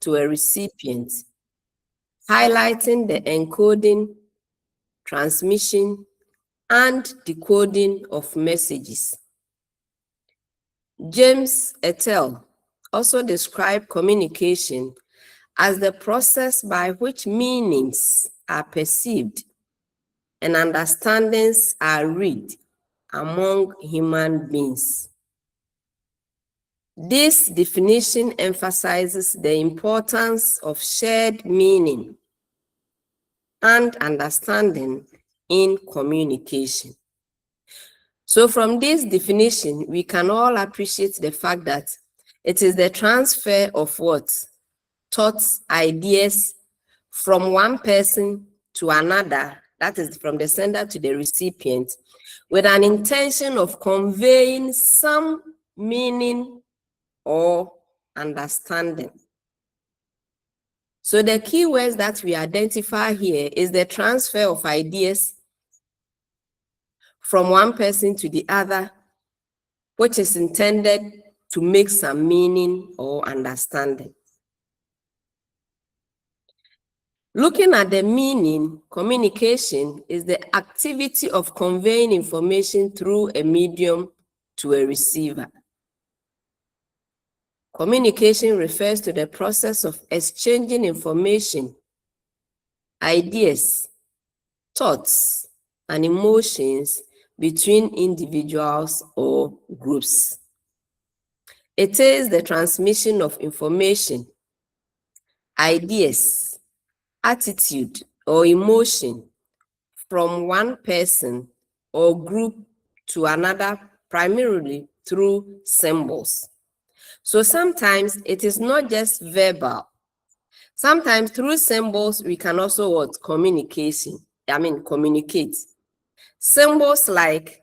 to a recipient, highlighting the encoding, transmission, and decoding of messages. James et al. Also described communication as the process by which meanings are perceived and understandings are read among human beings. This definition emphasizes the importance of shared meaning and understanding in communication. So from this definition, we can all appreciate the fact that it is the transfer of what? Thoughts, ideas from one person to another, that is from the sender to the recipient, with an intention of conveying some meaning or understanding. So the key words that we identify here is the transfer of ideas from one person to the other, which is intended to make some meaning or understanding. Looking at the meaning, communication is the activity of conveying information through a medium to a receiver. Communication refers to the process of exchanging information, ideas, thoughts, and emotions between individuals or groups. It is the transmission of information, ideas, attitude, or emotion from one person or group to another, primarily through symbols. So sometimes it is not just verbal. Sometimes through symbols, we can also communicate. Symbols like,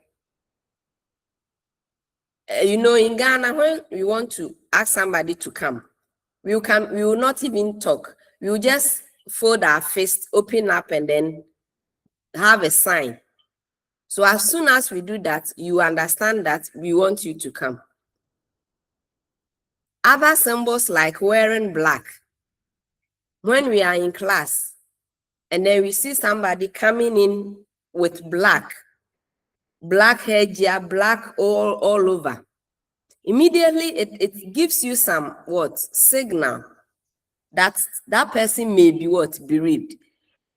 in Ghana, when we want to ask somebody to come, we will not even talk. We will just fold our fist, open up, and then have a sign. So as soon as we do that, you understand that we want you to come. Other symbols like wearing black. When we are in class and then we see somebody coming in with black hair, black all over, immediately it gives you some signal that that person may be bereaved.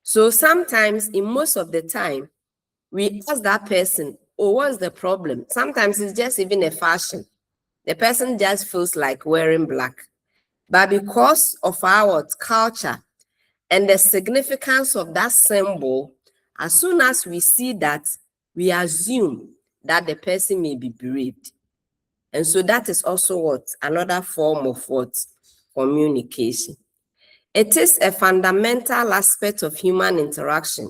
So sometimes, in most of the time, we ask that person, oh, what's the problem? Sometimes it's just even a fashion. The person just feels like wearing black. But because of our culture and the significance of that symbol, as soon as we see that, we assume that the person may be bereaved. And so that is also another form of communication. It is a fundamental aspect of human interaction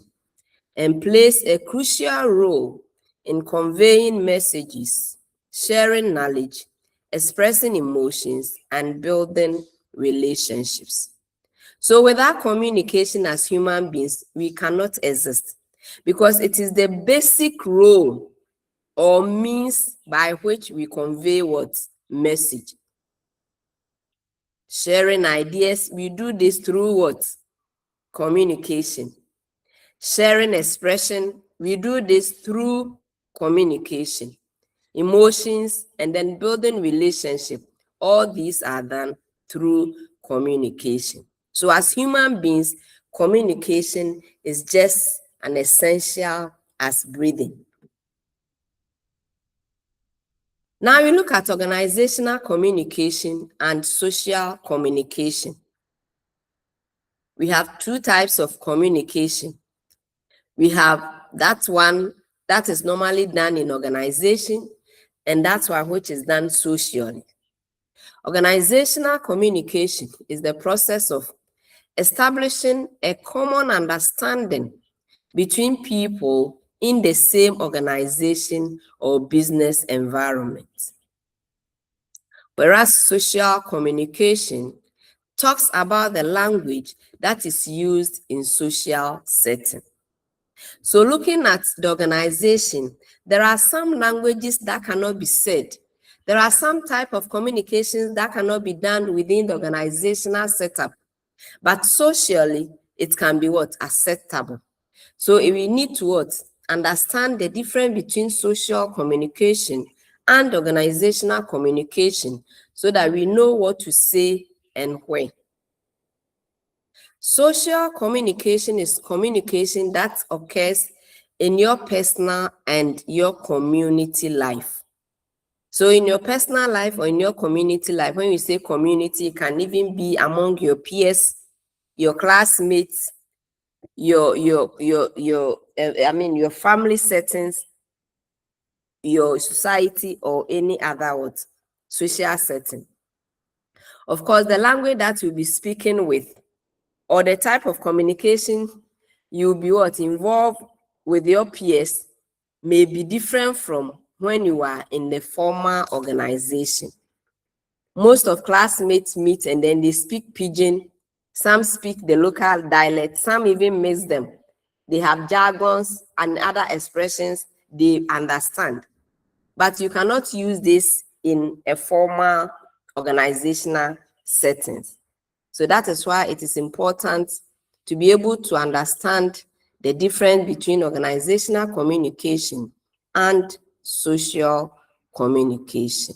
and plays a crucial role in conveying messages, sharing knowledge, expressing emotions, and building relationships. So without communication as human beings, we cannot exist, because it is the basic role or means by which we convey message. Sharing ideas, we do this through communication. Sharing expression, we do this through communication. Emotions, and then building relationship, all these are done through communication. So as human beings, communication is just as essential as breathing. Now we look at organizational communication and social communication. We have two types of communication. We have that one that is normally done in organization, and that's one which is done socially. Organizational communication is the process of establishing a common understanding between people in the same organization or business environment. Whereas social communication talks about the language that is used in social setting. So looking at the organization, there are some languages that cannot be said, There are some type of communications that cannot be done within the organizational setup, but socially, it can be what? Acceptable. So we need to what? Understand the difference between social communication and organizational communication so that we know what to say and when. Social communication is communication that occurs in your personal and your community life. So in your personal life or in your community life, when you say community, it can even be among your peers, your classmates, your family settings, your society, or any other what social setting. Of course, the language that you'll be speaking with or the type of communication you'll be involved with your peers may be different from when you are in the formal organization. Most of classmates meet and then they speak pidgin. Some speak the local dialect. Some even mix them. They have jargons and other expressions they understand. But you cannot use this in a formal organizational settings. So that is why it is important to be able to understand the difference between organizational communication and social communication.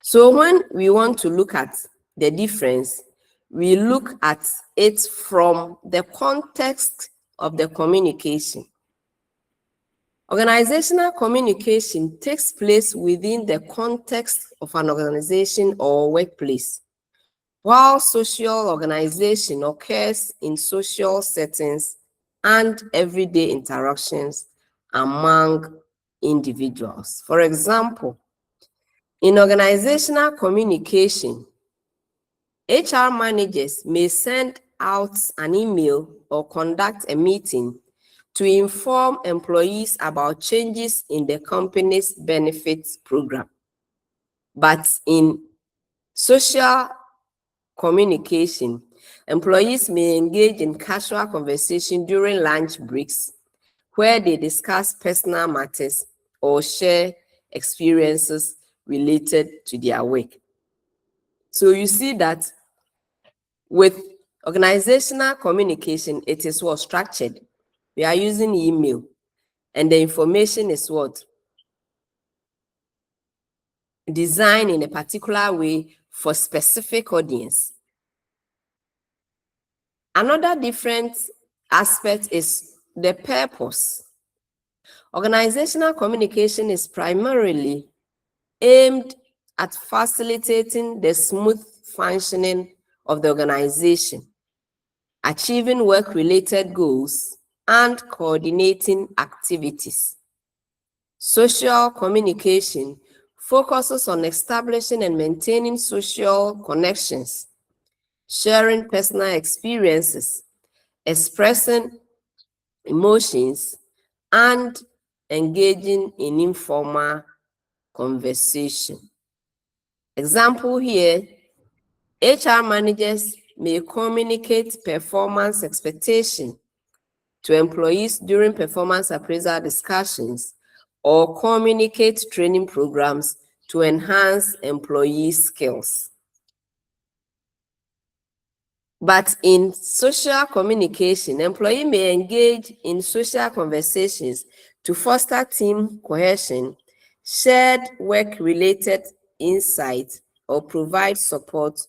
So when we want to look at the difference, we look at it from the context of the communication. Organizational communication takes place within the context of an organization or workplace, while social organization occurs in social settings and everyday interactions among individuals. For example, in organizational communication, HR managers may send out an email or conduct a meeting to inform employees about changes in the company's benefits program. But in social communication, employees may engage in casual conversation during lunch breaks where they discuss personal matters or share experiences related to their work. So you see that with organizational communication, it is what? Structured. We are using email, and the information is what? Designed in a particular way for specific audience. Another different aspect is the purpose. Organizational communication is primarily aimed at facilitating the smooth functioning of the organization, achieving work-related goals, and coordinating activities. Social communication focuses on establishing and maintaining social connections, sharing personal experiences, expressing emotions, and engaging in informal conversation. Example here, HR managers may communicate performance expectation to employees during performance appraisal discussions or communicate training programs to enhance employee skills. But in social communication, employee may engage in social conversations to foster team cohesion, shared work-related insights, or provide support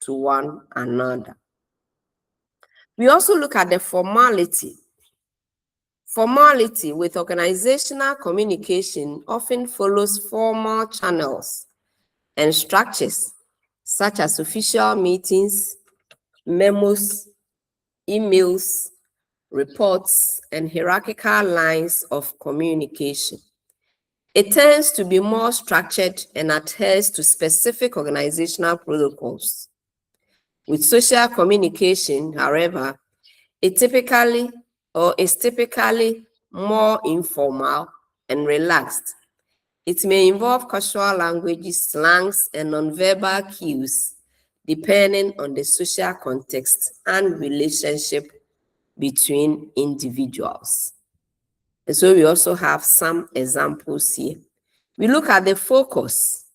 to one another. We also look at the formality. Formality with organizational communication often follows formal channels and structures, such as official meetings, memos, emails, reports, and hierarchical lines of communication. It tends to be more structured and adheres to specific organizational protocols. With social communication, however, is typically more informal and relaxed. It may involve casual languages, slangs, and nonverbal cues, depending on the social context and relationship between individuals. And so we also have some examples here. We look at the focus.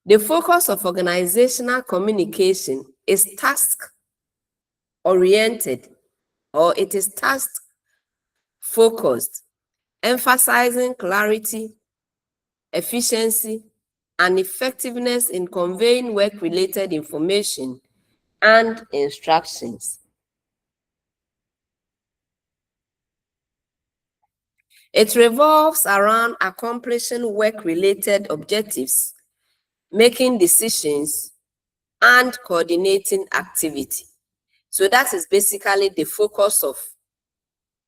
The focus of organizational communication is task-oriented, or it is task-focused, emphasizing clarity, efficiency, and effectiveness in conveying work-related information and instructions. It revolves around accomplishing work-related objectives, making decisions, and coordinating activity. So that is basically the focus of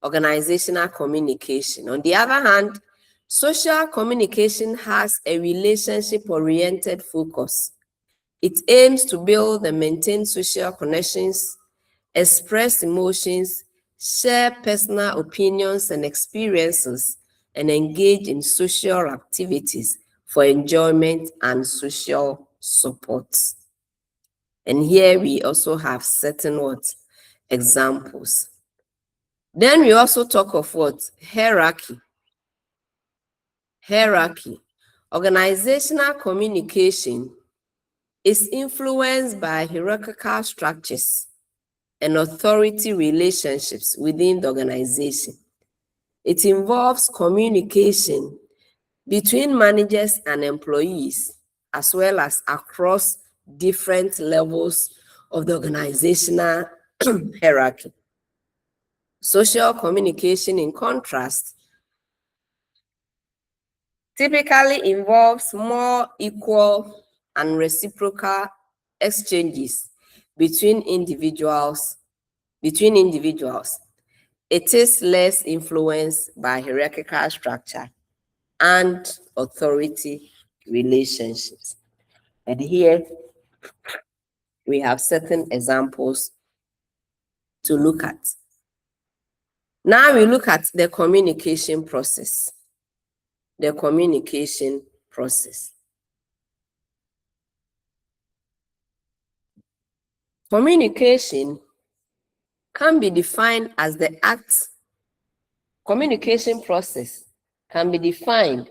organizational communication. On the other hand, social communication has a relationship-oriented focus. It aims to build and maintain social connections, express emotions, share personal opinions and experiences, and engage in social activities for enjoyment and social support. And here we also have certain examples. Then we also talk of hierarchy. Hierarchy. Organizational communication is influenced by hierarchical structures and authority relationships within the organization. It involves communication between managers and employees, as well as across different levels of the organizational hierarchy. Social communication, in contrast, typically involves more equal and reciprocal exchanges between individuals. It is less influenced by hierarchical structure and authority relationships. And here we have certain examples to look at. Now we look at the communication process. The communication process. Communication can be defined as the communication process can be defined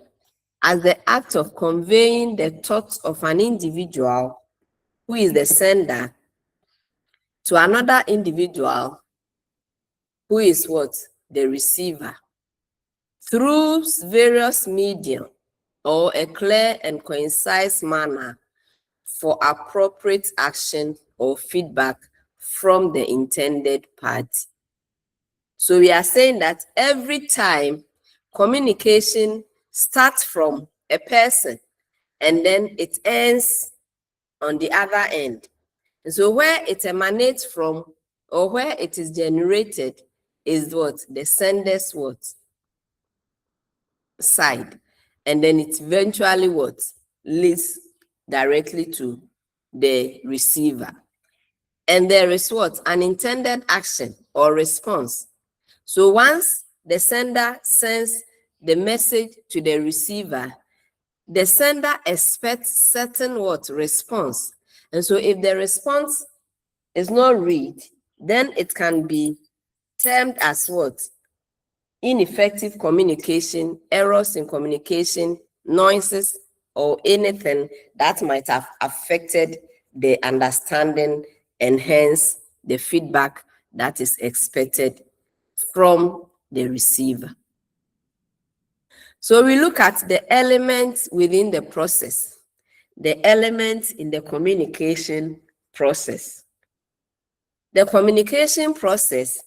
as the act of conveying the thoughts of an individual who is the sender to another individual who is the receiver, through various media or a clear and concise manner for appropriate action or feedback from the intended party. So we are saying that every time communication starts from a person and then it ends on the other end. And so where it emanates from or where it is generated is the sender's side. And then it eventually leads directly to the receiver. And there is an intended action or response. So once the sender sends the message to the receiver, the sender expects certain response. And so if the response is not read, then it can be termed as ineffective communication, errors in communication, noises, or anything that might have affected the understanding and hence the feedback that is expected from the receiver. So we look at the elements within the process, the elements in the communication process. The communication process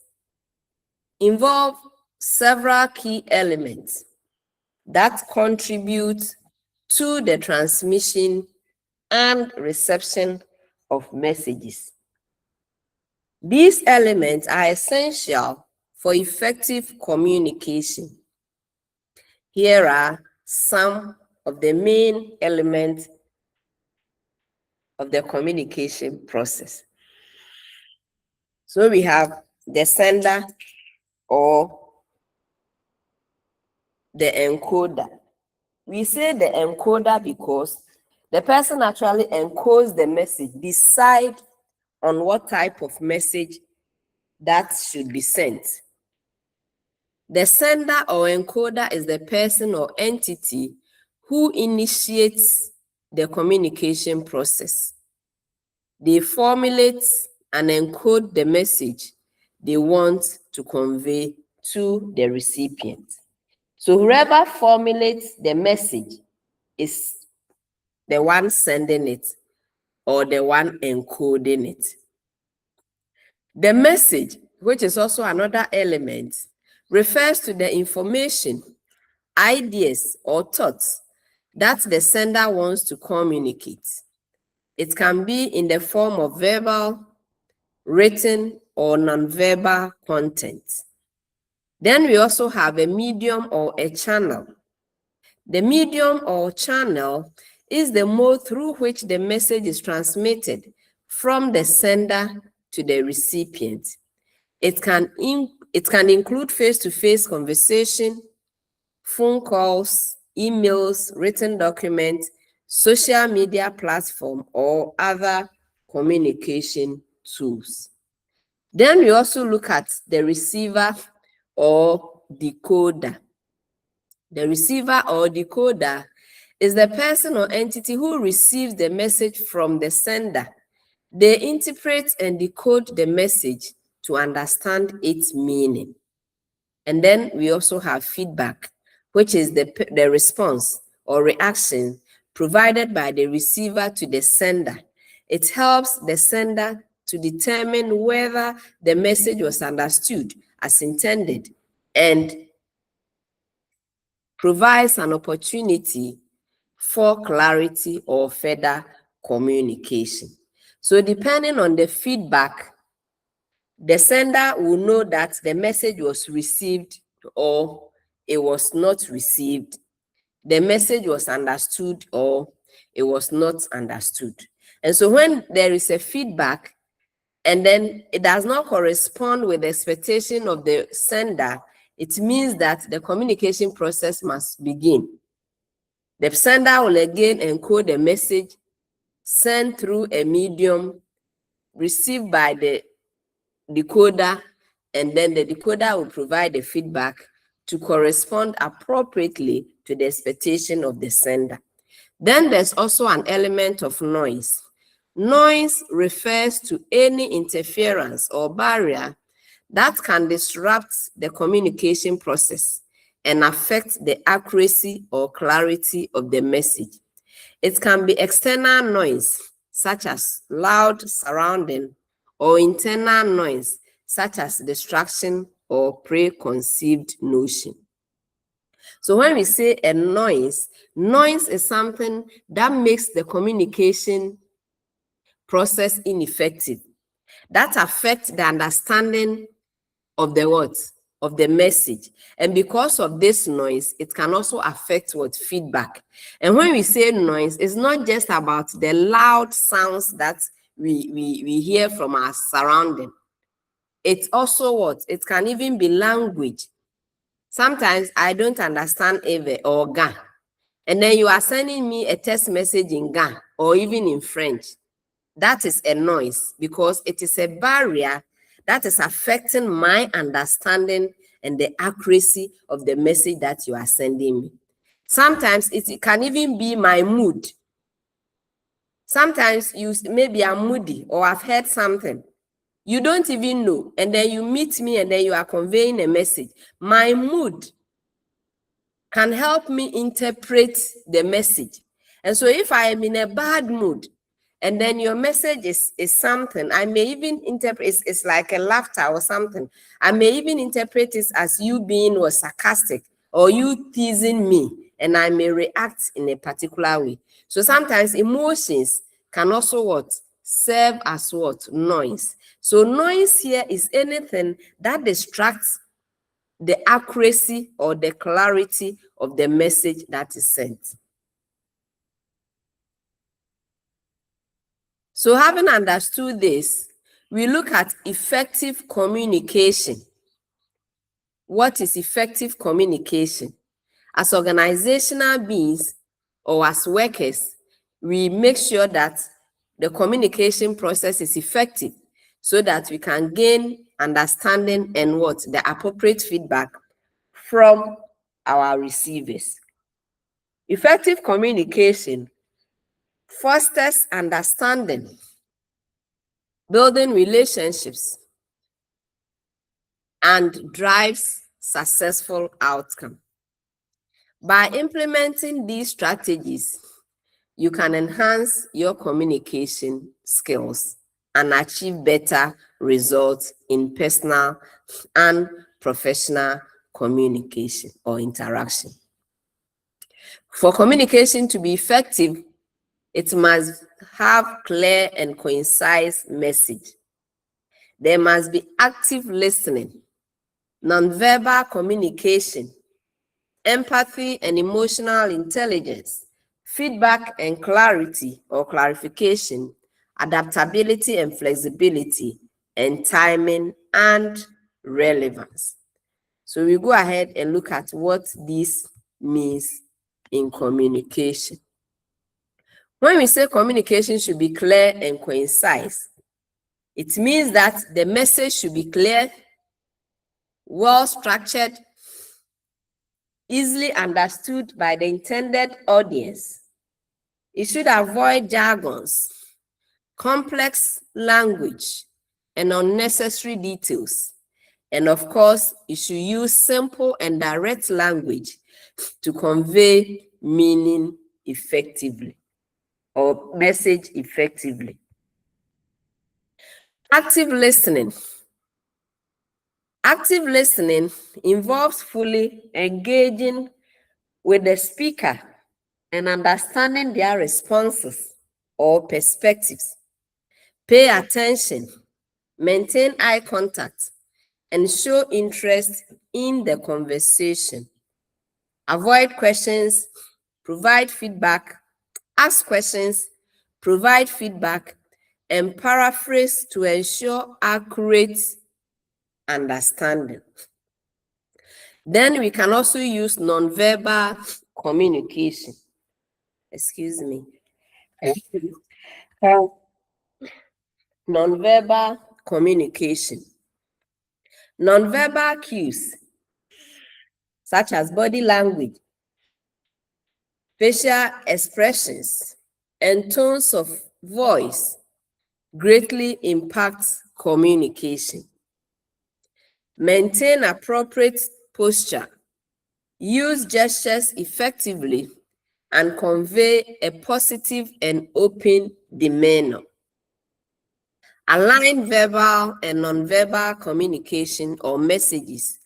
involves several key elements that contribute to the transmission and reception of messages. These elements are essential for effective communication. Here are some of the main elements of the communication process. So we have the sender or the encoder. We say the encoder because the person actually encodes the message, decide on what type of message that should be sent. The sender or encoder is the person or entity who initiates the communication process. They formulate and encode the message they want to convey to the recipient. So whoever formulates the message is the one sending it or the one encoding it. The message, which is also another element, refers to the information, ideas, or thoughts that the sender wants to communicate. It can be in the form of verbal, written, or nonverbal content. Then we also have a medium or a channel. The medium or channel is the mode through which the message is transmitted from the sender to the recipient. It can include face-to-face conversation, phone calls, emails, written documents, social media platform, or other communication tools. Then we also look at the receiver or decoder. The receiver or decoder is the person or entity who receives the message from the sender. They interpret and decode the message to understand its meaning. And then we also have feedback, which is the response or reaction provided by the receiver to the sender. It helps the sender to determine whether the message was understood as intended and provides an opportunity for clarity or further communication. So depending on the feedback, the sender will know that the message was received or it was not received. The message was understood or it was not understood. And so when there is a feedback and then it does not correspond with the expectation of the sender, it means that the communication process must begin. The sender will again encode the message, sent through a medium, received by the decoder, and then the decoder will provide the feedback to correspond appropriately to the expectation of the sender. Then there's also an element of noise. Noise refers to any interference or barrier that can disrupt the communication process and affect the accuracy or clarity of the message. It can be external noise, such as loud surrounding, or internal noise, such as distraction or preconceived notion. So when we say a noise, noise is something that makes the communication process ineffective, that affects the understanding of the words, of the message. And because of this noise, it can also affect what feedback. And when we say noise, it's not just about the loud sounds that we hear from our surrounding. It's also what? It can even be language. Sometimes I don't understand Eve or Ga. And then you are sending me a text message in Ga or even in French. That is a noise because it is a barrier that is affecting my understanding and the accuracy of the message that you are sending me. Sometimes it can even be my mood. Sometimes maybe I'm moody or I've heard something. You don't even know. And then you meet me and then you are conveying a message. My mood can help me interpret the message. And so if I am in a bad mood, and then your message is something, I may even interpret it's like a laughter or something. I may even interpret it as you being sarcastic or you teasing me, and I may react in a particular way. So sometimes emotions can also serve as noise. So noise here is anything that distracts the accuracy or the clarity of the message that is sent. So having understood this, we look at effective communication. What is effective communication? As organizational beings or as workers, we make sure that the communication process is effective so that we can gain understanding and the appropriate feedback from our receivers. Effective communication fosters understanding, building relationships, and drives successful outcome. By implementing these strategies, you can enhance your communication skills and achieve better results in personal and professional communication or interaction. For communication to be effective, it must have clear and concise message. There must be active listening, nonverbal communication, empathy and emotional intelligence, feedback and clarity or clarification, adaptability and flexibility, and timing and relevance. So we go ahead and look at what this means in communication. When we say communication should be clear and concise, it means that the message should be clear, well structured, easily understood by the intended audience. It should avoid jargons, complex language, and unnecessary details. And of course, it should use simple and direct language to convey meaning effectively or message effectively. Active listening. Active listening involves fully engaging with the speaker and understanding their responses or perspectives. Pay attention, maintain eye contact, and show interest in the conversation. Avoid questions, provide feedback, ask questions, provide feedback, and paraphrase to ensure accurate understanding. Then we can also use nonverbal communication. Excuse me. Nonverbal communication. Nonverbal cues, such as body language, facial expressions, and tones of voice, greatly impact communication. Maintain appropriate posture, use gestures effectively, and convey a positive and open demeanor. Align verbal and nonverbal communication or messages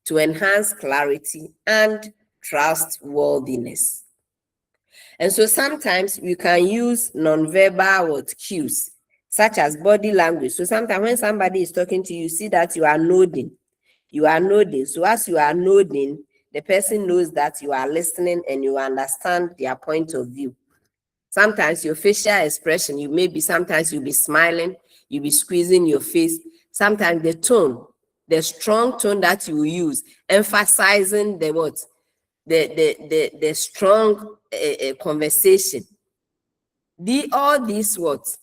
to enhance clarity and trustworthiness. And so sometimes you can use nonverbal cues, such as body language. So sometimes when somebody is talking to you, you see that you are nodding. You are nodding. So as you are nodding, the person knows that you are listening and you understand their point of view. Sometimes your facial expression, sometimes you'll be smiling, you'll be squeezing your face. Sometimes the tone, the strong tone that you use, emphasizing the what? The strong conversation. All these words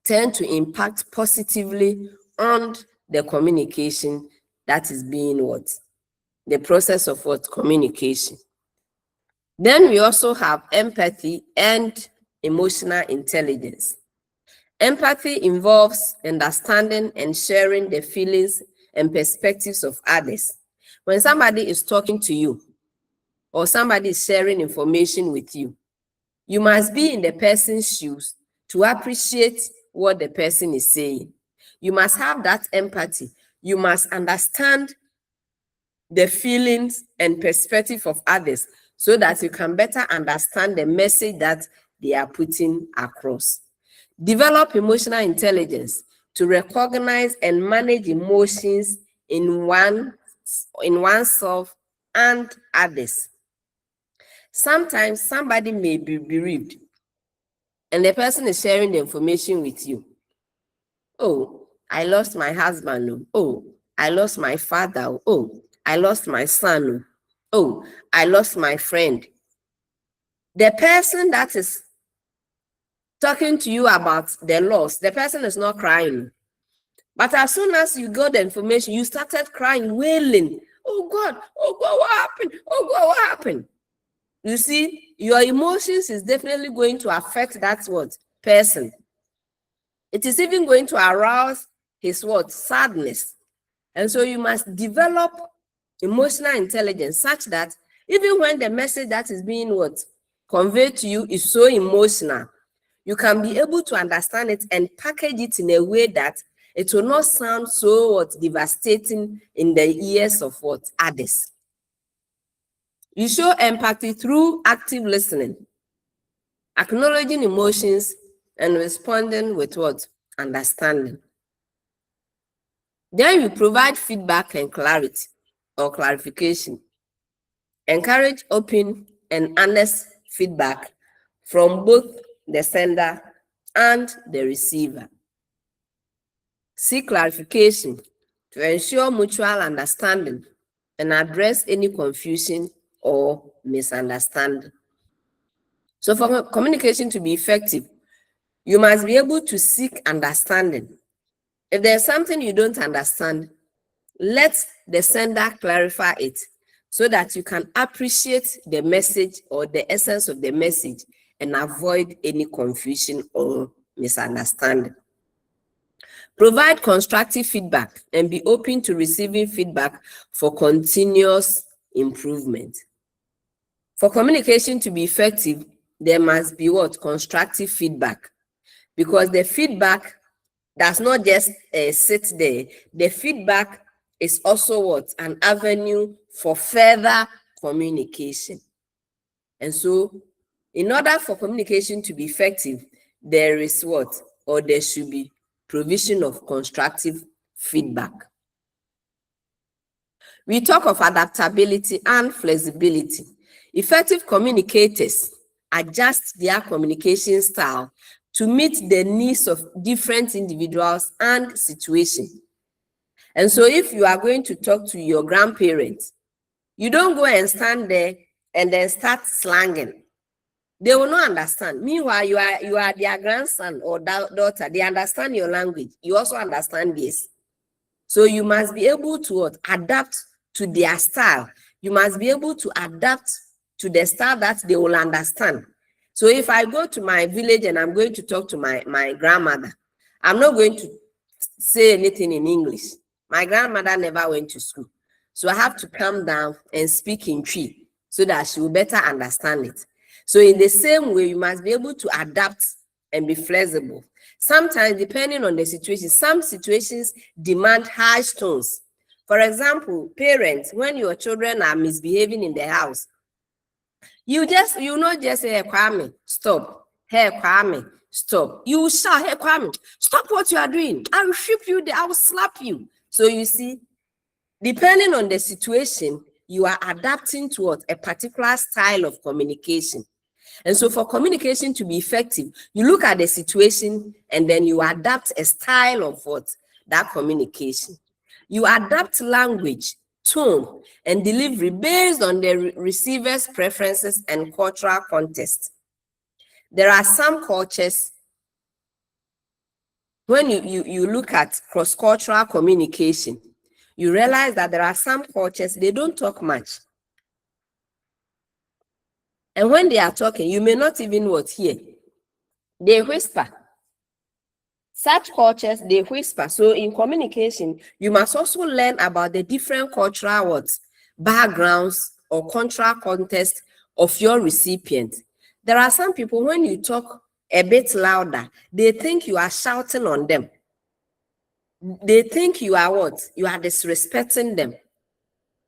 tend to impact positively on the communication that is being what? The process of what? Communication. Then we also have empathy and emotional intelligence. Empathy involves understanding and sharing the feelings and perspectives of others. When somebody is talking to you or somebody is sharing information with you, you must be in the person's shoes to appreciate what the person is saying. You must have that empathy. You must understand the feelings and perspective of others so that you can better understand the message that they are putting across. Develop emotional intelligence to recognize and manage emotions in oneself and others. Sometimes somebody may be bereaved and the person is sharing the information with you. Oh, I lost my husband. Oh, I lost my father. Oh, I lost my son. Oh, I lost my friend. The person that is talking to you about the loss, the person is not crying. But as soon as you got the information, you started crying, wailing. Oh God, what happened? Oh God, what happened? You see, your emotions is definitely going to affect that what person. It is even going to arouse his what sadness. And so you must develop emotional intelligence such that even when the message that is being what conveyed to you is so emotional, you can be able to understand it and package it in a way that it will not sound so what devastating in the ears of what others. You show empathy through active listening, acknowledging emotions and responding with what understanding. Then you provide feedback and clarity or clarification. Encourage open and honest feedback from both the sender and the receiver. Seek clarification to ensure mutual understanding and address any confusion or misunderstanding. So for communication to be effective, you must be able to seek understanding. If there's something you don't understand, let the sender clarify it so that you can appreciate the message or the essence of the message and avoid any confusion or misunderstanding. Provide constructive feedback and be open to receiving feedback for continuous improvement. For communication to be effective, there must be what? Constructive feedback. Because the feedback does not just sit there. The feedback is also what? An avenue for further communication. And so, in order for communication to be effective, there is what? Or there should be provision of constructive feedback. We talk of adaptability and flexibility. Effective communicators adjust their communication style to meet the needs of different individuals and situations. And so if you are going to talk to your grandparents, you don't go and stand there and then start slanging. They will not understand. Meanwhile, you are their grandson or daughter. They understand your language. You also understand this. So you must be able to adapt to their style. You must be able to adapt to the style that they will understand. So if I go to my village and I'm going to talk to my grandmother, I'm not going to say anything in English. My grandmother never went to school. So I have to come down and speak in Twi so that she will better understand it. So in the same way, you must be able to adapt and be flexible. Sometimes, depending on the situation, some situations demand harsh tones. For example, parents, when your children are misbehaving in the house, you not just say, hey, Kwame, stop. Hey, Kwame, stop. You shout, hey, Kwame, stop what you are doing. I will whip you, I will slap you. So you see, depending on the situation, you are adapting towards a particular style of communication. And so for communication to be effective, you look at the situation and then you adapt a style of that communication. You adapt language, tone, and delivery based on the receiver's preferences and cultural context. There are some cultures, when you look at cross-cultural communication, you realize that there are some cultures, they don't talk much. And when they are talking, you may not even hear. They whisper. Such cultures, they whisper. So in communication, you must also learn about the different cultural backgrounds or cultural context of your recipient. There are some people, when you talk a bit louder, they think you are shouting on them. They think you are You are disrespecting them.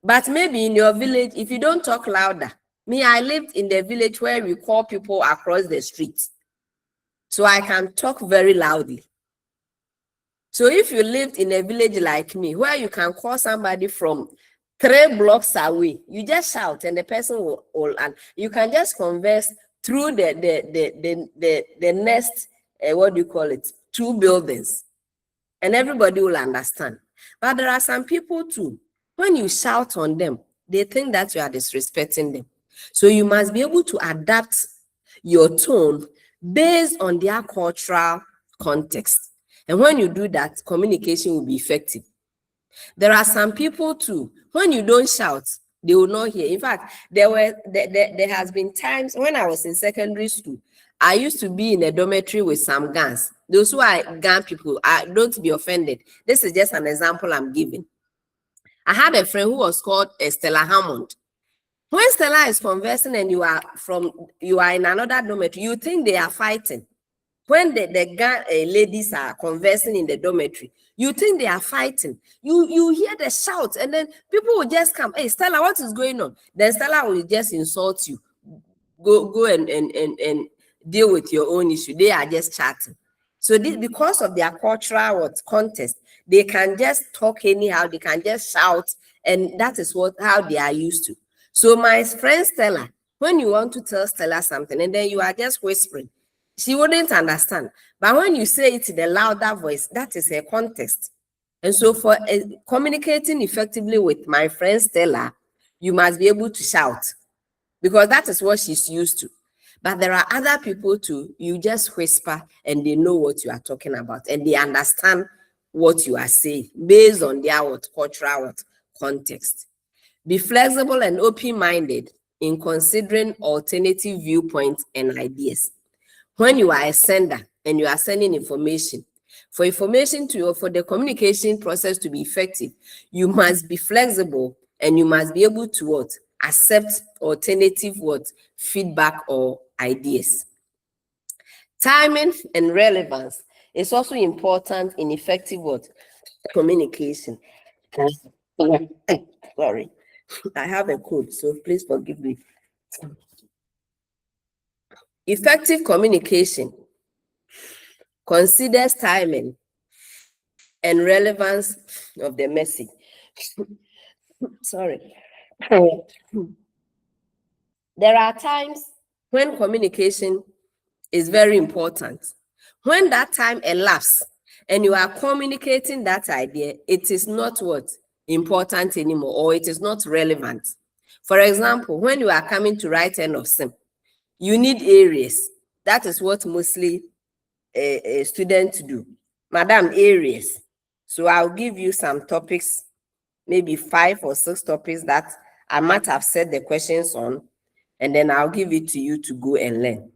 But maybe in your village, if you don't talk louder, I lived in the village where we call people across the street. So I can talk very loudly. So if you lived in a village like me, where you can call somebody from 3 blocks away, you just shout and the person will and you can just converse through the next, 2 buildings, and everybody will understand. But there are some people too, when you shout on them, they think that you are disrespecting them. So you must be able to adapt your tone based on their cultural context. And when you do that, communication will be effective. There are some people too, when you don't shout, They will not hear. In fact, there has been times when I was in secondary school, I used to be in a dormitory with some Gans. Those who are Gan people, don't be offended. This is just an example I'm giving. I had a friend who was called Stella Hammond. When Stella is conversing and you are in another dormitory, you think they are fighting. When the ladies are conversing in the dormitory, you think they are fighting. You hear the shouts, and then people will just come. Hey, Stella, what is going on? Then Stella will just insult you. Go and deal with your own issue. They are just chatting. So this, because of their cultural context, they can just talk anyhow. They can just shout, and that is how they are used to. So my friend Stella, when you want to tell Stella something, and then you are just whispering, she wouldn't understand. But when you say it in a louder voice, that is her context. And so for communicating effectively with my friend Stella, you must be able to shout, because that is what she's used to. But there are other people too, you just whisper and they know what you are talking about, and they understand what you are saying based on their cultural context. Be flexible and open-minded in considering alternative viewpoints and ideas. When you are a sender and you are sending information, for the communication process to be effective, you must be flexible and you must be able to accept alternative feedback or ideas. Timing and relevance is also important in effective communication. Sorry, I have a cold, so please forgive me. Effective communication considers timing and relevance of the message. Sorry. There are times when communication is very important. When that time elapses and you are communicating that idea, it is not important anymore, or it is not relevant. For example, when you are coming to write end of sim, you need areas. That is what mostly students do. Madam, areas. So I'll give you some topics, maybe 5 or 6 topics that I might have set the questions on, and then I'll give it to you to go and learn.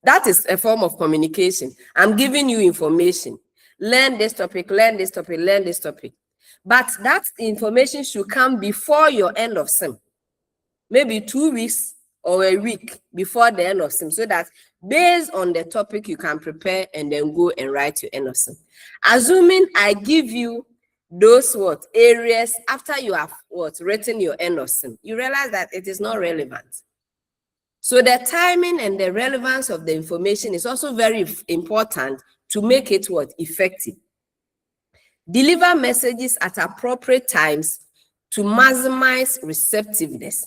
That is a form of communication. I'm giving you information. Learn this topic, learn this topic, learn this topic. But that information should come before your end of sim. Maybe 2 weeks or a week before the end of sim, so that based on the topic you can prepare and then go and write your end of sim. Assuming I give you those areas after you have written your end of sim, you realize that it is not relevant. So the timing and the relevance of the information is also very important to make it effective. Deliver messages at appropriate times to maximize receptiveness.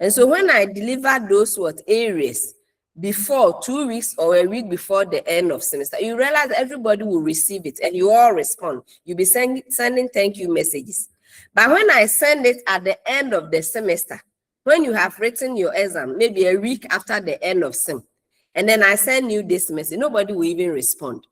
And so when I deliver those areas before 2 weeks or a week before the end of semester, you realize everybody will receive it and you all respond. You'll be sending thank you messages. But when I send it at the end of the semester, when you have written your exam, maybe a week after the end of sem, and then I send you this message, nobody will even respond.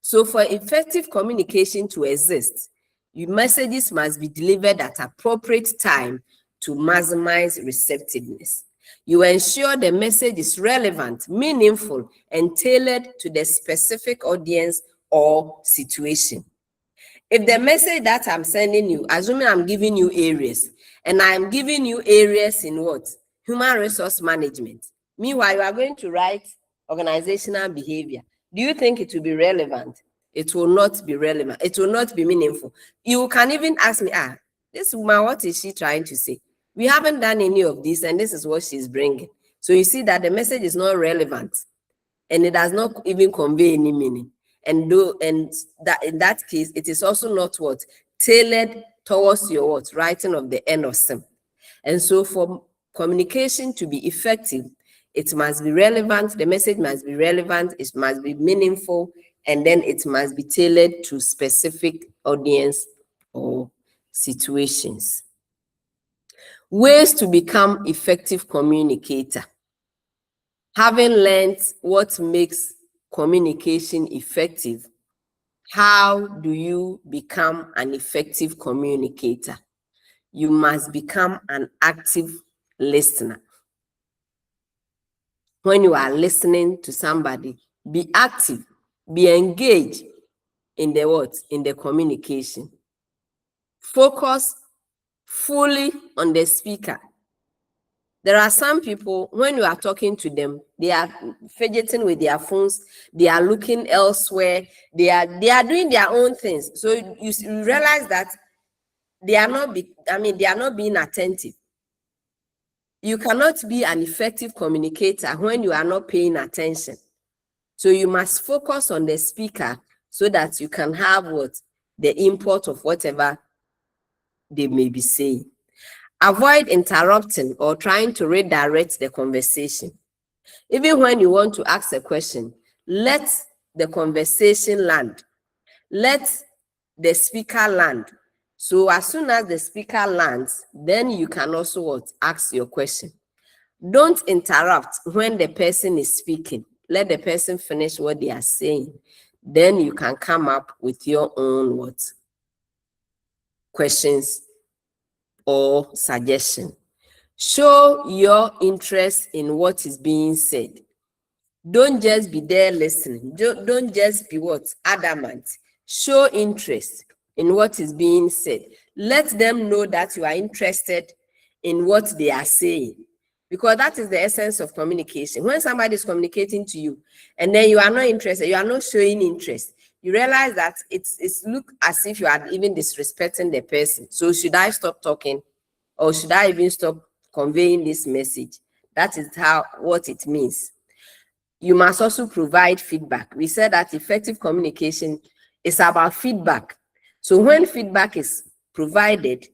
So for effective communication to exist, your messages must be delivered at appropriate time to maximize receptiveness. You ensure the message is relevant, meaningful, and tailored to the specific audience or situation. If the message that I'm sending you, assuming I'm giving you areas, and I'm giving you areas in human resource management. Meanwhile, you are going to write organizational behavior. Do you think it will be relevant? It will not be relevant. It will not be meaningful. You can even ask me, this woman, what is she trying to say? We haven't done any of this, and this is what she's bringing. So you see that the message is not relevant, and it does not even convey any meaning. And that in that case, it is also not tailored towards your writing of the end of sem. And so for communication to be effective, it must be relevant, the message must be relevant, it must be meaningful, and then it must be tailored to specific audience or situations. Ways to become effective communicator. Having learned what makes communication effective, how do you become an effective communicator? you must become an active listener. When you are listening to somebody, be active, be engaged in the what? In the communication. Focus fully on the speaker. There are some people, when you are talking to them, they are fidgeting with their phones, they are looking elsewhere, they are doing their own things. So you realize that they are not being attentive. You cannot be an effective communicator when you are not paying attention. So you must focus on the speaker so that you can have the import of whatever they may be saying. Avoid interrupting or trying to redirect the conversation. Even when you want to ask a question, let the conversation land. Let the speaker land. So as soon as the speaker lands, then you can also ask your question. Don't interrupt when the person is speaking. Let the person finish what they are saying. Then you can come up with your own questions or suggestion. Show your interest in what is being said. Don't just be there listening. Don't just be adamant. Show interest in what is being said. Let them know that you are interested in what they are saying, because that is the essence of communication. When somebody is communicating to you and then you are not interested, you are not showing interest, you realize that it's look as if you are even disrespecting the person. So should I stop talking, or should I even stop conveying this message? That is what it means. You must also provide feedback. We said that effective communication is about feedback. So when feedback is provided,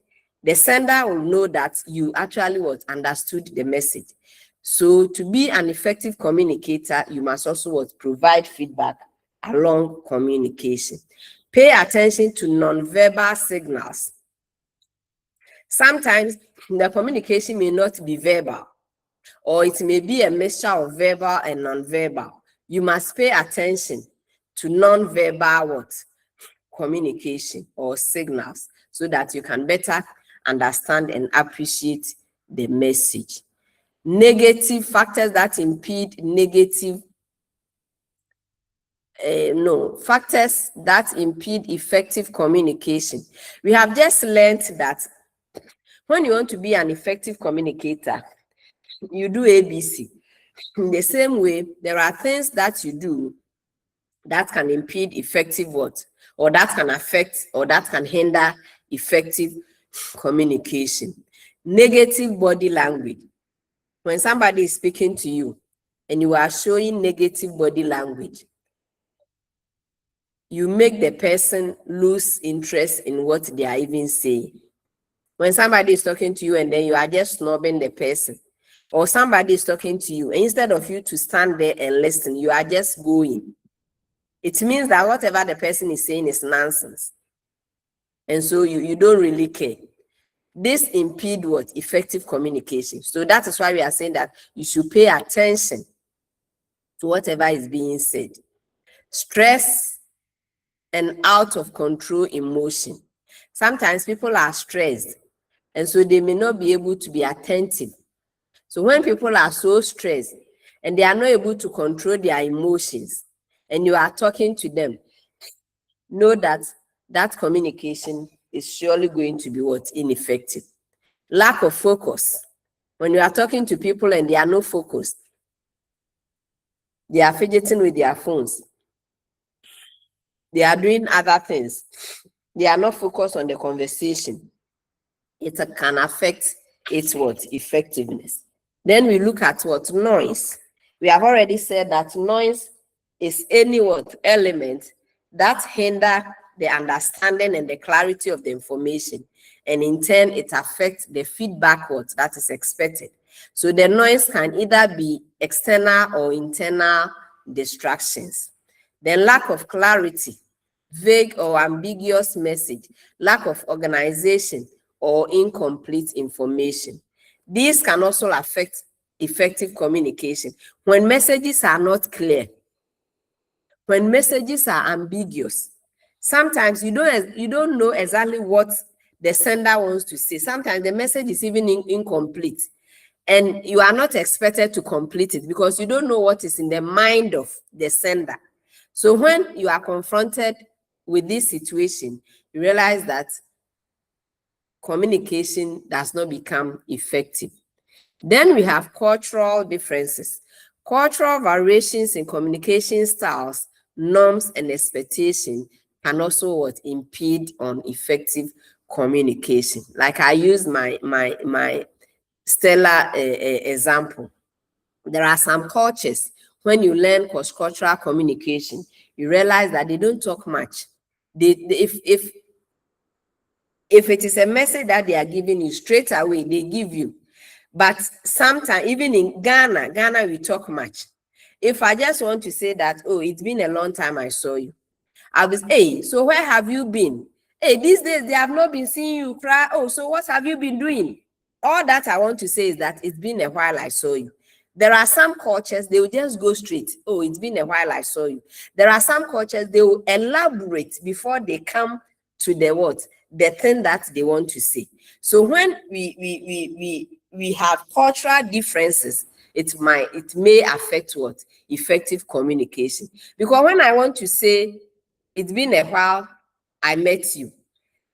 the sender will know that you actually understood the message. So to be an effective communicator, you must also provide feedback along communication. Pay attention to nonverbal signals. Sometimes the communication may not be verbal, or it may be a mixture of verbal and non-verbal. You must pay attention to non-verbal communication or signals so that you can better understand and appreciate the message. Negative factors that impede factors that impede effective communication. We have just learned that when you want to be an effective communicator, you do ABC. In the same way, there are things that you do that can impede effective or that can affect or that can hinder effective communication. Negative body language. When somebody is speaking to you and you are showing negative body language, you make the person lose interest in what they are even saying. When somebody is talking to you and then you are just snubbing the person, or somebody is talking to you, and instead of you to stand there and listen, you are just going. It means that whatever the person is saying is nonsense. And so you don't really care. This impedes effective communication. So that is why we are saying that you should pay attention to whatever is being said. Stress and out of control emotion. Sometimes people are stressed, and so they may not be able to be attentive. So when people are so stressed and they are not able to control their emotions, and you are talking to them, know that that communication is surely going to be ineffective. Lack of focus. When you are talking to people and they are not focused, they are fidgeting with their phones, they are doing other things, they are not focused on the conversation, it can affect its effectiveness. Then we look at noise. We have already said that noise is any element that hinder the understanding and the clarity of the information, and in turn it affects the feedback that is expected. So the noise can either be external or internal distractions. Then lack of clarity, vague or ambiguous message, lack of organization, or incomplete information. These can also affect effective communication. When messages are not clear, when messages are ambiguous, sometimes you don't know exactly what the sender wants to say. Sometimes the message is even incomplete, and you are not expected to complete it because you don't know what is in the mind of the sender. So when you are confronted with this situation, you realize that communication does not become effective. Then we have cultural differences. Cultural variations in communication styles, norms, and expectations can also impede on effective communication. Like I use my stellar example. There are some cultures, when you learn cross-cultural communication, you realize that they don't talk much. If it is a message that they are giving you, straight away they give you. But sometimes, even in Ghana, we talk much. If I just want to say that, oh, it's been a long time I saw you, I was, hey, so where have you been? Hey, these days they have not been seeing you cry. Oh, so what have you been doing? All that I want to say is that it's been a while I saw you. There are some cultures, they will just go straight. Oh, it's been a while I saw you. There are some cultures, they will elaborate before they come to the thing that they want to say. So when we have cultural differences, it may affect effective communication. Because when I want to say, it's been a while I met you,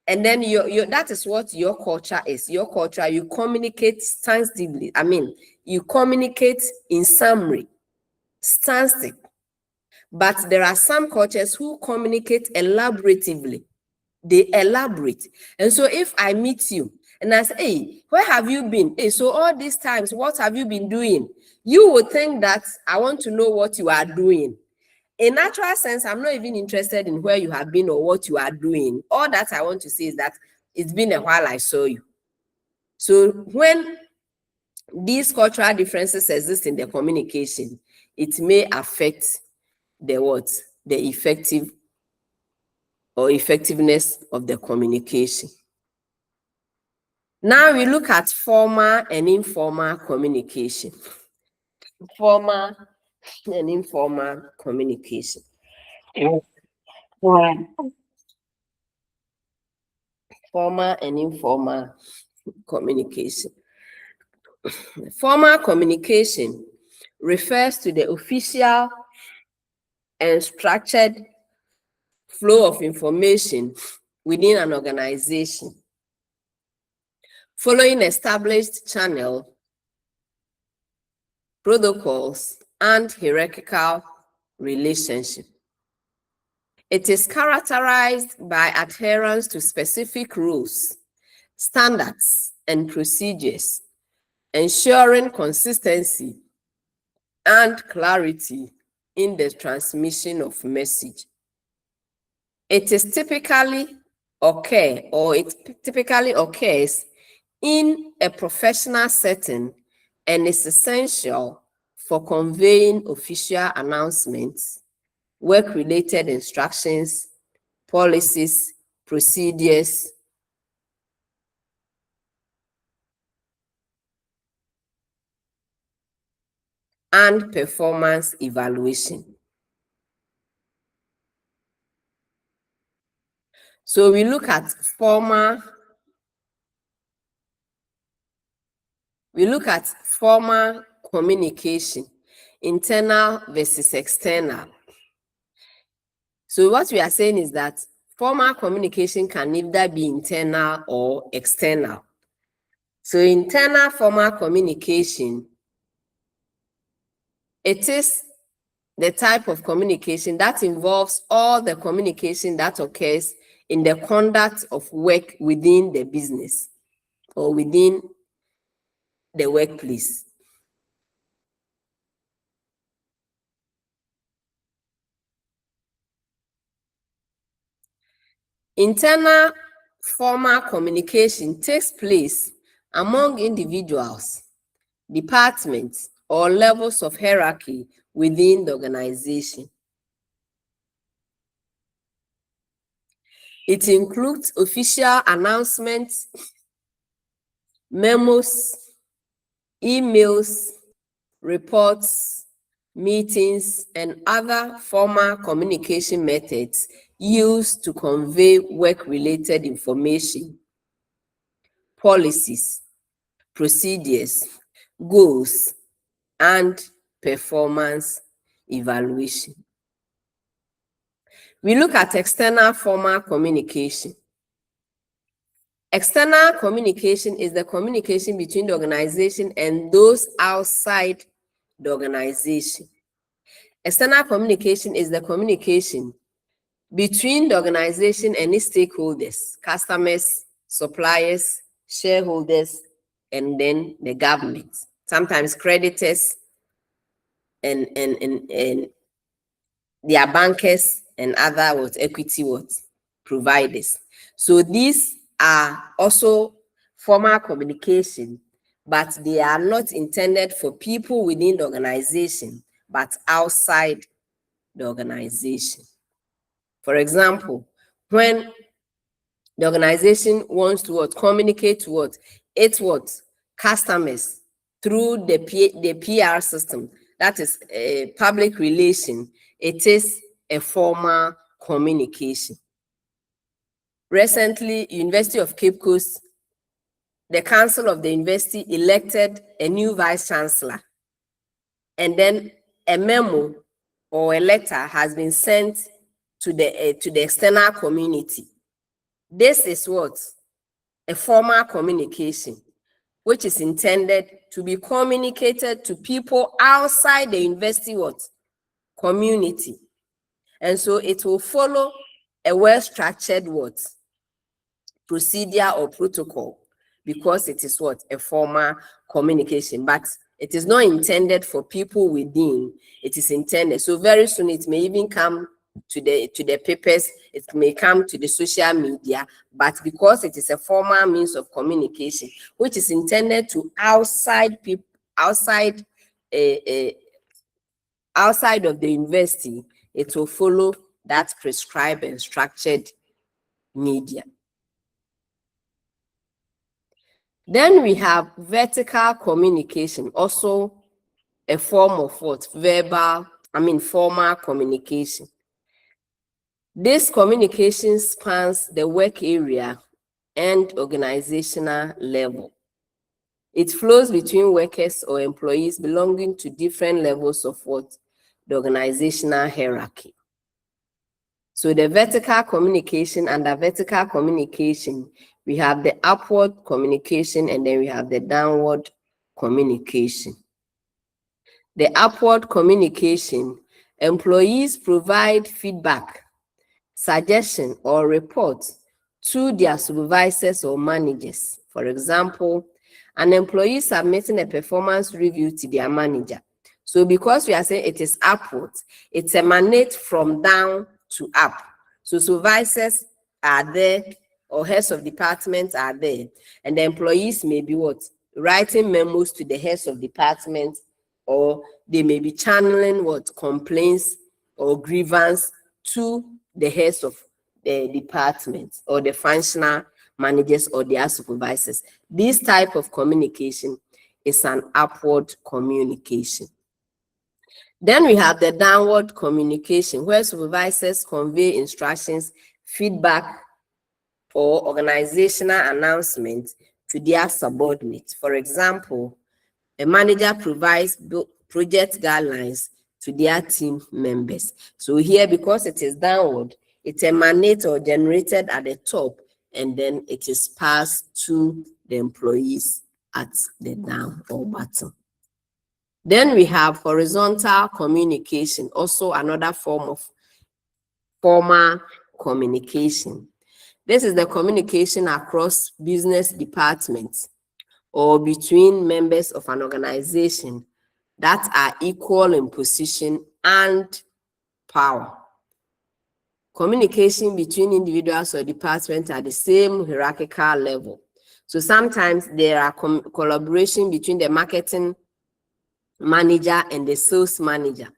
and then that is what your culture is. Your culture, you communicate extensively. I mean, you communicate in summary, statistic. But there are some cultures who communicate elaboratively. They elaborate. And so if I meet you and I say, hey, where have you been? Hey, so all these times, what have you been doing? You would think that I want to know what you are doing. In natural sense, I'm not even interested in where you have been or what you are doing. All that I want to say is that it's been a while I saw you. So when these cultural differences exist in the communication, it may affect the effective or effectiveness of the communication. Now we look at formal and informal communication. Formal and informal communication. Formal and informal communication. Formal communication refers to the official and structured flow of information within an organization, following established channel, protocols, and hierarchical relationship. It is characterized by adherence to specific rules, standards, and procedures, ensuring consistency and clarity in the transmission of message. It typically occurs in a professional setting and is essential for conveying official announcements, work-related instructions, policies, procedures, and performance evaluation. So we look at formal communication, internal versus external. So what we are saying is that formal communication can either be internal or external. So internal formal communication, it is the type of communication that involves all the communication that occurs in the conduct of work within the business or within the workplace. Internal formal communication takes place among individuals, departments, or levels of hierarchy within the organization. It includes official announcements, memos, emails, reports, meetings, and other formal communication methods used to convey work-related information policies, procedures, goals, and performance evaluation. We look at external formal communication. External communication is the communication between the organization and those outside the organization. External communication is the communication between the organization and its stakeholders, customers, suppliers, shareholders, and then the government. Sometimes creditors and their bankers and other equity providers. So these are also formal communication, but they are not intended for people within the organization, but outside the organization. For example, when the organization wants to communicate to its customers through the PR system, that is a public relation, it is a formal communication. Recently, University of Cape Coast, the council of the university elected a new vice chancellor, and then a memo or a letter has been sent to the external community. This is a formal communication, which is intended to be communicated to people outside the university community. And so it will follow a well-structured procedure or protocol, because it is a formal communication, but it is not intended for people within. It is intended. So very soon it may even come to the papers, it may come to the social media, but because it is a formal means of communication, which is intended to outside people, outside of the university, it will follow that prescribed and structured media. Then we have vertical communication, also a form of formal communication. This communication spans the work area and organizational level. It flows between workers or employees belonging to different levels of the organizational hierarchy. So the vertical communication, under vertical communication, we have the upward communication, and then we have the downward communication. The upward communication, employees provide feedback, suggestion, or report to their supervisors or managers. For example, an employee submitting a performance review to their manager. So because we are saying it is upward, it emanates from down to up. So supervisors are there, or heads of departments are there, and the employees may be writing memos to the heads of department, or they may be channeling complaints or grievance to the heads of the department, or the functional managers or their supervisors. This type of communication is an upward communication. Then we have the downward communication, where supervisors convey instructions, feedback, or organizational announcements to their subordinates. For example, a manager provides project guidelines to their team members. So here, because it is downward, it emanates or generated at the top, and then it is passed to the employees at the down or bottom. Then we have horizontal communication, also another form of formal communication. This is the communication across business departments or between members of an organization that are equal in position and power. Communication between individuals or departments at the same hierarchical level. So sometimes there are collaboration between the marketing manager and the sales manager,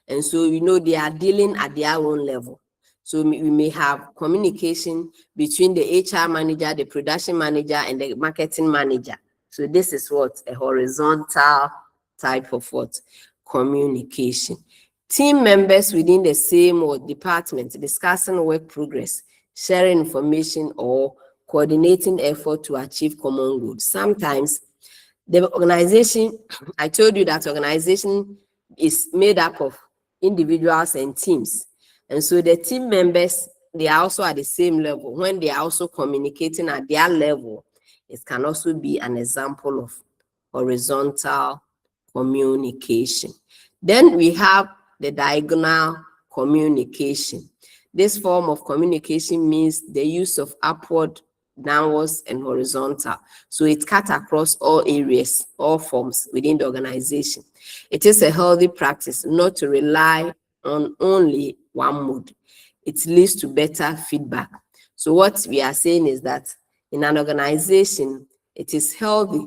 and so they are dealing at their own level. So we may have communication between the HR manager, the production manager, and the marketing manager. So this is a horizontal type of communication. Team members within the same department discussing work progress, sharing information, or coordinating effort to achieve common goals. Sometimes the organization, I told you that organization is made up of individuals and teams. And so the team members, they are also at the same level. When they are also communicating at their level, it can also be an example of horizontal communication. Then we have the diagonal communication. This form of communication means the use of upward, downwards, and horizontal. So it cuts across all areas, all forms within the organization. It is a healthy practice not to rely on only one mode. It leads to better feedback. So what we are saying is that in an organization, it is healthy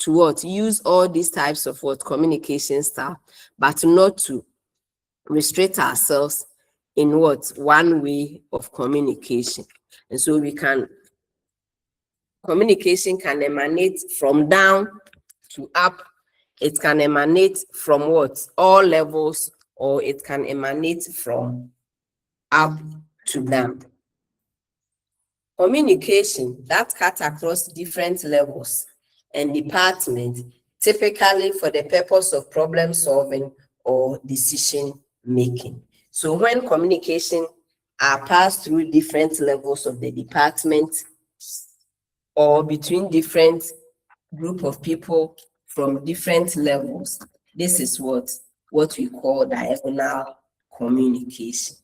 to use all these types of communication style, but not to restrict ourselves in one way of communication. And so communication can emanate from down to up. It can emanate from all levels, or it can emanate from up to down. Communication that cuts across different levels and departments, typically for the purpose of problem solving or decision making. So when communication are passed through different levels of the department or between different group of people from different levels, this is what we call diagonal communication.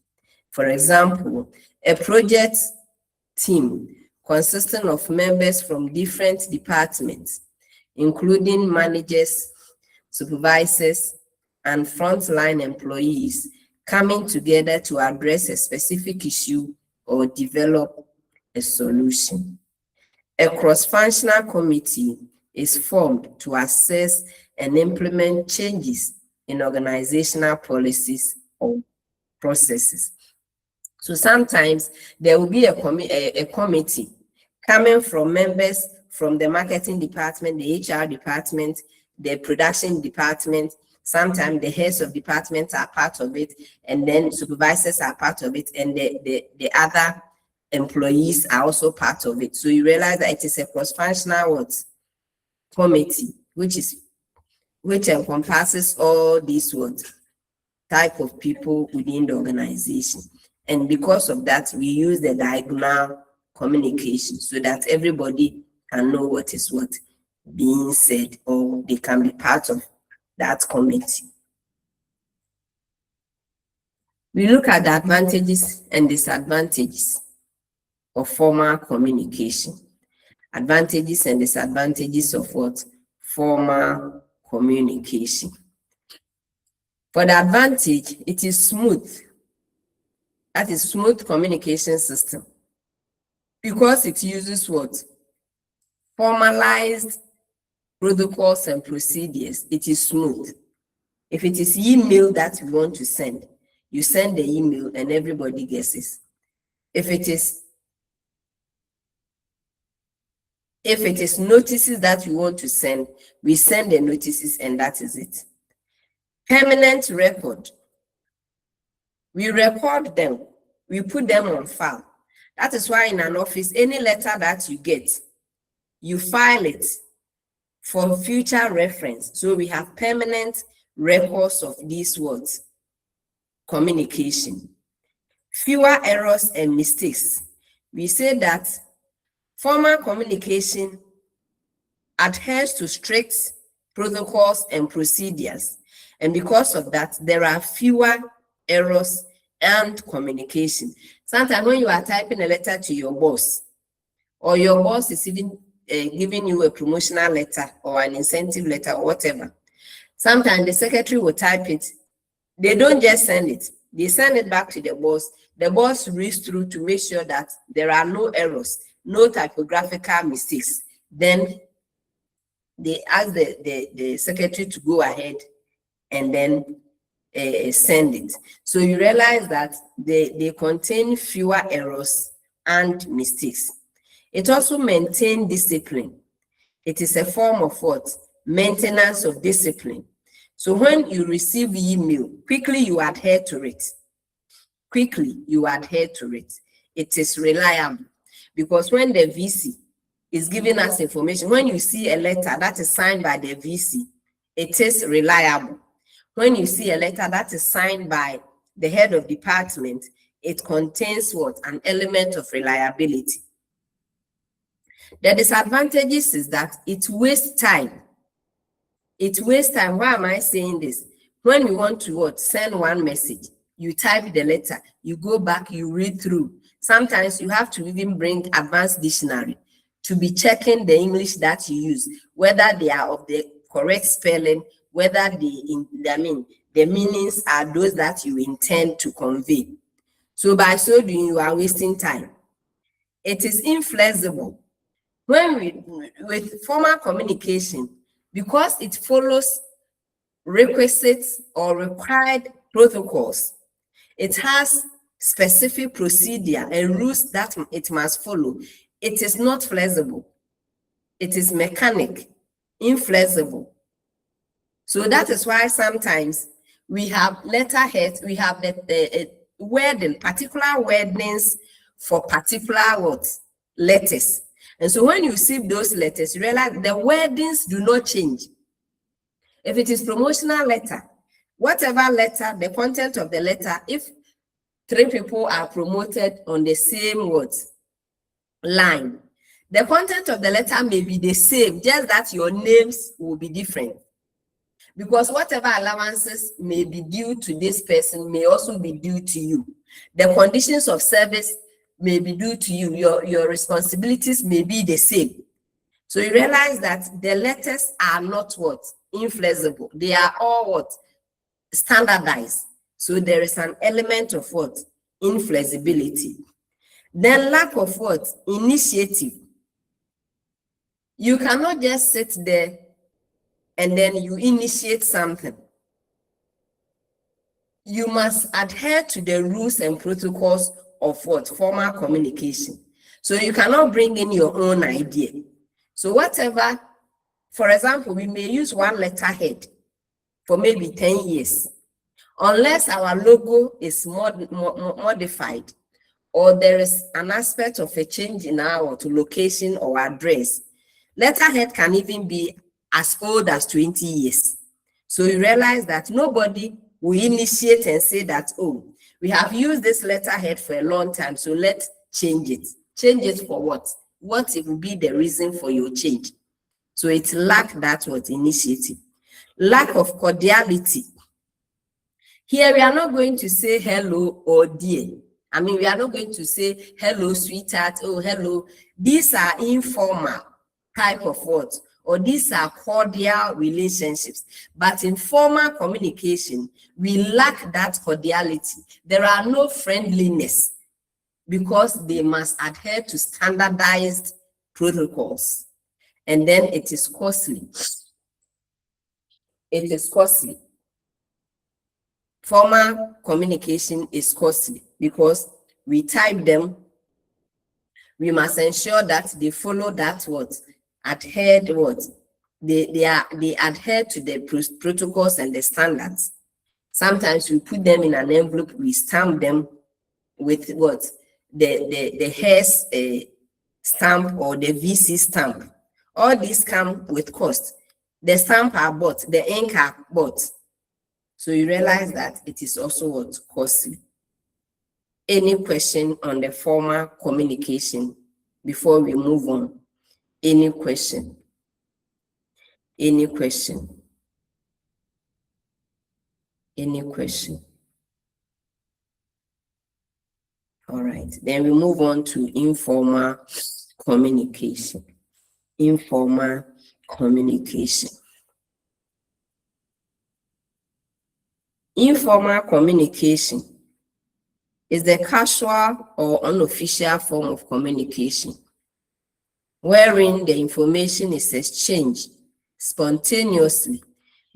For example, a project team consisting of members from different departments, including managers, supervisors, and frontline employees, coming together to address a specific issue or develop a solution. A cross-functional committee is formed to assess and implement changes in organizational policies or processes. So sometimes there will be a committee coming from members from the marketing department, the HR department, the production department. Sometimes the heads of departments are part of it, and then supervisors are part of it, and the other employees are also part of it. So you realize that it is a cross-functional committee, which encompasses all these type of people within the organization. And because of that, we use the diagonal communication so that everybody can know what is being said, or they can be part of that committee. We look at the advantages and disadvantages of formal communication. Advantages and disadvantages of formal communication. For the advantage, it is smooth. That is smooth communication system, because it uses formalized protocols and procedures. It is smooth. If it is email that you want to send, you send the email and everybody guesses. If it is notices that you want to send, we send the notices and that is it. Permanent record. We record them, we put them on file. That is why in an office, any letter that you get, you file it for future reference. So we have permanent records of these communication. Fewer errors and mistakes. We say that formal communication adheres to strict protocols and procedures. And because of that, there are fewer errors and communication. Sometimes when you are typing a letter to your boss, or your boss is even giving you a promotional letter or an incentive letter or whatever, sometimes the secretary will type it. They don't just send it. They send it back to the boss. The boss reads through to make sure that there are no errors, no typographical mistakes. Then they ask the secretary to go ahead and then send it. So you realize that they contain fewer errors and mistakes. It also maintains discipline. It is a form of maintenance of discipline. So when you receive email, quickly you adhere to it. Quickly you adhere to it. It is reliable. because when the VC is giving us information, when you see a letter that is signed by the VC, it is reliable. When you see a letter that is signed by the head of department, it contains what? An element of reliability. The disadvantages is that it wastes time. It wastes time. Why am I saying this? When we want to what? Send one message, you type the letter, you go back, you read through. Sometimes you have to even bring advanced dictionary to be checking the English that you use, whether they are of the correct spelling, whether the meanings are those that you intend to convey. So by so doing, you are wasting time. It is inflexible. With formal communication, because it follows requisites or required protocols, it has specific procedure and rules that it must follow. It is not flexible. It is mechanic, inflexible. So that is why sometimes we have letterheads, we have the wording, particular wordings for particular letters. And so when you see those letters, you realize the wordings do not change. If it is promotional letter, whatever letter, the content of the letter, if 3 people are promoted on the same line, the content of the letter may be the same, just that your names will be different. Because whatever allowances may be due to this person may also be due to you. The conditions of service may be due to you. Your responsibilities may be the same. So you realize that the letters are not inflexible. They are all standardized. So there is an element of inflexibility. Then lack of initiative. You cannot just sit there and then you initiate something. You must adhere to the rules and protocols of formal communication. So you cannot bring in your own idea. So whatever, for example, we may use one letterhead for maybe 10 years. Unless our logo is modified, or there is an aspect of a change in our location or address, letterhead can even be as old as 20 years. So you realize that nobody will initiate and say that, oh, we have used this letterhead for a long time, so let's change it. Change it for what? What it will be the reason for your change? So it lacks that initiative. Lack of cordiality. Here we are not going to say hello or dear. I mean, we are not going to say hello, sweetheart, oh, hello. These are informal type of words, or these are cordial relationships. But in formal communication, we lack that cordiality. There are no friendliness because they must adhere to standardized protocols. And then it is costly. It is costly. Formal communication is costly because we type them. We must ensure that they follow that they adhere to the protocols and the standards. Sometimes we put them in an envelope, we stamp them with the hair's stamp or the VC stamp. All these come with cost. The stamp are bought, the ink are bought. So you realize that it is also costly. Any question on the formal communication before we move on? Any question? Any question? Any question? All right, then we move on to informal communication. Informal communication. Informal communication is the casual or unofficial form of communication wherein the information is exchanged spontaneously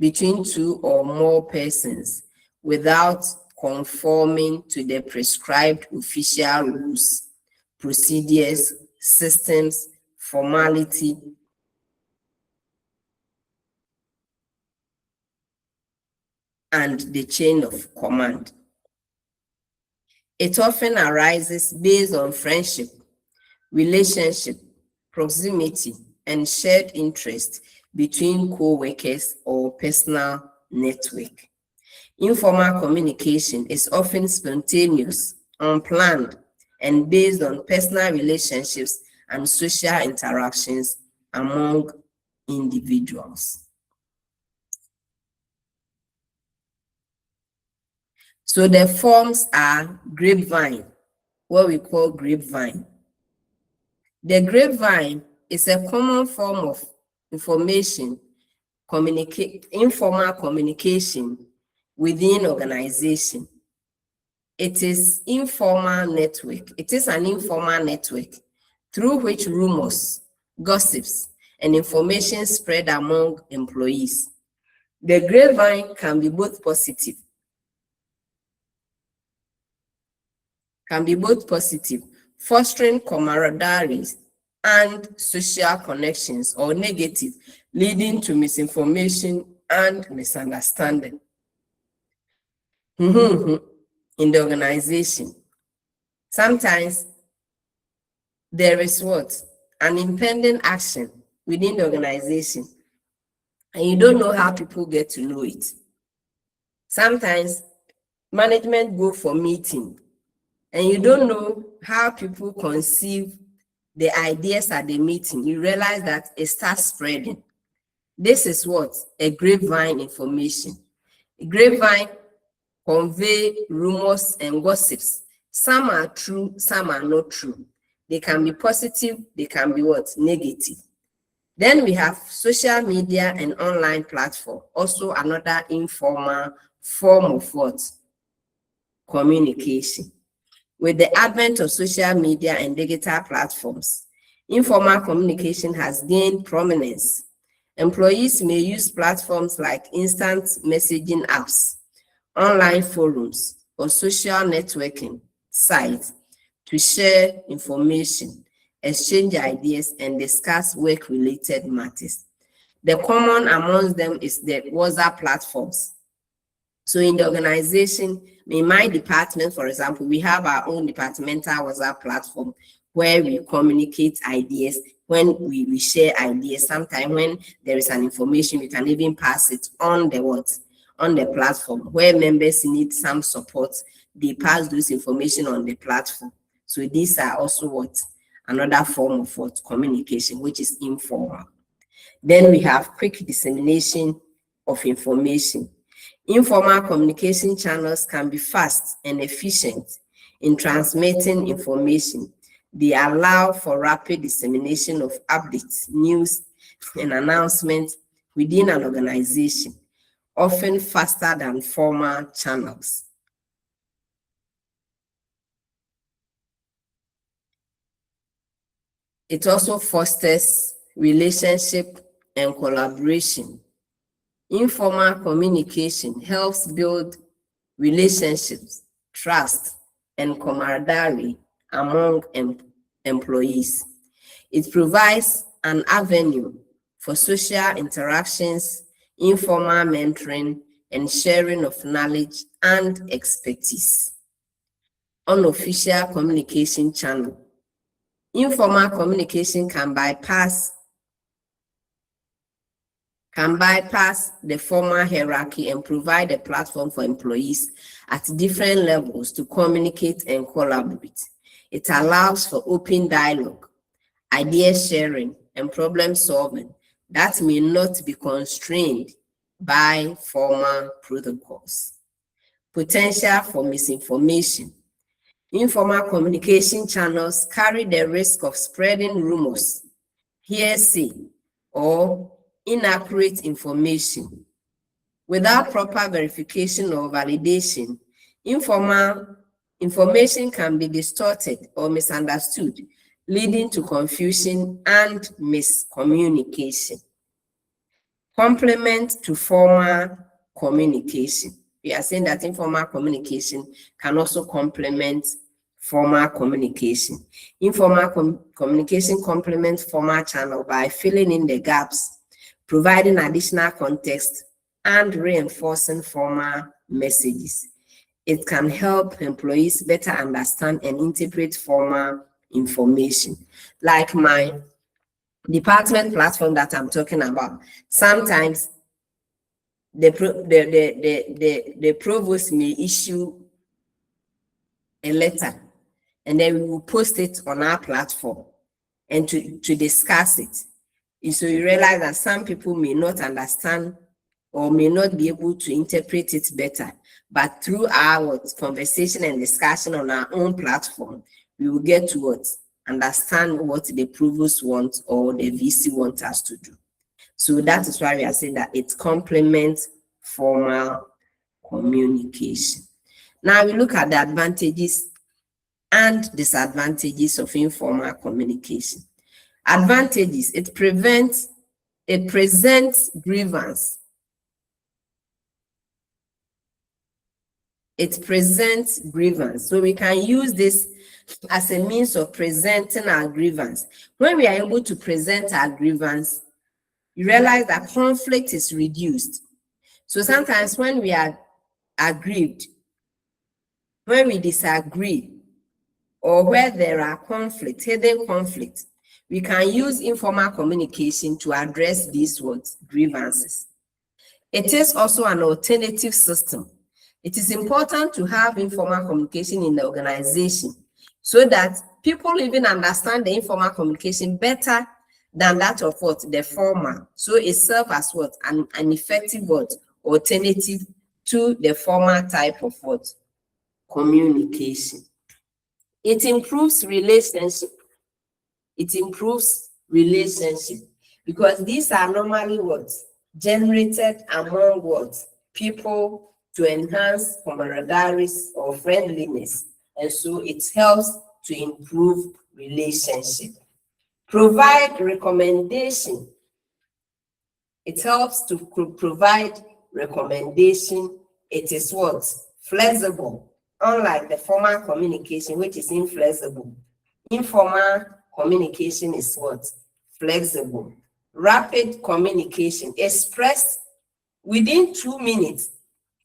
between 2 or more persons without conforming to the prescribed official rules, procedures, systems, formality, and the chain of command. It often arises based on friendship, relationship, proximity, and shared interest between co-workers or personal network. Informal communication is often spontaneous, unplanned, and based on personal relationships and social interactions among individuals. So the forms are grapevine, what we call grapevine. The grapevine is a common form of informal communication within organization. It is an informal network through which rumors, gossips, and information spread among employees. The grapevine can be both positive, fostering camaraderie and social connections, or negative, leading to misinformation and misunderstanding in the organization. Sometimes there is an impending action within the organization, and you don't know how people get to know it. Sometimes management go for meeting, and you don't know how people conceive the ideas at the meeting. You realize that it starts spreading. This is a grapevine information. A grapevine convey rumors and gossips. Some are true, some are not true. They can be positive, they can be negative. Then we have social media and online platform, also another informal form of communication. With the advent of social media and digital platforms, informal communication has gained prominence. Employees may use platforms like instant messaging apps, online forums, or social networking sites to share information, exchange ideas, and discuss work-related matters. The common amongst them is the WhatsApp platforms. So in the organization, in my department, for example, we have our own departmental WhatsApp platform where we communicate ideas, when we share ideas. Sometimes when there is an information, we can even pass it on the platform. Where members need some support, they pass those information on the platform. So these are also another form of communication, which is informal. Then we have quick dissemination of information. Informal communication channels can be fast and efficient in transmitting information. They allow for rapid dissemination of updates, news, and announcements within an organization, often faster than formal channels. It also fosters relationship and collaboration. Informal communication helps build relationships, trust, and camaraderie among employees. It provides an avenue for social interactions, informal mentoring, and sharing of knowledge and expertise. Unofficial communication channel. Informal communication can bypass the formal hierarchy and provide a platform for employees at different levels to communicate and collaborate. It allows for open dialogue, idea sharing, and problem solving that may not be constrained by formal protocols. Potential for misinformation. Informal communication channels carry the risk of spreading rumors, hearsay, or inaccurate information. Without proper verification or validation, informal information can be distorted or misunderstood, leading to confusion and miscommunication. Complement to formal communication. We are saying that informal communication can also complement formal communication. Informal communication complements formal channel by filling in the gaps, providing additional context, and reinforcing formal messages. It can help employees better understand and interpret formal information. Like my department platform that I'm talking about, sometimes the provost may issue a letter, and then we will post it on our platform and to discuss it. And so you realize that some people may not understand or may not be able to interpret it better, but through our conversation and discussion on our own platform, we will get to understand what the provost wants or the VC wants us to do. So that is why we are saying that it complements formal communication. Now we look at the advantages and disadvantages of informal communication. Advantages: it presents grievance. It presents grievance. So we can use this as a means of presenting our grievance. When we are able to present our grievance, you realize that conflict is reduced. So sometimes when we are aggrieved, when we disagree, or where there are conflicts, hidden conflicts, we can use informal communication to address these grievances. It is also an alternative system. It is important to have informal communication in the organization so that people even understand the informal communication better than that of the formal. So it serves as an effective alternative to the formal type of communication. It improves relationship. It improves relationship because these are normally generated among people to enhance camaraderie or friendliness, and so it helps to improve relationship. Provide recommendation. It helps to provide recommendation. It is flexible, unlike the formal communication, which is inflexible. Informal communication is flexible. Rapid communication, expressed within 2 minutes.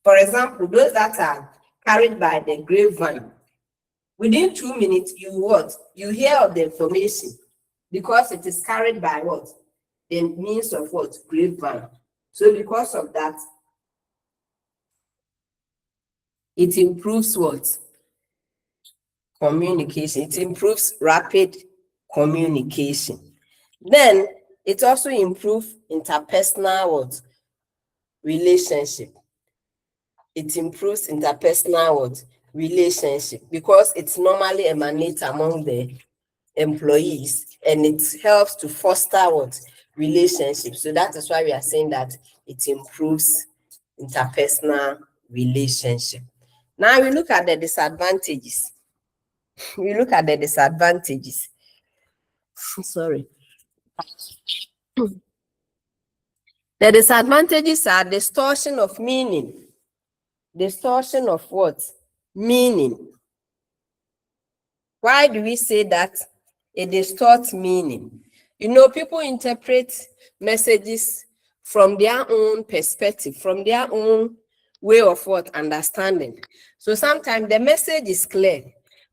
For example, those that are carried by the grapevine, within 2 minutes, you hear of the information because it is carried by the means of grapevine. So because of that, it improves communication. It improves rapid communication. Then it also improves interpersonal relationship. It improves interpersonal relationship because it normally emanates among the employees, and it helps to foster relationships. So that is why we are saying that it improves interpersonal relationship. Now we look at the disadvantages. Sorry. The disadvantages are distortion of meaning. Distortion of meaning. Why do we say that it distorts meaning? People interpret messages from their own perspective, from their own way of understanding. So sometimes the message is clear,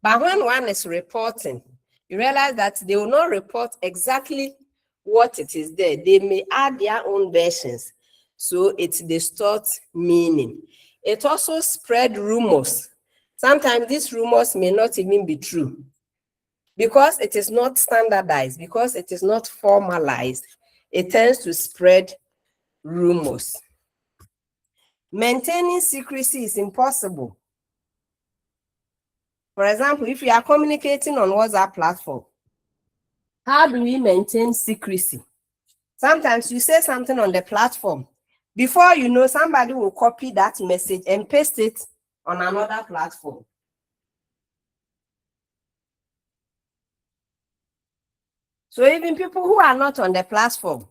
but when one is reporting, you realize that they will not report exactly what it is there. They may add their own versions. So it distorts meaning. It also spread rumors. Sometimes these rumors may not even be true because it is not standardized, because it is not formalized. It tends to spread rumors. Maintaining secrecy is impossible. For example, if we are communicating on WhatsApp platform, how do we maintain secrecy? Sometimes you say something on the platform. Before you know, somebody will copy that message and paste it on another platform. So even people who are not on the platform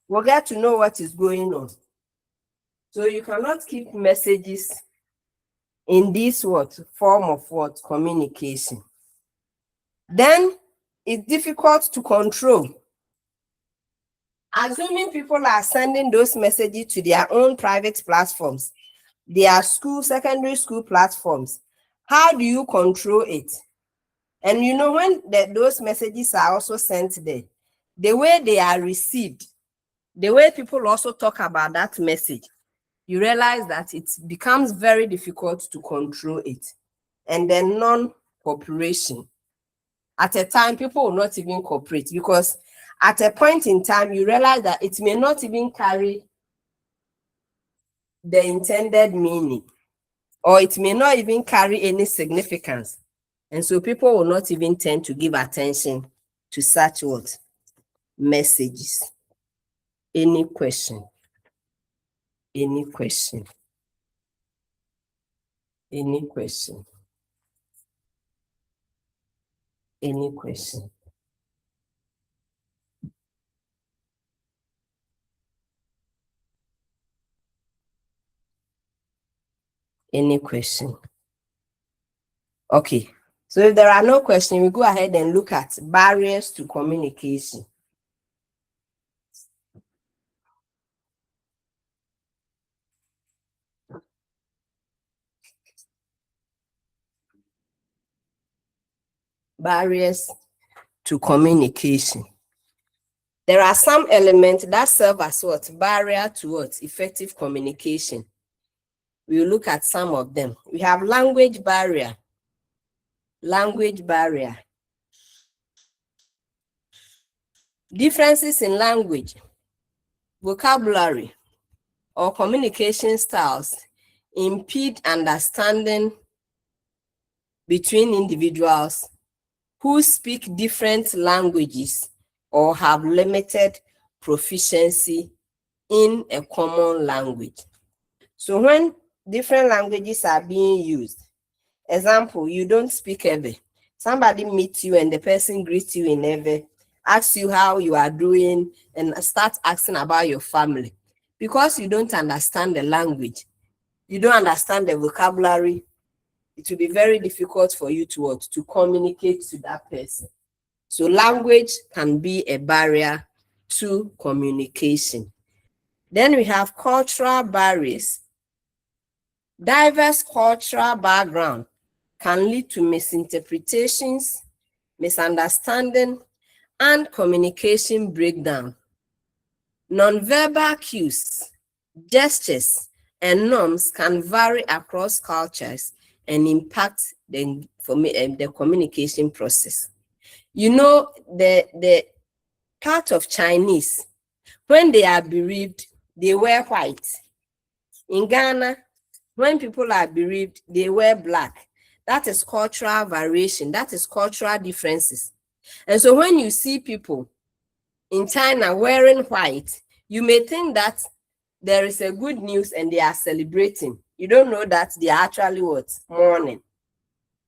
will get to know what is going on. So you cannot keep messages in this form of communication. Then it's difficult to control. Assuming people are sending those messages to their own private platforms, their secondary school platforms, how do you control it? And you know, when those messages are also sent there, the way they are received, the way people also talk about that message, you realize that it becomes very difficult to control it. And then non-cooperation. At a time, people will not even cooperate, because at a point in time, you realize that it may not even carry the intended meaning, or it may not even carry any significance. And so people will not even tend to give attention to such what? Messages. Any question? Any question? Any question? Any question? Any question? Okay. So if there are no questions, we go ahead and look at barriers to communication. Barriers to communication. There are some elements that serve as what? Barrier to what? Effective communication. We'll look at some of them. We have language barrier. Language barrier. Differences in language, vocabulary, or communication styles impede understanding between individuals who speak different languages or have limited proficiency in a common language. So when different languages are being used, example, you don't speak Ebe. Somebody meets you and the person greets you in Ebe, asks you how you are doing, and starts asking about your family. Because you don't understand the language, you don't understand the vocabulary, it will be very difficult for you to communicate to that person. So language can be a barrier to communication. Then we have cultural barriers. Diverse cultural background can lead to misinterpretations, misunderstanding, and communication breakdown. Nonverbal cues, gestures, and norms can vary across cultures and impact the communication process. You know, the part of Chinese, when they are bereaved, they wear white. In Ghana, when people are bereaved, they wear black. That is cultural variation. That is cultural differences. And so when you see people in China wearing white, you may think that there is a good news and they are celebrating. You don't know that they are actually what? Mourning.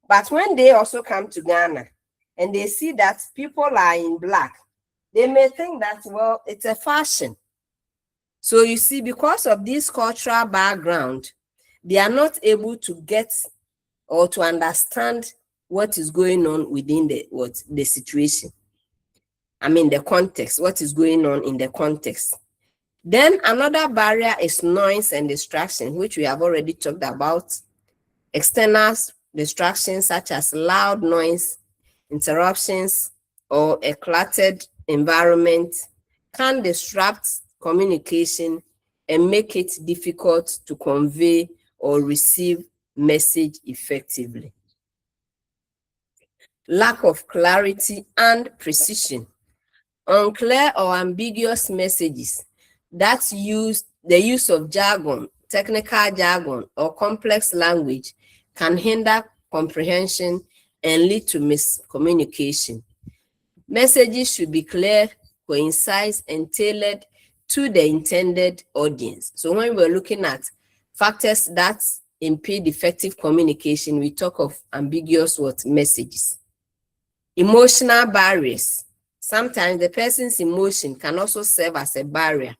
But when they also come to Ghana and they see that people are in black, they may think that, well, it's a fashion. So you see, because of this cultural background, they are not able to get or to understand what is going on within the situation. I mean, the context, what is going on in the context. Then another barrier is noise and distraction, which we have already talked about. External distractions such as loud noise, interruptions, or a cluttered environment can disrupt communication and make it difficult to convey or receive message effectively. Lack of clarity and precision. Unclear or ambiguous messages that use the use of jargon, technical jargon, or complex language can hinder comprehension and lead to miscommunication. Messages should be clear, concise, and tailored to the intended audience. So when we're looking at factors that impede effective communication, we talk of ambiguous messages. Emotional barriers. Sometimes the person's emotion can also serve as a barrier.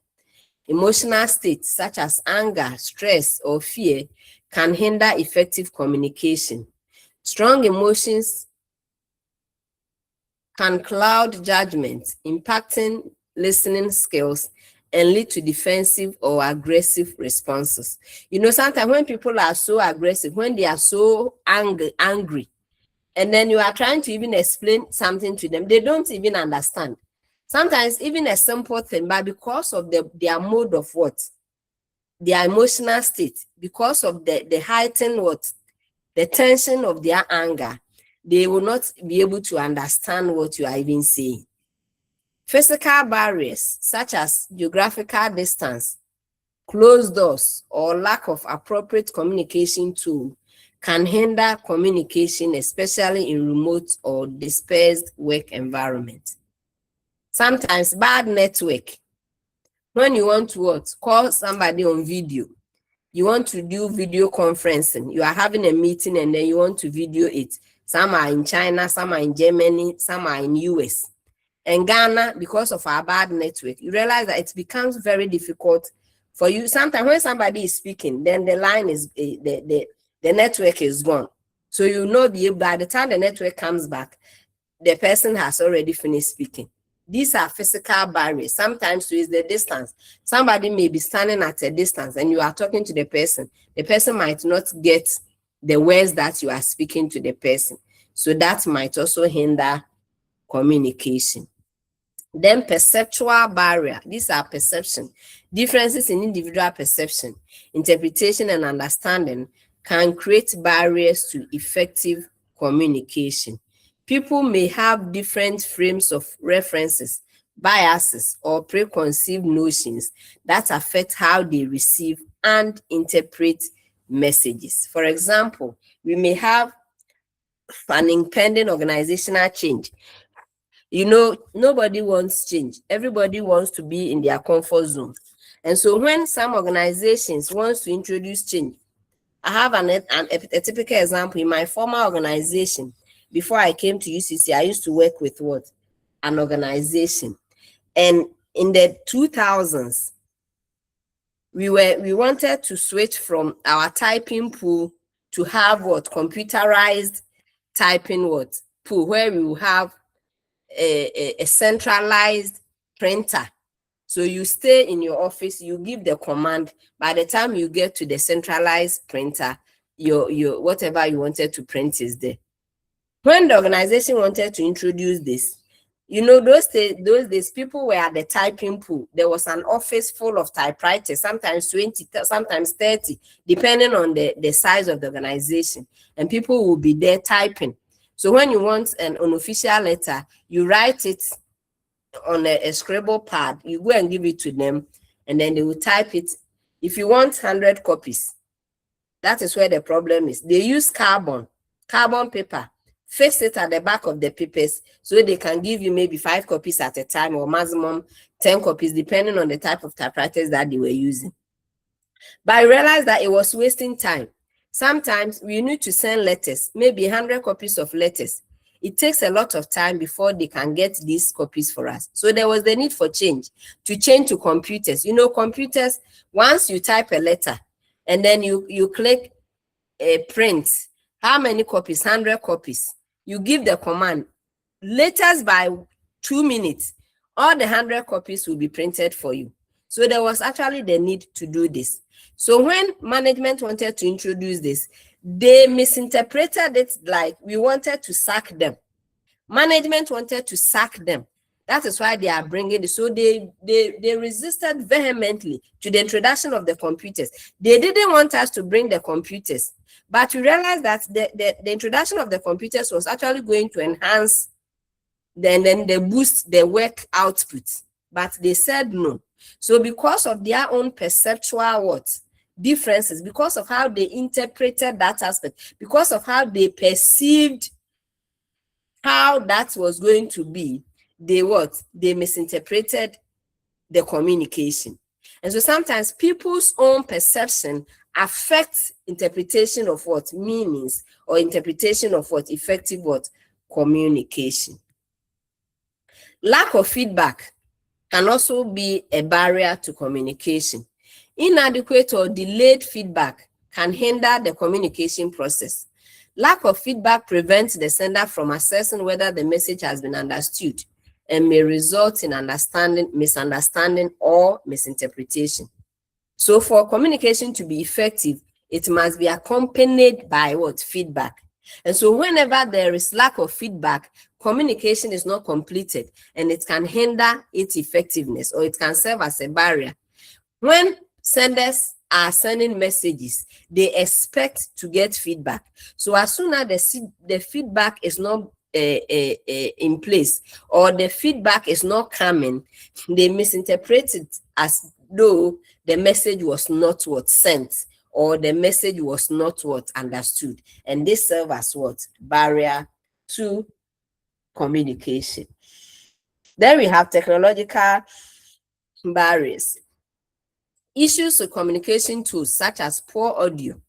Emotional states such as anger, stress, or fear can hinder effective communication. Strong emotions can cloud judgment, impacting listening skills and lead to defensive or aggressive responses. You know, sometimes when people are so aggressive, when they are so angry, and then you are trying to even explain something to them, they don't even understand. Sometimes even a simple thing, but because of their mode of what? Their emotional state, because of the heightened what? The tension of their anger, they will not be able to understand what you are even saying. Physical barriers such as geographical distance, closed doors, or lack of appropriate communication tool can hinder communication, especially in remote or dispersed work environment. Sometimes bad network. When you want to what? Call somebody on video, you want to do video conferencing, you are having a meeting and then you want to video it. Some are in China, some are in Germany, some are in US. And Ghana, because of our bad network, you realize that it becomes very difficult for you. Sometimes when somebody is speaking, then the line is, the network is gone. So you know, by the time the network comes back, the person has already finished speaking. These are physical barriers. Sometimes it's the distance. Somebody may be standing at a distance and you are talking to the person. The person might not get the words that you are speaking to the person. So that might also hinder communication. Then perceptual barrier. These are perception. Differences in individual perception, interpretation, and understanding can create barriers to effective communication. People may have different frames of references, biases, or preconceived notions that affect how they receive and interpret messages. For example, we may have an impending organizational change. You know, nobody wants change. Everybody wants to be in their comfort zone. And so when some organizations want to introduce change, I have a typical example. In my former organization, before I came to UCC, I used to work with what? An organization. And in the 2000s, we wanted to switch from our typing pool to have what? Computerized typing what? Pool, where we will have a centralized printer. So you stay in your office, you give the command. By the time you get to the centralized printer, your whatever you wanted to print is there. When the organization wanted to introduce this, you know, those days people were at the typing pool. There was an office full of typewriters, sometimes 20, sometimes 30, depending on the size of the organization. And people will be there typing. So when you want an unofficial letter, you write it on a scribble pad, you go and give it to them, and then they will type it. If you want 100 copies, that is where the problem is. They use carbon paper, fix it at the back of the papers, so they can give you maybe 5 copies at a time, or maximum 10 copies, depending on the type of typewriters that they were using. But I realized that it was wasting time. Sometimes we need to send letters, maybe 100 copies of letters. It takes a lot of time before they can get these copies for us. So there was the need for change to computers. You know, computers, once you type a letter and then you click a print, how many copies? 100 copies. You give the command, letters by 2 minutes, all the 100 copies will be printed for you. So there was actually the need to do this. So when management wanted to introduce this, they misinterpreted it like we wanted to sack them. Management wanted to sack them. That is why they are bringing it. So they resisted vehemently to the introduction of the computers. They didn't want us to bring the computers, but we realized that the introduction of the computers was actually going to enhance, then they boost the work output. But they said no. So because of their own perceptual differences, because of how they interpreted that aspect, because of how they perceived how that was going to be, they misinterpreted the communication. And so sometimes people's own perception affects interpretation of meanings, or interpretation of effective communication. Lack of feedback can also be a barrier to communication. Inadequate or delayed feedback can hinder the communication process. Lack of feedback prevents the sender from assessing whether the message has been understood and may result in misunderstanding, or misinterpretation. So for communication to be effective, it must be accompanied by feedback. And so whenever there is lack of feedback, communication is not completed, and it can hinder its effectiveness, or it can serve as a barrier. When senders are sending messages, they expect to get feedback. So as soon as the feedback is not in place, or the feedback is not coming, they misinterpret it as though the message was not what sent, or the message was not what understood, and this serves as what barrier to communication. Then we have technological barriers. Issues with communication tools such as poor audio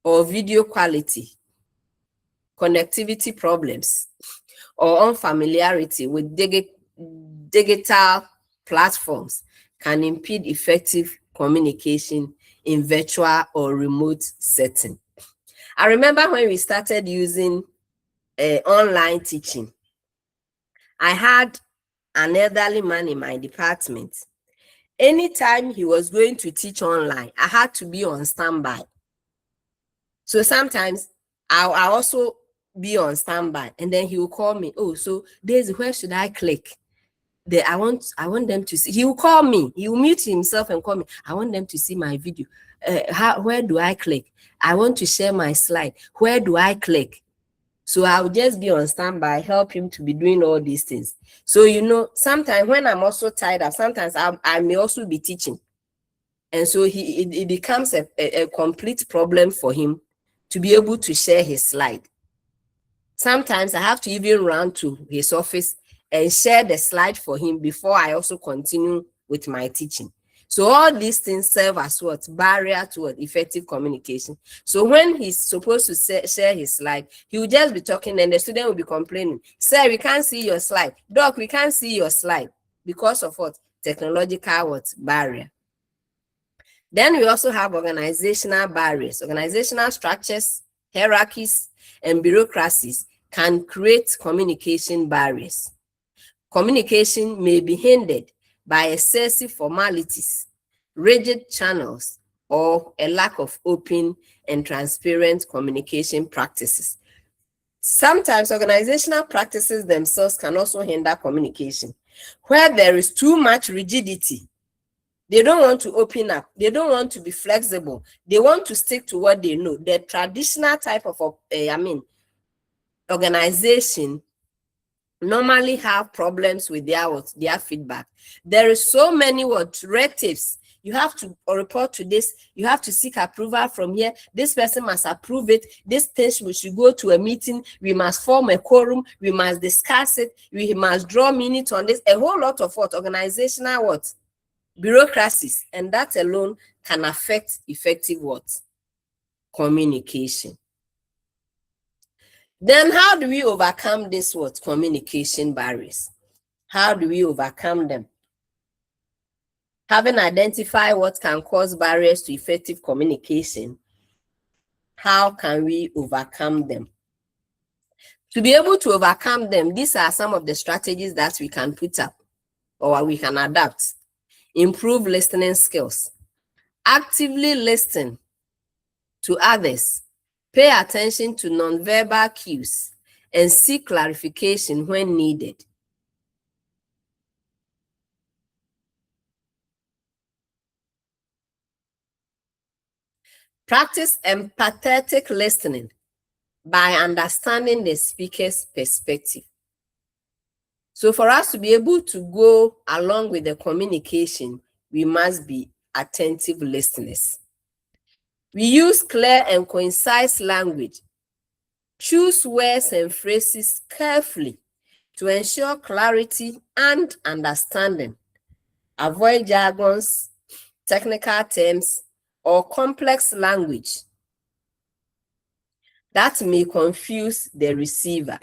or video quality, connectivity problems, or unfamiliarity with digital platforms can impede effective communication in virtual or remote setting. I remember when we started using online teaching, I had an elderly man in my department. Anytime he was going to teach online, I had to be on standby. So sometimes I'll also be on standby, and then he will call me. Oh, so Daisy, where should I click? I want them to see. He will call me. He will mute himself and call me. I want them to see my video. Where do I click? I want to share my slide. Where do I click? So I'll just be on standby, help him to be doing all these things. So, sometimes when I'm also tired up, sometimes I may also be teaching. And so it becomes a complete problem for him to be able to share his slide. Sometimes I have to even run to his office and share the slide for him before I also continue with my teaching. So all these things serve as what? Barrier to what? Effective communication. So when he's supposed to share his slide, he will just be talking and the student will be complaining. Sir, we can't see your slide. Doc, we can't see your slide. Because of what? Technological what? Barrier. Then we also have organizational barriers. Organizational structures, hierarchies, and bureaucracies can create communication barriers. Communication may be hindered by excessive formalities, rigid channels, or a lack of open and transparent communication practices. Sometimes organizational practices themselves can also hinder communication. Where there is too much rigidity, they don't want to open up. They don't want to be flexible. They want to stick to what they know. The traditional type of, organization normally have problems with their feedback. There is so many red tapes. You have to report to this. You have to seek approval from here. This person must approve it. This thing, we should go to a meeting. We must form a quorum. We must discuss it. We must draw minutes on this. A whole lot of organizational bureaucracies, and that alone can affect effective communication. Then how do we overcome this communication barriers? How do we overcome them? Having identified what can cause barriers to effective communication, how can we overcome them? To be able to overcome them, these are some of the strategies that we can put up or we can adapt. Improve listening skills. Actively listen to others. Pay attention to nonverbal cues and seek clarification when needed. Practice empathetic listening by understanding the speaker's perspective. So for us to be able to go along with the communication, we must be attentive listeners. We use clear and concise language. Choose words and phrases carefully to ensure clarity and understanding. Avoid jargons, technical terms, or complex language that may confuse the receiver.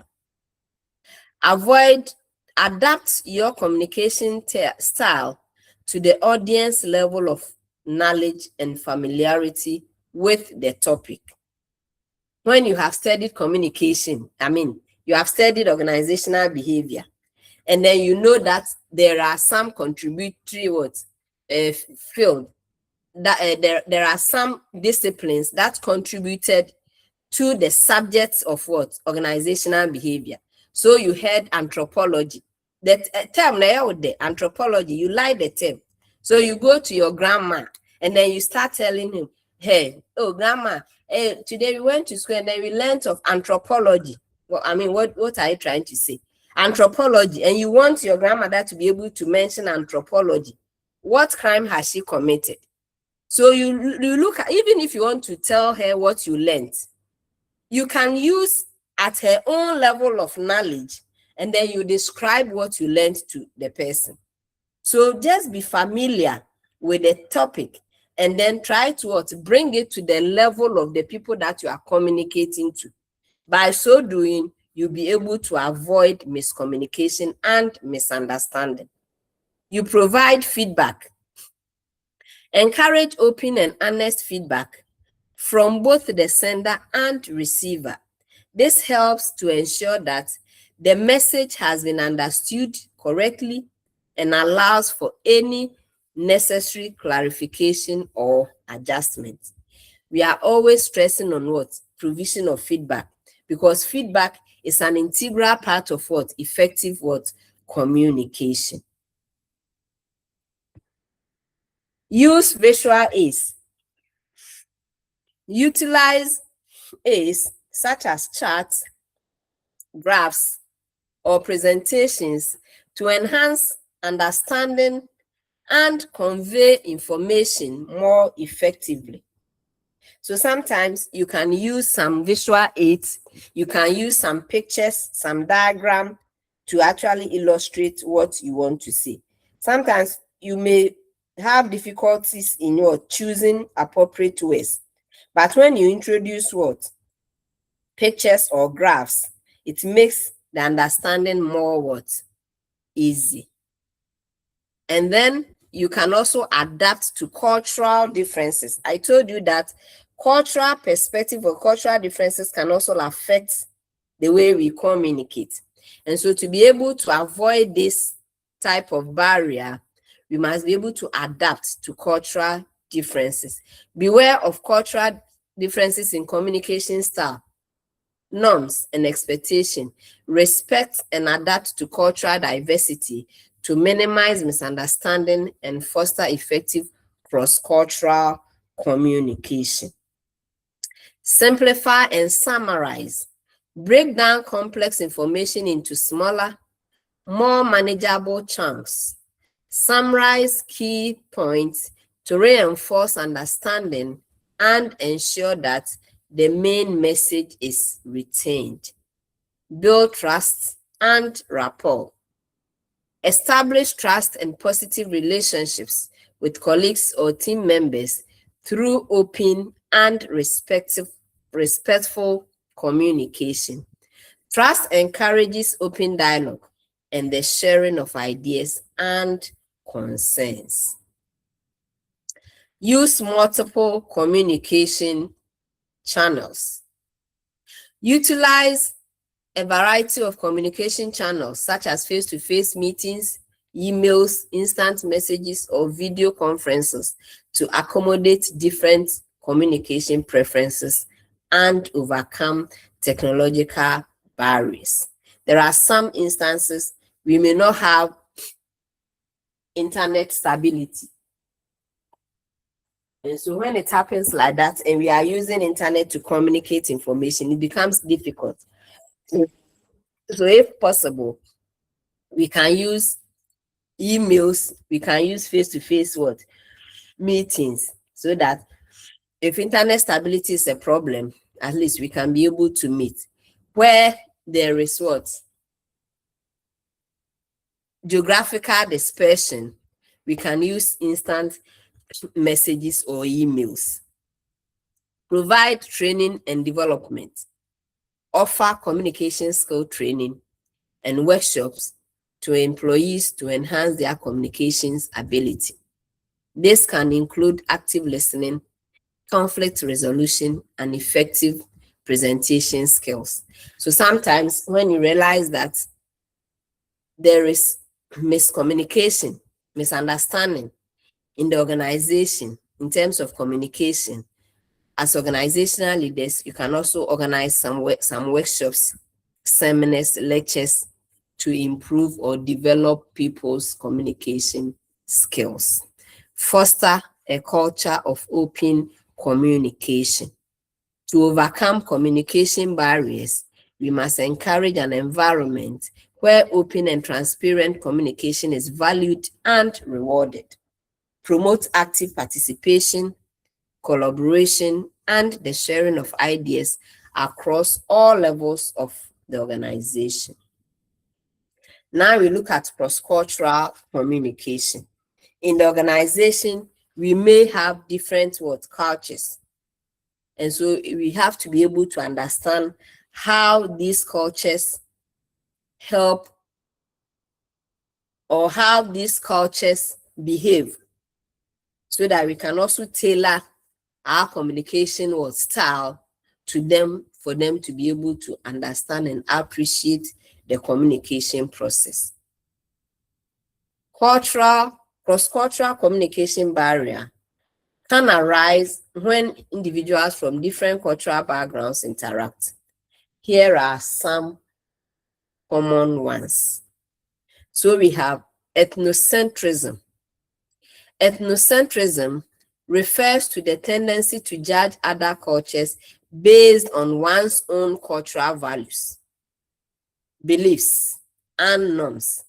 Adapt your communication style to the audience level of knowledge and familiarity with the topic. When you have studied communication, you have studied organizational behavior, and then you know that there are some contributory field, that there are some disciplines that contributed to the subjects of what? Organizational behavior. So you heard anthropology. That term now with the anthropology, you like the term. So you go to your grandma and then you start telling him, hey, oh grandma, hey, today we went to school and then we learned of anthropology. Well, I mean, what are you trying to say? Anthropology. And you want your grandmother to be able to mention anthropology. What crime has she committed? So you look at, even if you want to tell her what you learned, you can use at her own level of knowledge, and then you describe what you learned to the person. So just be familiar with the topic and then try to bring it to the level of the people that you are communicating to. By so doing, you'll be able to avoid miscommunication and misunderstanding. You provide feedback. Encourage open and honest feedback from both the sender and receiver. This helps to ensure that the message has been understood correctly and allows for any necessary clarification or adjustment. We are always stressing on what? Provision of feedback, because feedback is an integral part of what? Effective what? Communication. Use visual aids. Utilize aids such as charts, graphs, or presentations to enhance understanding and convey information more effectively. So sometimes you can use some visual aids, you can use some pictures, some diagram to actually illustrate what you want to say. Sometimes you may have difficulties in your choosing appropriate words, but when you introduce what? Pictures or graphs, it makes the understanding more what? Easy. And then you can also adapt to cultural differences. I told you that cultural perspective or cultural differences can also affect the way we communicate. And so to be able to avoid this type of barrier, we must be able to adapt to cultural differences. Beware of cultural differences in communication style, norms and expectation. Respect and adapt to cultural diversity to minimize misunderstanding and foster effective cross-cultural communication. Simplify and summarize. Break down complex information into smaller, more manageable chunks. Summarize key points to reinforce understanding and ensure that the main message is retained. Build trust and rapport. Establish trust and positive relationships with colleagues or team members through open and respectful communication. Trust encourages open dialogue and the sharing of ideas and concerns. Use multiple communication channels. Utilize a variety of communication channels such as face-to-face meetings, emails, instant messages, or video conferences to accommodate different communication preferences and overcome technological barriers. There are some instances we may not have internet stability. And so when it happens like that and we are using internet to communicate information, it becomes difficult. So if possible, we can use emails, we can use face-to-face meetings, so that if internet stability is a problem, at least we can be able to meet. Where there is geographical dispersion, we can use instant messages or emails. Provide training and development. Offer communication skill training and workshops to employees to enhance their communications ability. This can include active listening, conflict resolution, and effective presentation skills. So sometimes when you realize that there is miscommunication, misunderstanding in the organization in terms of communication, as organizational leaders, you can also organize some workshops, seminars, lectures to improve or develop people's communication skills. Foster a culture of open communication. To overcome communication barriers, we must encourage an environment where open and transparent communication is valued and rewarded. Promote active participation, collaboration, and the sharing of ideas across all levels of the organization. Now we look at cross-cultural communication. In the organization, we may have different cultures. And so we have to be able to understand how these cultures help or how these cultures behave, so that we can also tailor our communication style to them, for them to be able to understand and appreciate the communication process. Cross-cultural communication barrier can arise when individuals from different cultural backgrounds interact. Here are some common ones. So we have ethnocentrism. Ethnocentrism refers to the tendency to judge other cultures based on one's own cultural values, beliefs, and norms.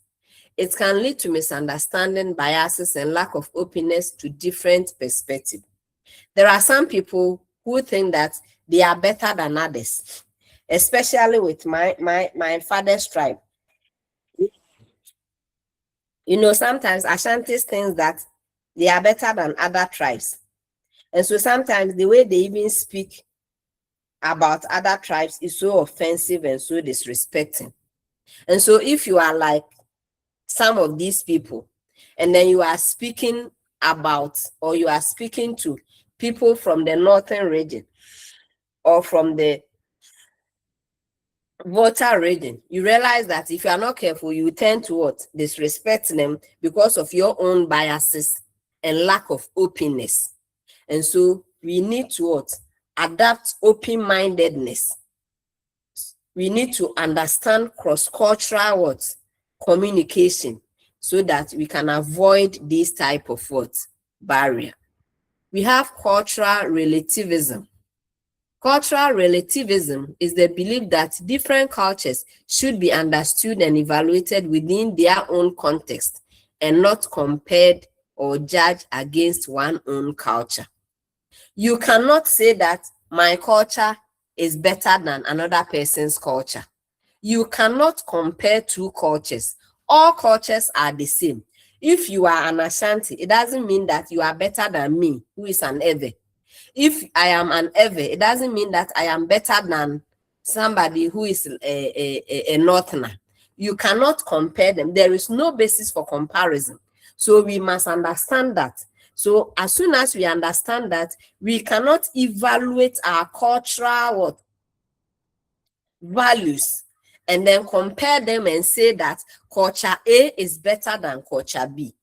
It can lead to misunderstanding, biases, and lack of openness to different perspectives. There are some people who think that they are better than others, especially with my father's tribe. You know, sometimes Ashantis think that they are better than other tribes. And so sometimes the way they even speak about other tribes is so offensive and so disrespecting. And so if you are like some of these people, and then you are speaking about, or you are speaking to people from the northern region or from the Volta region, you realize that if you are not careful, you tend to disrespect them because of your own biases and lack of openness. And so we need to adapt open-mindedness. We need to understand cross-cultural communication so that we can avoid this type of barrier. We have cultural relativism. Cultural relativism is the belief that different cultures should be understood and evaluated within their own context and not compared or judged against one's own culture. You cannot say that my culture is better than another person's culture. You cannot compare two cultures. All cultures are the same. If you are an Ashanti, it doesn't mean that you are better than me, who is an Ewe. If I am an Ewe, it doesn't mean that I am better than somebody who is a Northerner. You cannot compare them. There is no basis for comparison. So we must understand that. So as soon as we understand that, we cannot evaluate our cultural values and then compare them and say that culture A is better than culture B.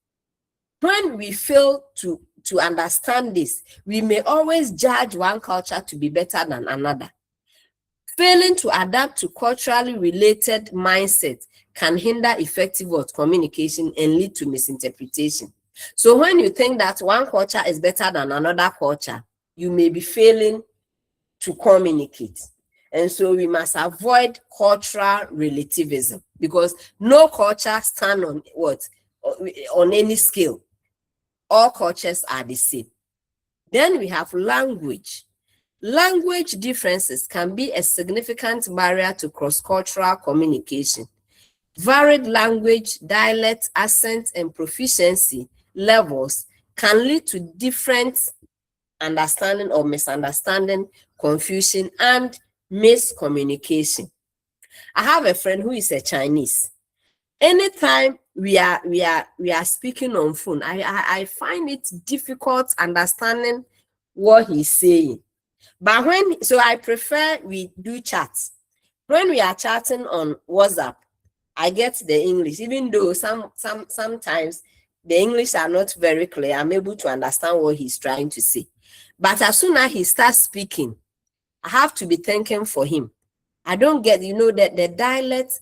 When we fail to understand this, we may always judge one culture to be better than another. Failing to adapt to culturally related mindset can hinder effective communication and lead to misinterpretation. So when you think that one culture is better than another culture, you may be failing to communicate. And so we must avoid cultural relativism, because no culture stands on any scale. All cultures are the same. Then we have language. Language differences can be a significant barrier to cross-cultural communication. Varied language, dialect, accent, and proficiency levels can lead to different understanding or misunderstanding, confusion, and miscommunication. I have a friend who is a Chinese. Anytime we are speaking on phone, I find it difficult understanding what he's saying. But so I prefer we do chats. When we are chatting on WhatsApp, I get the English, even though sometimes the English are not very clear. I'm able to understand what he's trying to say. But as soon as he starts speaking, I have to be thanking for him. I don't get, that the dialect,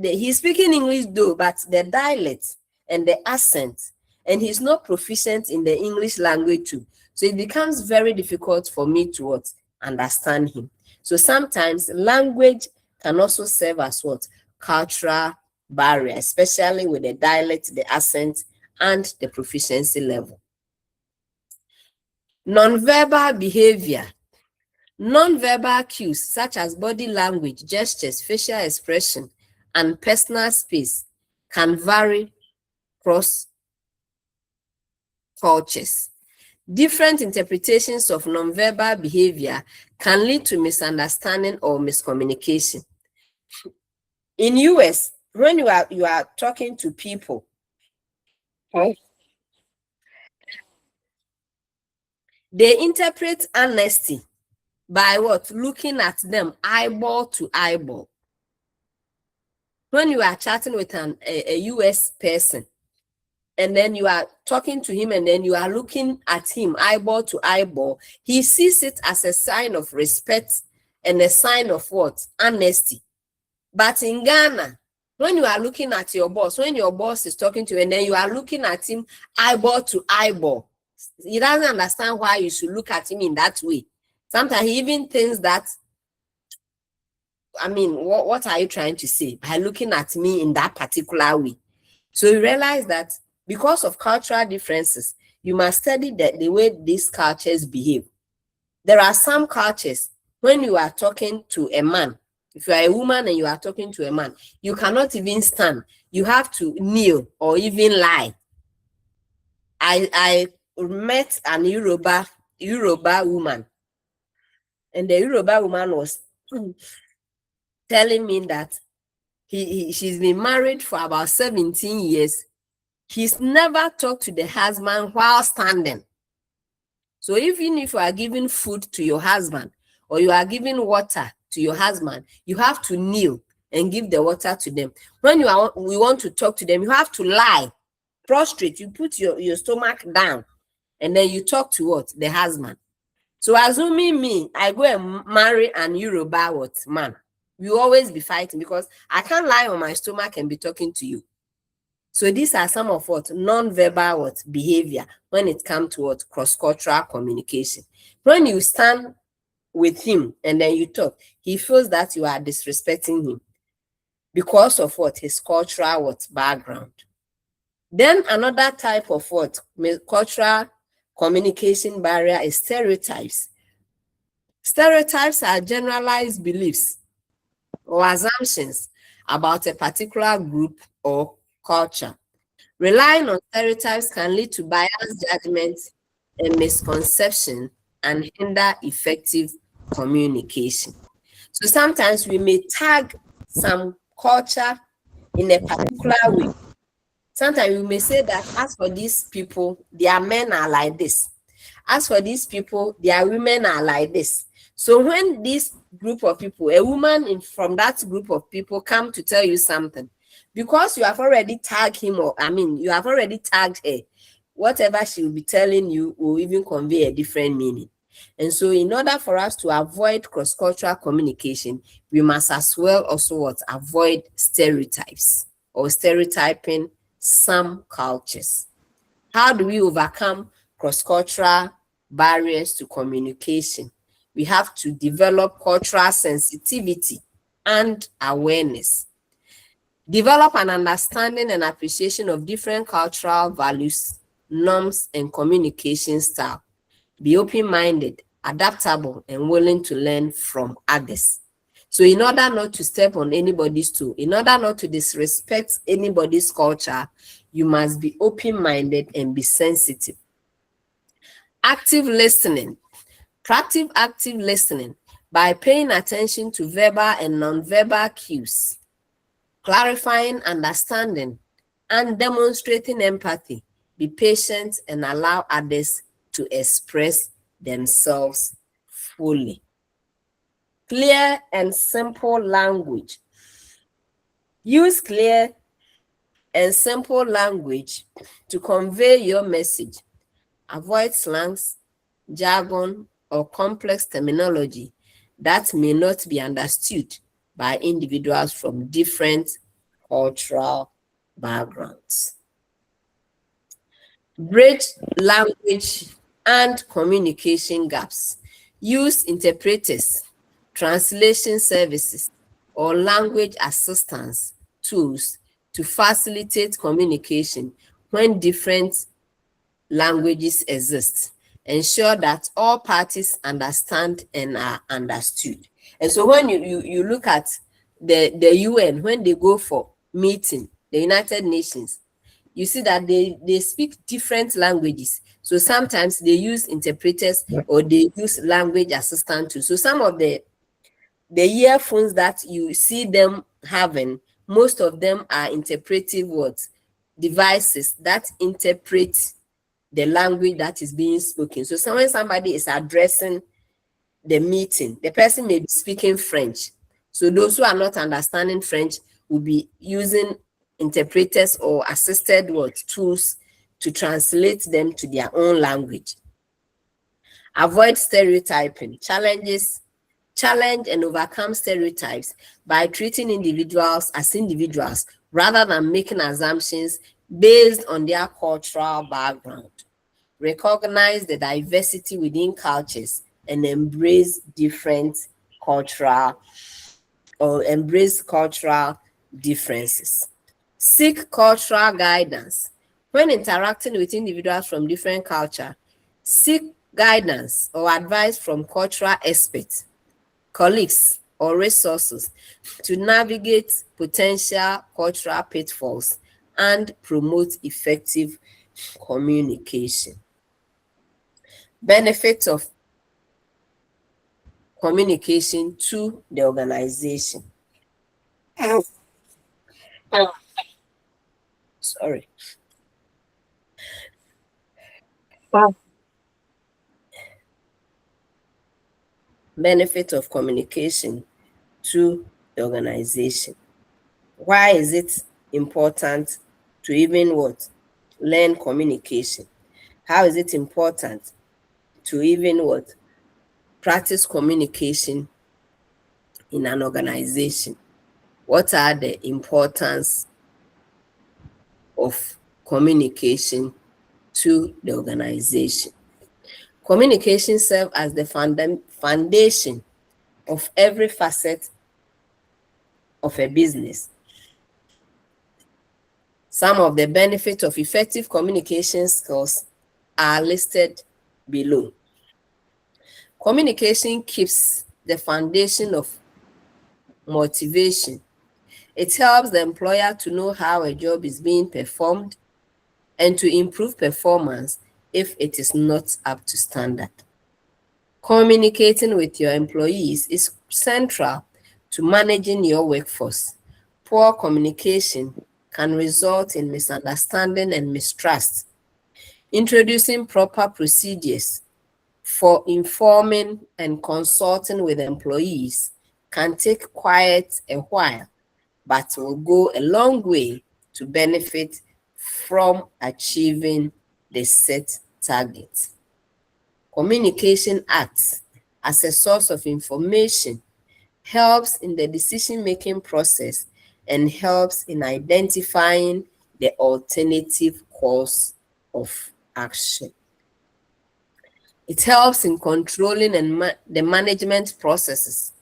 he's speaking English though, but the dialect and the accent, and he's not proficient in the English language too. So it becomes very difficult for me to understand him. So sometimes language can also serve as cultural barrier, especially with the dialect, the accent, and the proficiency level. Nonverbal behavior. Nonverbal cues such as body language, gestures, facial expression, and personal space can vary across cultures. Different interpretations of nonverbal behavior can lead to misunderstanding or miscommunication. In US, when you are talking to people, they interpret honesty by looking at them eyeball to eyeball. When you are chatting with a US person, and then you are talking to him, and then you are looking at him eyeball to eyeball, he sees it as a sign of respect and a sign of honesty. But in Ghana, when you are looking at your boss, when your boss is talking to you, and then you are looking at him eyeball to eyeball, he doesn't understand why you should look at him in that way. Sometimes he even thinks that, what are you trying to say by looking at me in that particular way? So you realize that because of cultural differences, you must study the way these cultures behave. There are some cultures, when you are talking to a man, if you are a woman and you are talking to a man, you cannot even stand. You have to kneel or even lie. I met an Yoruba woman, and the Yoruba woman was telling me that she's been married for about 17 years. He's never talked to the husband while standing. So even if you are giving food to your husband, or you are giving water to your husband, you have to kneel and give the water to them. When we want to talk to them, you have to lie, prostrate. You put your stomach down, and then you talk to the husband. So assuming me, I go and marry an Yoruba man, we always be fighting because I can't lie on my stomach and be talking to you. So these are some of non-verbal behavior when it comes to cross-cultural communication. When you stand with him and then you talk, he feels that you are disrespecting him because of his cultural background. Then another type of cultural communication barrier is stereotypes. Stereotypes are generalized beliefs or assumptions about a particular group or culture. Relying on stereotypes can lead to biased judgments and misconception and hinder effective communication. So sometimes we may tag some culture in a particular way. Sometimes we may say that as for these people, their men are like this. As for these people, their women are like this. So when this group of people, a woman from that group of people come to tell you something, because you have already tagged him, or you have already tagged her, whatever she will be telling you will even convey a different meaning. And so in order for us to avoid cross-cultural communication, we must as well also avoid stereotypes or stereotyping some cultures. How do we overcome cross-cultural barriers to communication? We have to develop cultural sensitivity and awareness. Develop an understanding and appreciation of different cultural values, norms, and communication style. Be open-minded, adaptable, and willing to learn from others. So in order not to step on anybody's toe, in order not to disrespect anybody's culture, you must be open-minded and be sensitive. Active listening. Practice active listening by paying attention to verbal and non-verbal cues, clarifying understanding, and demonstrating empathy. Be patient and allow others to express themselves fully. Clear and simple language. Use clear and simple language to convey your message. Avoid slangs, jargon, or complex terminology that may not be understood by individuals from different cultural backgrounds. Bridge language and communication gaps. Use interpreters, translation services, or language assistance tools to facilitate communication when different languages exist. Ensure that all parties understand and are understood. And so when you look at the UN, when they go for meeting, the United Nations, you see that they speak different languages. So sometimes they use interpreters or they use language assistant too. So some of the earphones that you see them having, most of them are interpretive words, devices that interpret the language that is being spoken. So when somebody is addressing the meeting, the person may be speaking French. So those who are not understanding French will be using interpreters or assisted word tools to translate them to their own language. Avoid stereotyping. Challenge and overcome stereotypes by treating individuals as individuals rather than making assumptions based on their cultural background. Recognize the diversity within cultures and embrace cultural differences. Seek cultural guidance. When interacting with individuals from different cultures, seek guidance or advice from cultural experts, colleagues, or resources to navigate potential cultural pitfalls and promote effective communication. Benefits of communication to the organization. Sorry. Benefit of communication to the organization. Why is it important to even what? Learn communication. How is it important to even what? Practice communication in an organization. What are the importance of communication to the organization? Communication serves as the foundation of every facet of a business. Some of the benefits of effective communication skills are listed below. Communication keeps the foundation of motivation. It helps the employer to know how a job is being performed and to improve performance if it is not up to standard. Communicating with your employees is central to managing your workforce. Poor communication can result in misunderstanding and mistrust. Introducing proper procedures for informing and consulting with employees can take quite a while, but will go a long way to benefit from achieving the set target. Communication acts as a source of information, helps in the decision-making process, and helps in identifying the alternative course of action. It helps in controlling the management processes.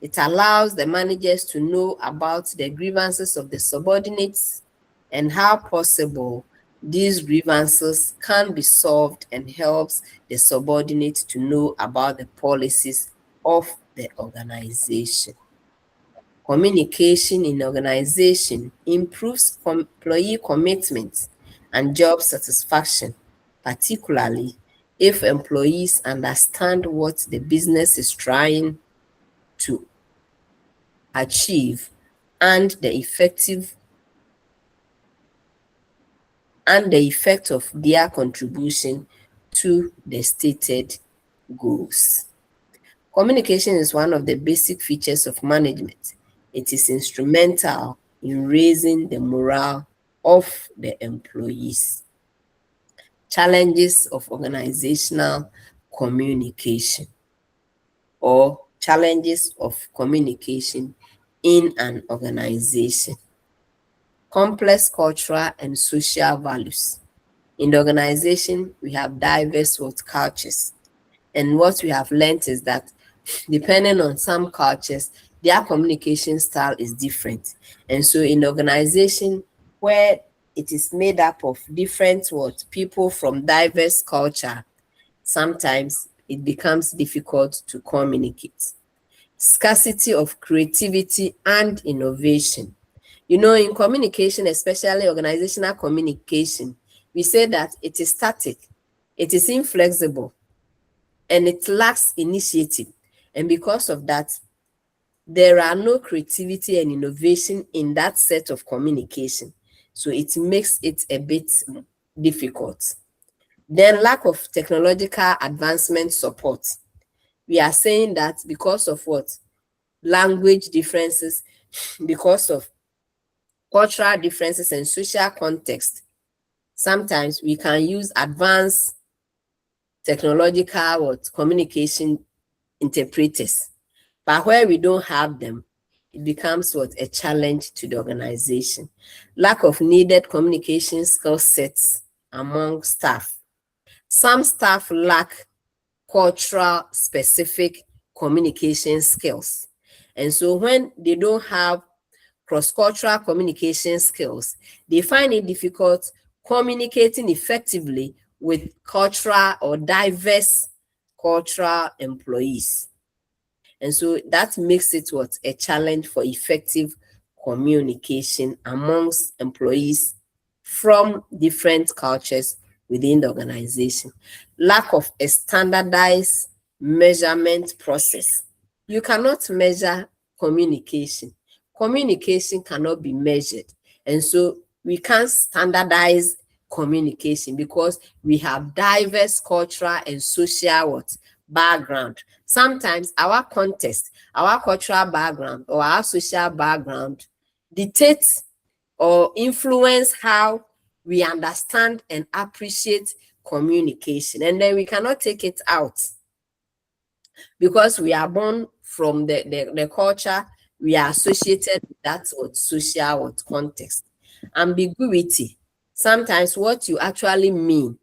It allows the managers to know about the grievances of the subordinates and how possible these grievances can be solved, and helps the subordinates to know about the policies of the organization. Communication in organization improves employee commitment and job satisfaction, particularly if employees understand what the business is trying to achieve and the effect of their contribution to the stated goals. Communication is one of the basic features of management. It is instrumental in raising the morale of the employees. Challenges of organizational communication or challenges of communication in an organization. Complex cultural and social values. In the organization, we have diverse cultures. And what we have learned is that depending on some cultures, their communication style is different. And so in the organization where it is made up of different people from diverse culture, sometimes it becomes difficult to communicate. Scarcity of creativity and innovation. You know, in communication, especially organizational communication, we say that it is static, it is inflexible, and it lacks initiative. And because of that, there are no creativity and innovation in that set of communication. So it makes it a bit difficult. Then lack of technological advancement support. We are saying that because of what? Language differences, because of cultural differences and social context, sometimes we can use advanced technological communication interpreters. But where we don't have them, it becomes a challenge to the organization. Lack of needed communication skill sets among staff. Some staff lack cultural specific communication skills. And so when they don't have cross-cultural communication skills, they find it difficult communicating effectively with cultural or diverse cultural employees. And so that makes it a challenge for effective communication amongst employees from different cultures within the organization. Lack of a standardized measurement process. You cannot measure communication. Communication cannot be measured. And so we can't standardize communication because we have diverse cultural and social background. Sometimes our context, our cultural background, or our social background dictates or influence how we understand and appreciate communication. And then we cannot take it out because we are born from the culture, we are associated with that social context. Ambiguity. Sometimes what you actually mean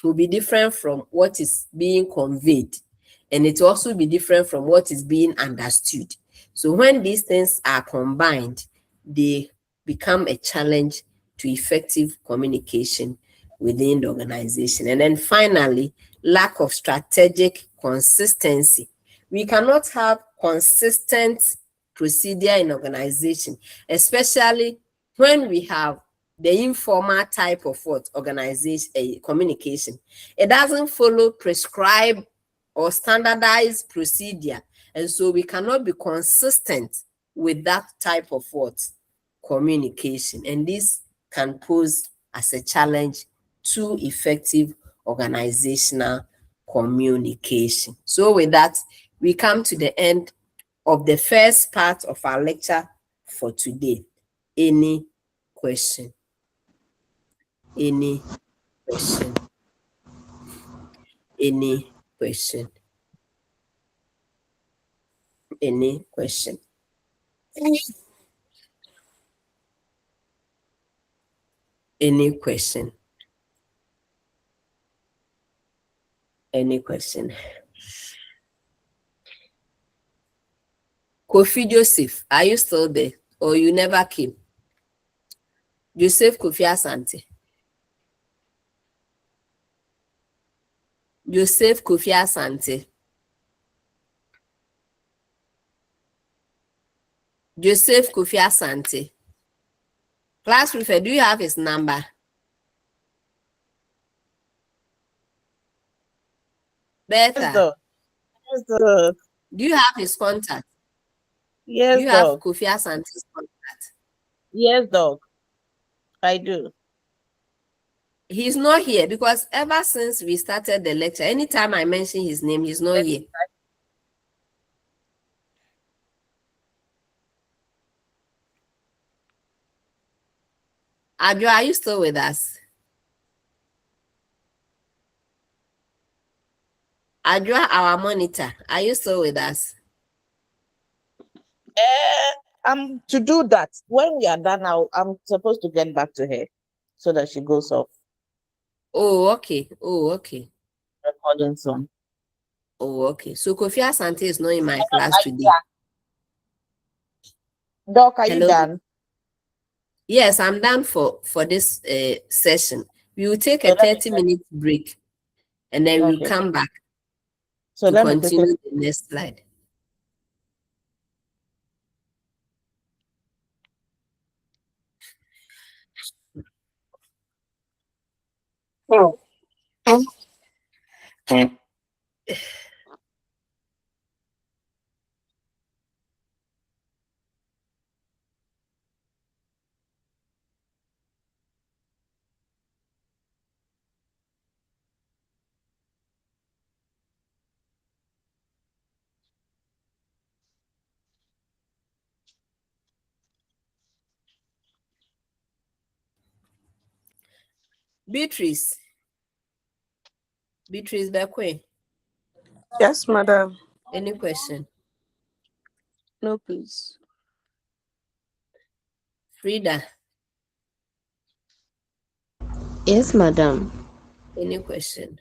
will be different from what is being conveyed, and it will also be different from what is being understood. So when these things are combined, they become a challenge to effective communication within the organization. And then finally, lack of strategic consistency. We cannot have consistent procedure in organization, especially when we have the informal type of organization communication. It doesn't follow prescribed or standardized procedure, and so we cannot be consistent with that type of communication, and this can pose as a challenge to effective organizational communication. So with that, we come to the end of the first part of our lecture for today. Any question? Any question? Any question? Any question? Any question? Any question? Kofi Joseph, are you still there or you never came? Joseph Kofi Asante. Joseph Kofi Asante. Joseph Kofi Asante. Class prefect, do you have his number? Bertha. Yes, dog. Do you have his contact? Yes, do you dog. have Kofi Asante's contact? Yes, dog. I do. He's not here because ever since we started the lecture, anytime I mention his name, he's not here. Adjo, are you still with us? Adra, our monitor, are you still with us? To do that. When we are done now, I'm supposed to get back to her so that she goes off Oh, okay. Oh, okay. recording soon. Oh, okay. So Kofi Asante is not in my class today. Doc, are you Hello. done? Yes, I'm done for this session. We will take So a let me 30-minute break and then we'll okay. come back So to let me quickly. continue the next slide. Beatrice Bekwe, Yes, madam. any question? No, please. Frida, Yes, madam. any question?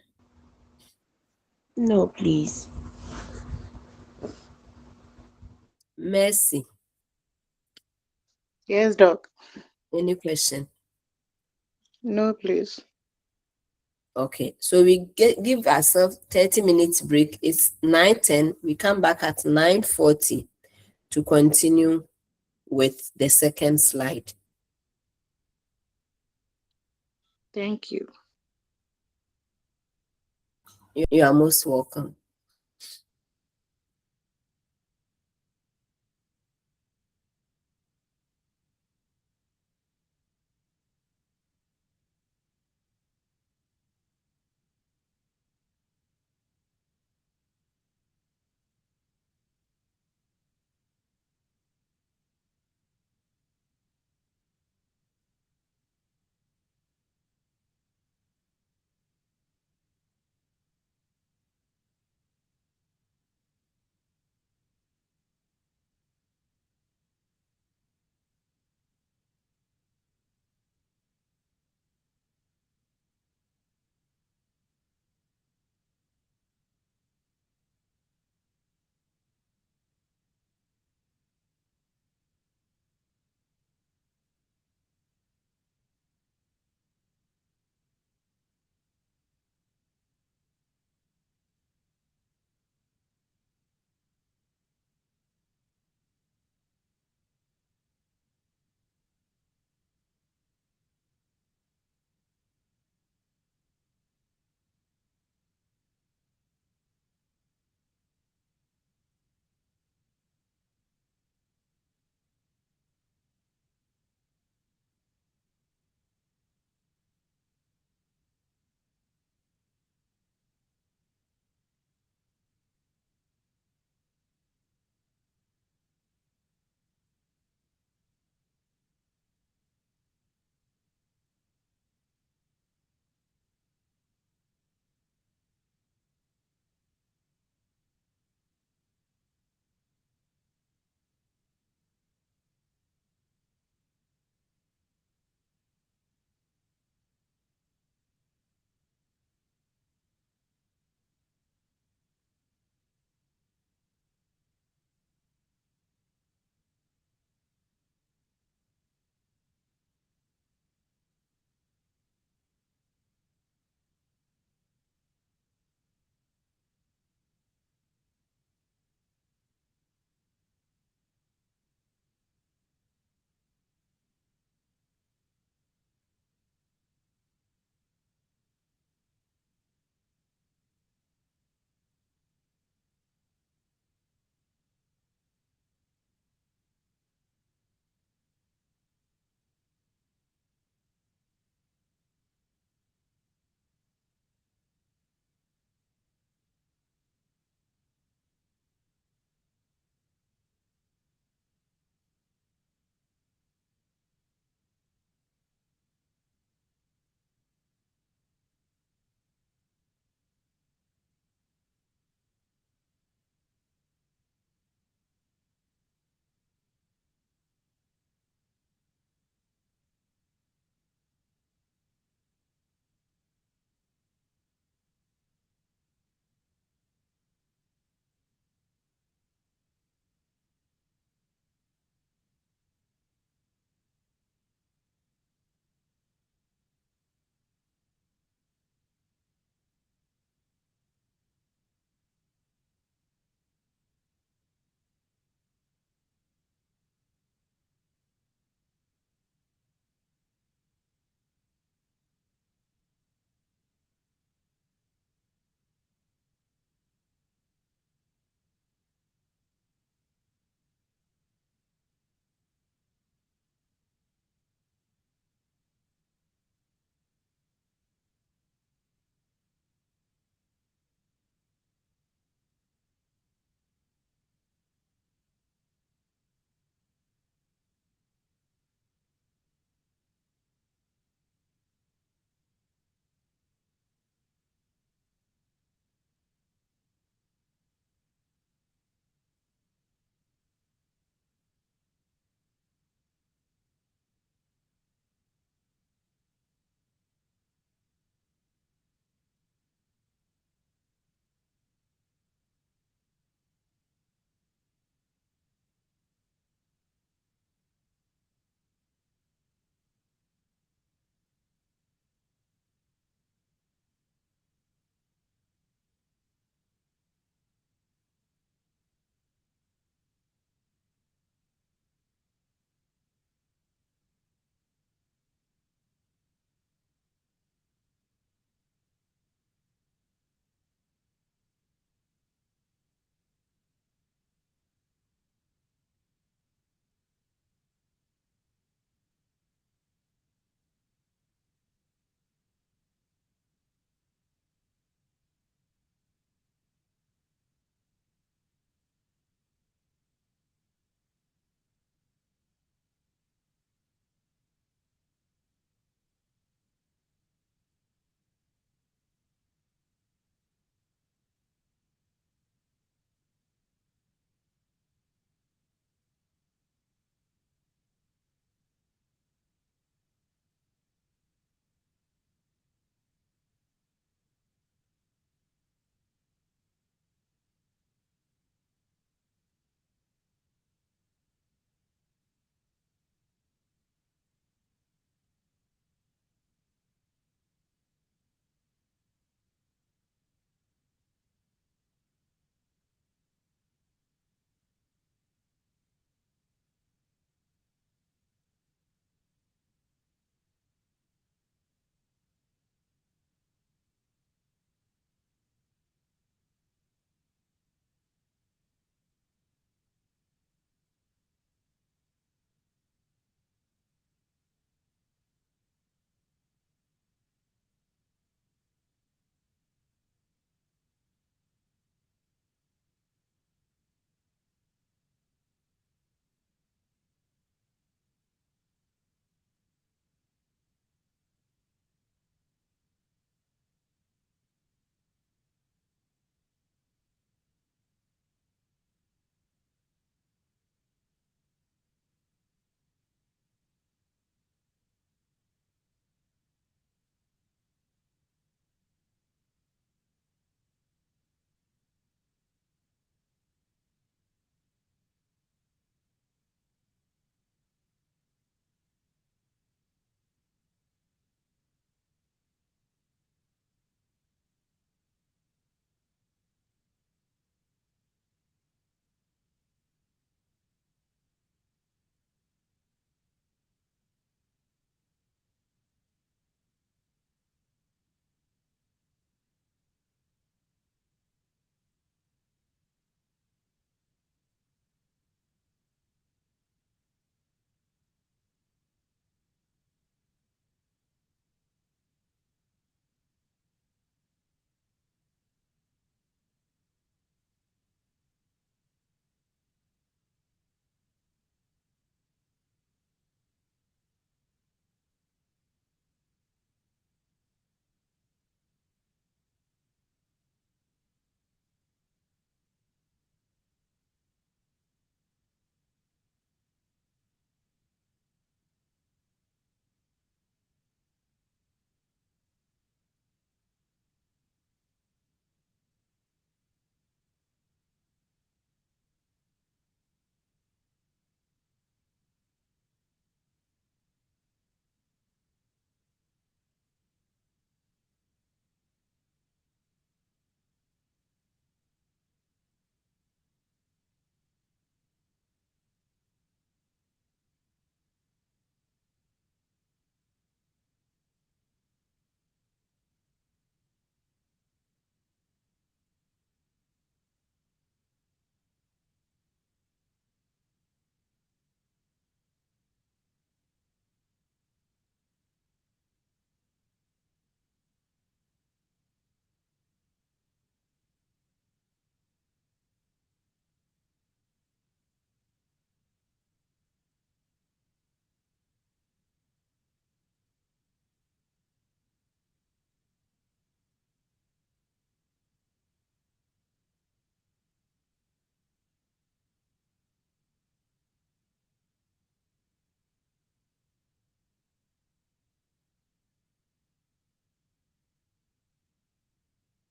No, please. Mercy, Yes, doc. any question? No, please. Okay, so we give ourselves 30 minutes break. It's 9:10. We come back at 9:40 to continue with the second slide. Thank you. You are most welcome.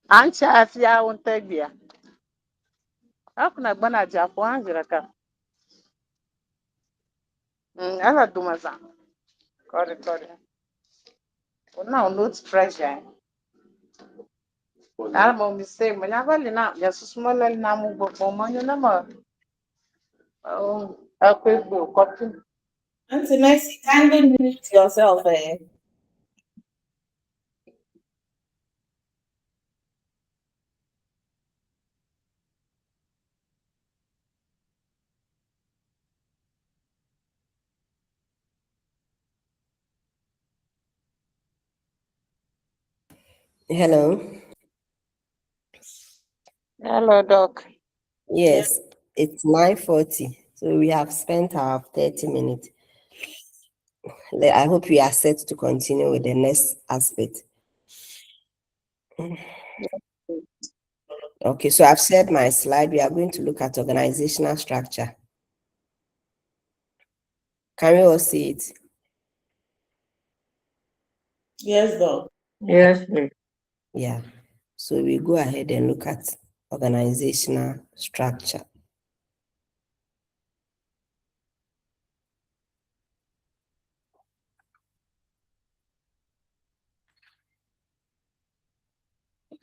Ancha afya untegbia. Hakuna bana japo anjiraka. Ala dumaza. Kore. Una note pressure. Alma mi say manyabali na ya susumala na mu bobo manyo na ma. Oh, akwegbo copy. Auntie Mercy, kindly mute yourself. Hello. Hello, Doc. Yes, it's 9:40. So we have spent our 30 minutes. I hope we are set to continue with the next aspect. Okay, so I've shared my slide. We are going to look at organizational structure. Can we all see it? Yes, Doc. Yes, please. Yeah. So we go ahead and look at organizational structure.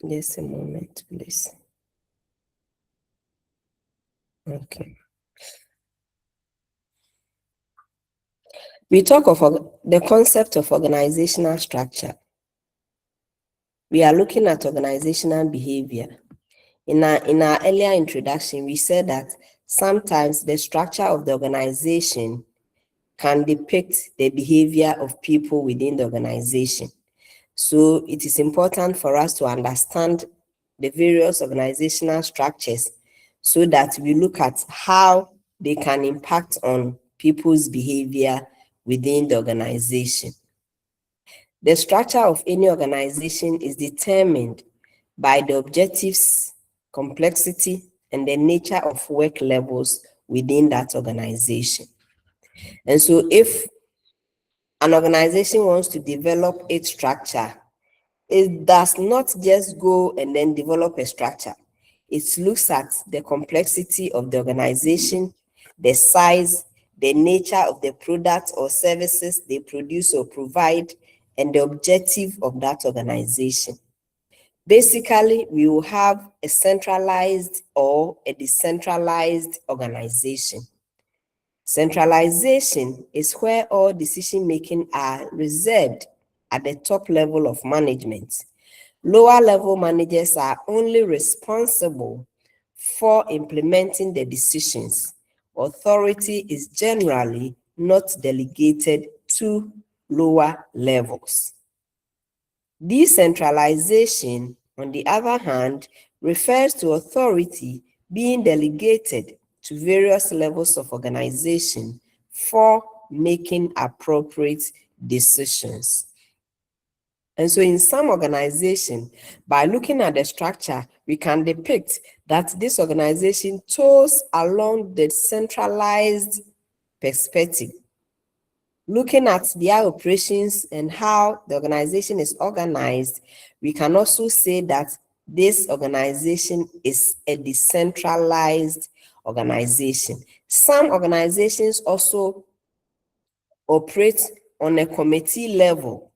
Just a moment, please. Okay. We talk of the concept of organizational structure. We are looking at organizational behavior. In our earlier introduction, we said that sometimes the structure of the organization can depict the behavior of people within the organization. So it is important for us to understand the various organizational structures so that we look at how they can impact on people's behavior within the organization. The structure of any organization is determined by the objectives, complexity, and the nature of work levels within that organization. And so if an organization wants to develop its structure, it does not just go and then develop a structure. It looks at the complexity of the organization, the size, the nature of the products or services they produce or provide, and the objective of that organization. Basically, we will have a centralized or a decentralized organization. Centralization is where all decision-making are reserved at the top level of management. Lower level managers are only responsible for implementing the decisions. Authority is generally not delegated to lower levels. Decentralization, on the other hand, refers to authority being delegated to various levels of organization for making appropriate decisions. And so in some organization, by looking at the structure, we can depict that this organization toes along the centralized perspective. Looking at their operations and how the organization is organized, we can also say that this organization is a decentralized organization. Some organizations also operate on a committee level.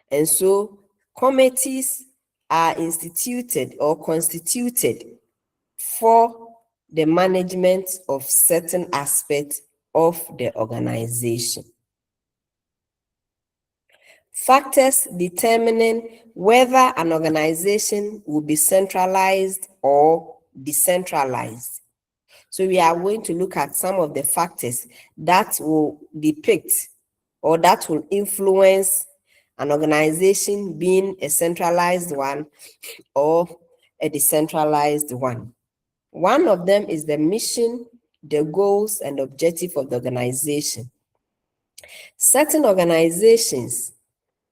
And so committees are instituted or constituted for the management of certain aspects of the organization. Factors determining whether an organization will be centralized or decentralized. So we are going to look at some of the factors that will depict or that will influence an organization being a centralized one or a decentralized one. One of them is the mission, the goals and objective of the organization. Certain organizations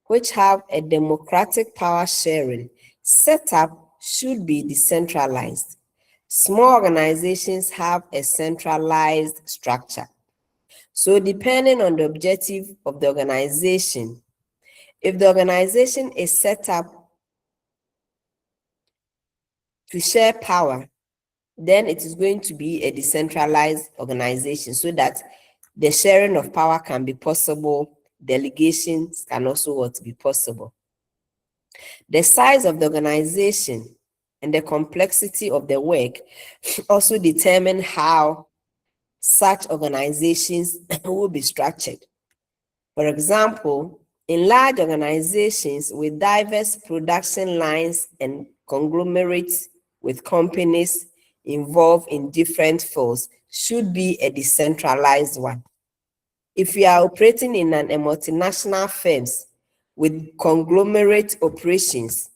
which have a democratic power sharing setup should be decentralized. Small organizations have a centralized structure. So depending on the objective of the organization, if the organization is set up to share power, then it is going to be a decentralized organization so that the sharing of power can be possible, delegations can also be possible. The size of the organization and the complexity of the work also determine how such organizations will be structured. For example, in large organizations with diverse production lines and conglomerates with companies involved in different fields should be a decentralized one. If we are operating in a multinational firms with conglomerate operations,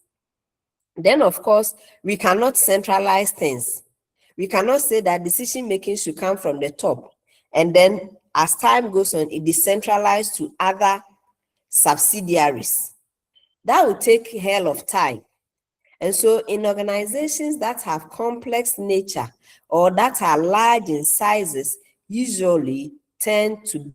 then of course we cannot centralize things. We cannot say that decision making should come from the top, and then as time goes on, it decentralized to other subsidiaries. That will take a hell of time. And so in organizations that have complex nature or that are large in sizes, usually tend to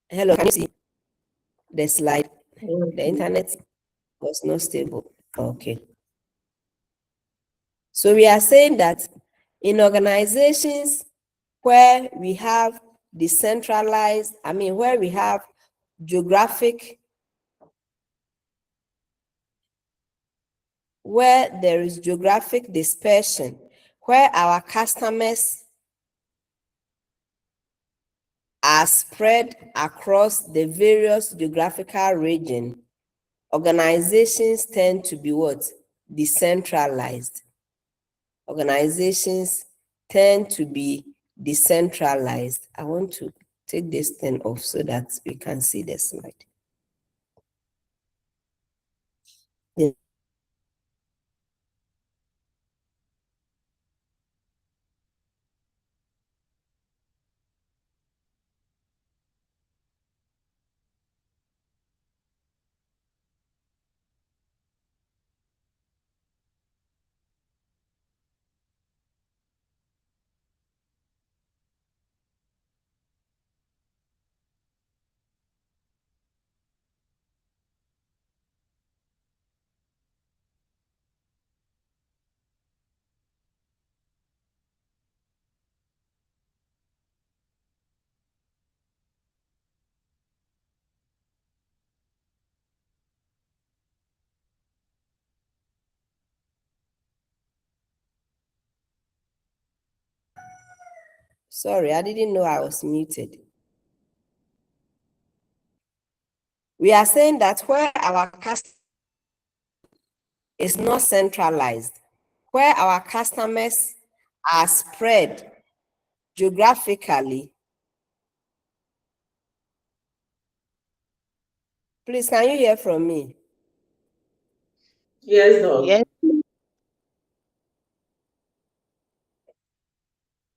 hello, can you see the slide? The internet was not stable. Okay. So we are saying that in organizations where we have decentralized, where we have geographic, where there is geographic dispersion, where our customers are spread across the various geographical regions, organizations tend to be what? Decentralized. Organizations tend to be decentralized. I want to take this thing off so that we can see the slide. Yeah. Sorry, I didn't know I was muted. We are saying that where our customer is not centralized, where our customers are spread geographically. Please, can you hear from me? Yes, Doc. Yes.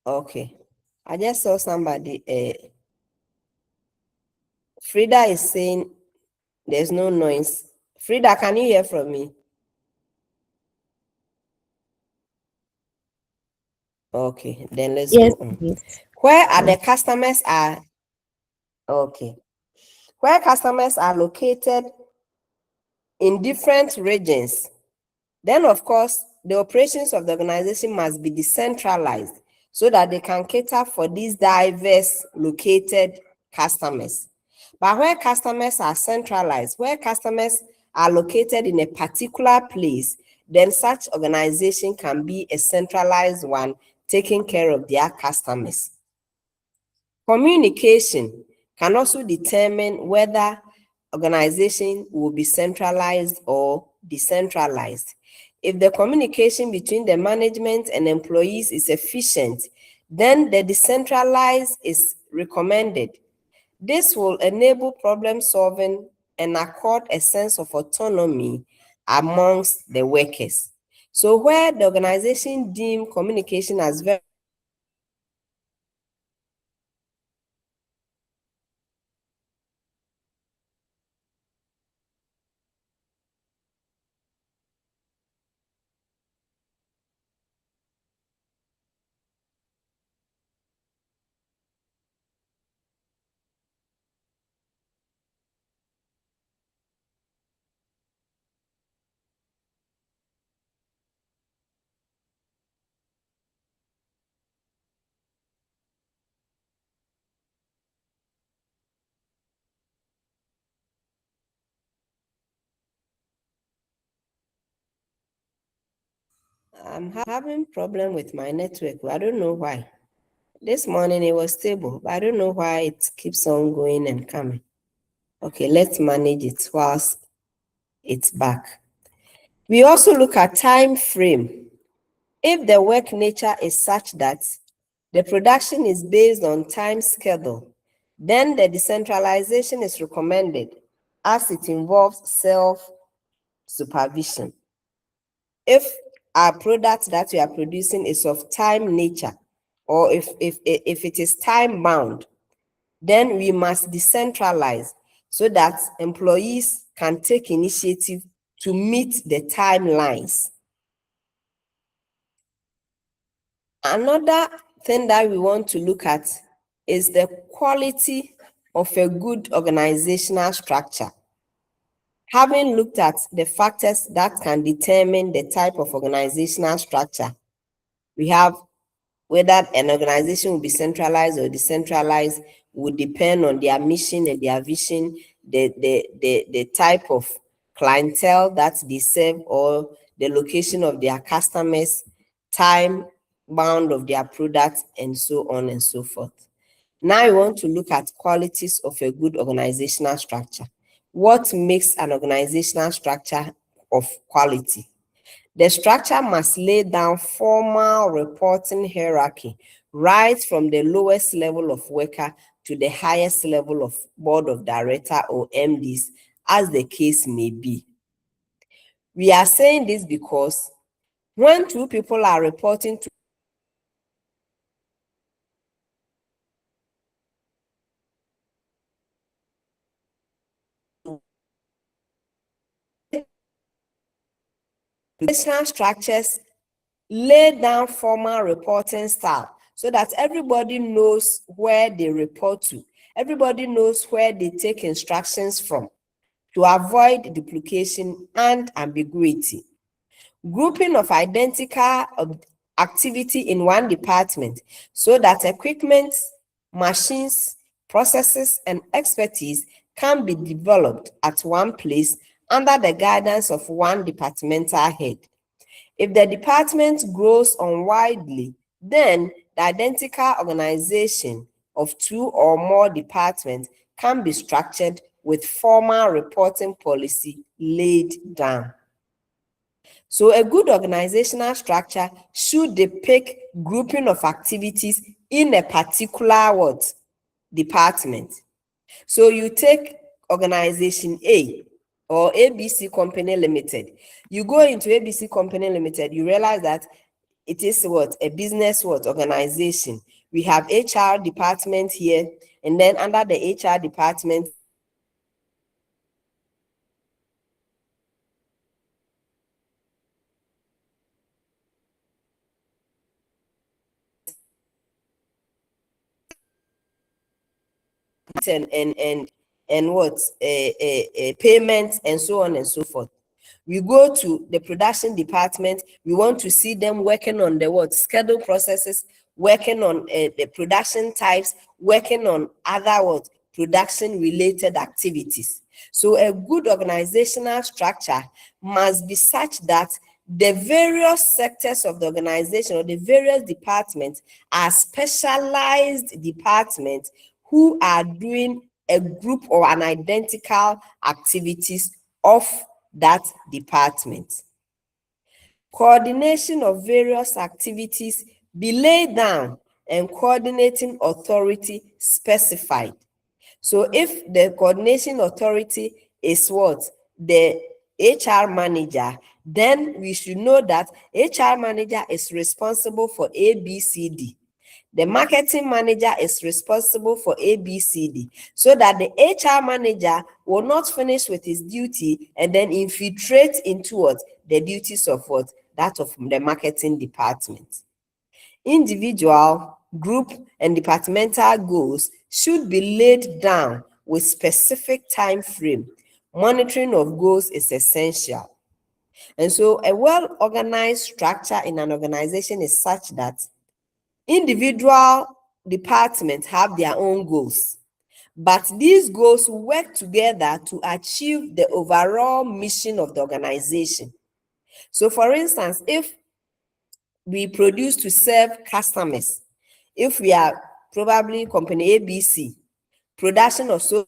Okay. I just saw somebody. Frida is saying there's no noise. Frida, can you hear from me? Okay, then let's Yes, go on. please. Where are the customers are? Okay. Where customers are located in different regions, then of course, the operations of the organization must be decentralized so that they can cater for these diverse located customers. But where customers are centralized, where customers are located in a particular place, then such organization can be a centralized one taking care of their customers. Communication can also determine whether organization will be centralized or decentralized. If the communication between the management and employees is efficient, then the decentralized is recommended. This will enable problem solving and accord a sense of autonomy amongst the workers. So where the organization deem communication as very I'm having problem with my network. I don't know why. This morning it was stable, but I don't know why it keeps on going and coming. Okay, let's manage it whilst it's back. We also look at time frame. If the work nature is such that the production is based on time schedule, then the decentralization is recommended as it involves self-supervision. If our product that we are producing is of time nature, or if it is time bound, then we must decentralize so that employees can take initiative to meet the timelines. Another thing that we want to look at is the quality of a good organizational structure. Having looked at the factors that can determine the type of organizational structure, we have whether an organization will be centralized or decentralized would depend on their mission and their vision, the type of clientele that they serve, or the location of their customers, time bound of their products, and so on and so forth. Now I want to look at qualities of a good organizational structure. What makes an organizational structure of quality? The structure must lay down formal reporting hierarchy right from the lowest level of worker to the highest level of board of director or MDs, as the case may be. We are saying this because when two people are reporting to organizational structures, lay down formal reporting style so that everybody knows where they report to. Everybody knows where they take instructions from to avoid duplication and ambiguity. Grouping of identical activity in one department so that equipment, machines, processes, and expertise can be developed at one place under the guidance of one departmental head. If the department grows unwidely, then the identical organization of two or more departments can be structured with formal reporting policy laid down. So a good organizational structure should depict grouping of activities in a particular department. So you take organization A or ABC Company Limited. You go into ABC Company Limited, you realize that it is a business organization. We have HR department here, and then under the HR department, and what payments and so on and so forth. We go to the production department. We want to see them working on the schedule processes, working on the production types, working on other production-related activities. So a good organizational structure must be such that the various sectors of the organization or the various departments are specialized departments who are doing a group or an identical activities of that department. Coordination of various activities be laid down and coordinating authority specified. So if the coordination authority is what? The HR manager, then we should know that HR manager is responsible for ABCD. The marketing manager is responsible for ABCD, so that the HR manager will not finish with his duty and then infiltrate into what? The duties of what? That of the marketing department. Individual, group, and departmental goals should be laid down with specific time frame. Monitoring of goals is essential. And so a well-organized structure in an organization is such that individual departments have their own goals, but these goals work together to achieve the overall mission of the organization. So for instance, if we produce to serve customers, if we are probably company ABC, production of soap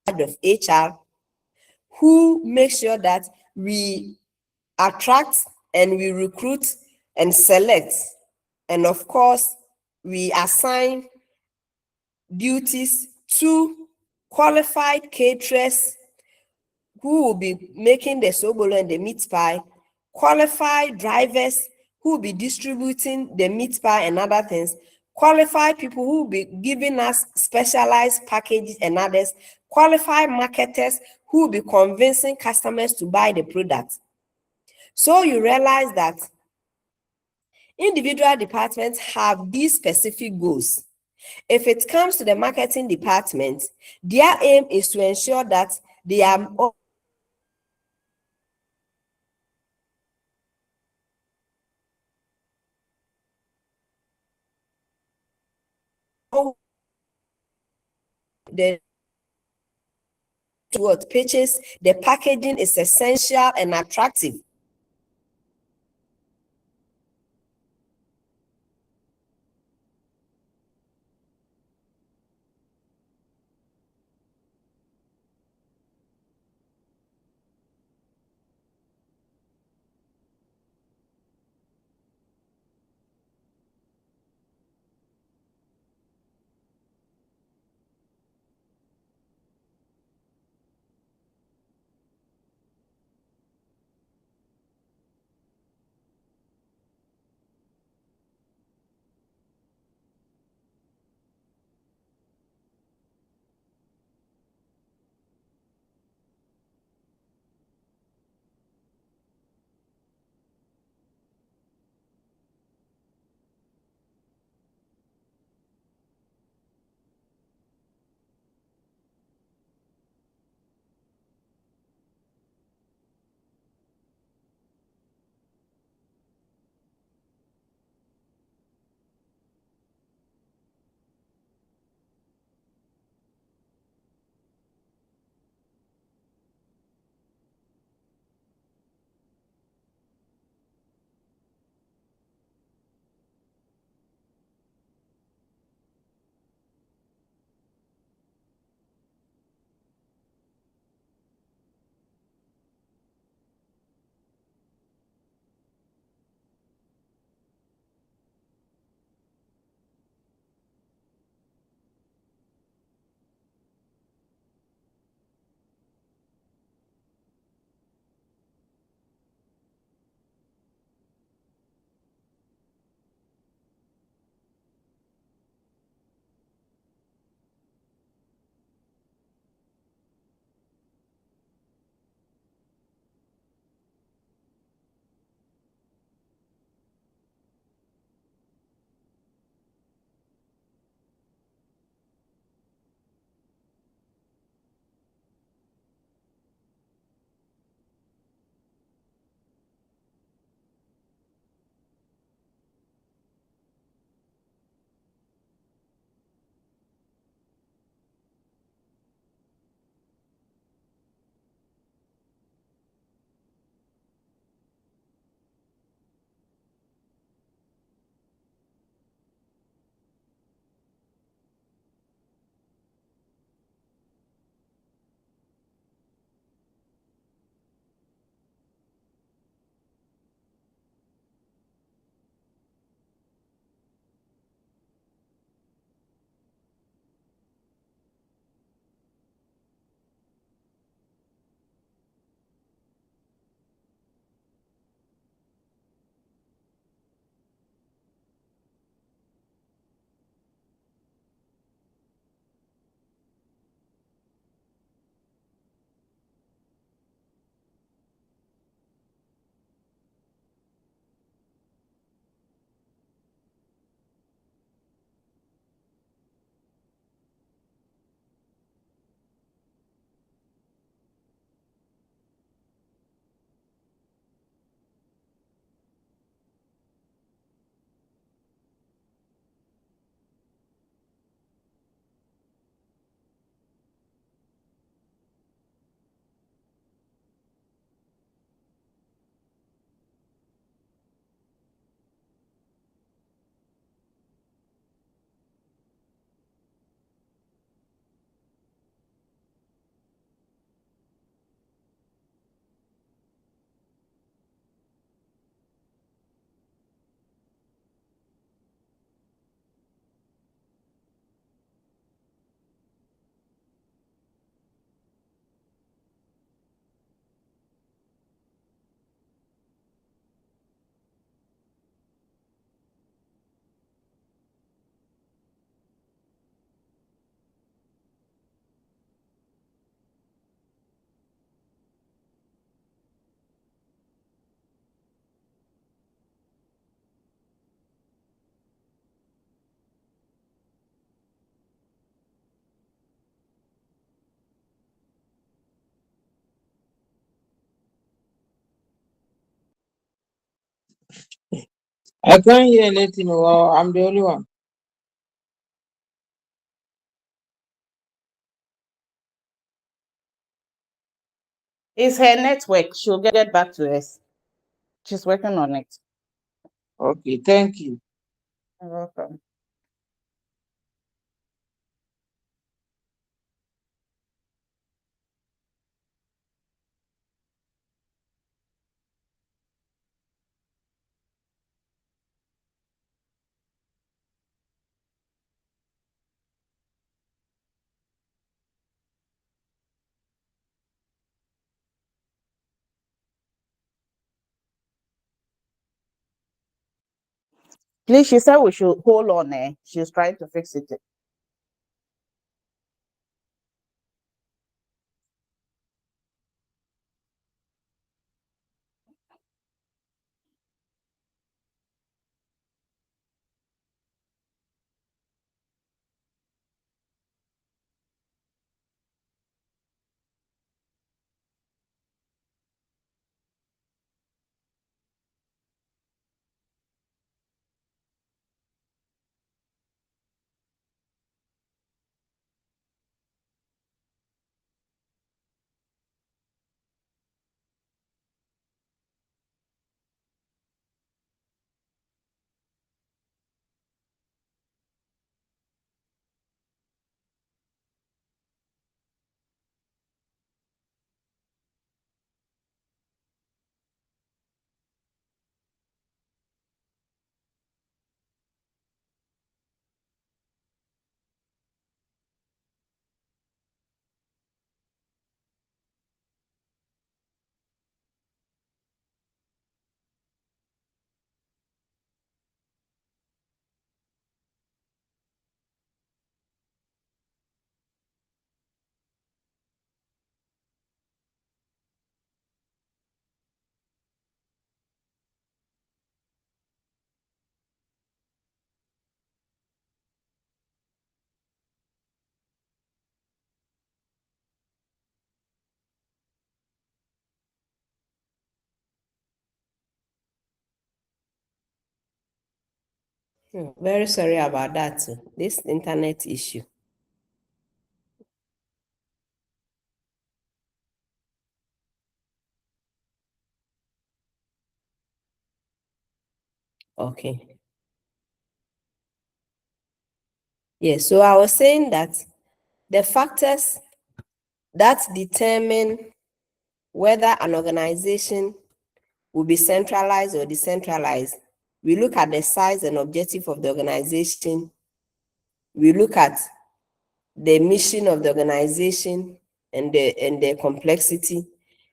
of HR, who make sure that we attract and we recruit and select, and of course we assign duties to qualified caterers who will be making the sobolo and the meat pie, qualified drivers who will be distributing the meat pie and other things, qualified people who will be giving us specialized packages and others, qualified marketers who will be convincing customers to buy the product. So you realize that individual departments have these specific goals. If it comes to the marketing department, their aim is to ensure that they are the what pitches, the packaging is essential and attractive. I can't hear anything. Well, I'm the only one. It's her network. She'll get back to us. She's working on it. Okay, thank you. You're welcome. Please, she said we should hold on. She's trying to fix it. Very sorry about that. This internet issue. Okay. Yes, so I was saying that the factors that determine whether an organization will be centralized or decentralized, we look at the size and objective of the organization. We look at the mission of the organization and the complexity.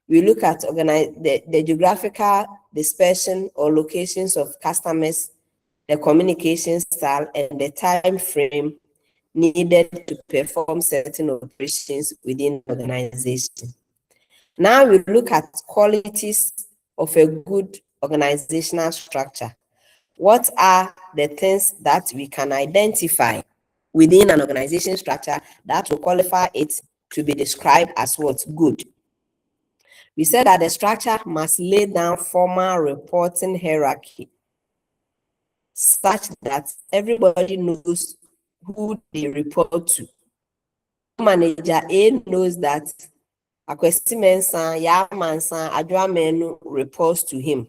We look at the geographical dispersion or locations of customers, the communication style, and the time frame needed to perform certain operations within the organization. Now we look at qualities of a good organizational structure. What are the things that we can identify within an organization structure that will qualify it to be described as what? Good. We said that the structure must lay down formal reporting hierarchy such that everybody knows who they report to. Manager A knows that Akwesi Mensah, Yamansa, Adwamenu reports to him.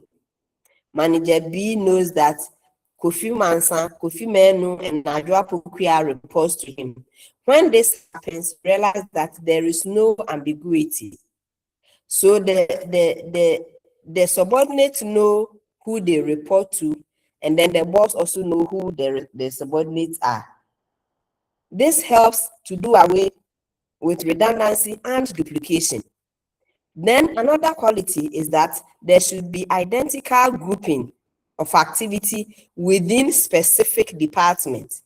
Manager B knows that Kofi Mansa, Kofi Menu, and Adwa Pukuya reports to him. When this happens, realize that there is no ambiguity. So the subordinates know who they report to, and then the boss also know who the subordinates are. This helps to do away with redundancy and duplication. Then another quality is that there should be identical grouping of activity within specific departments.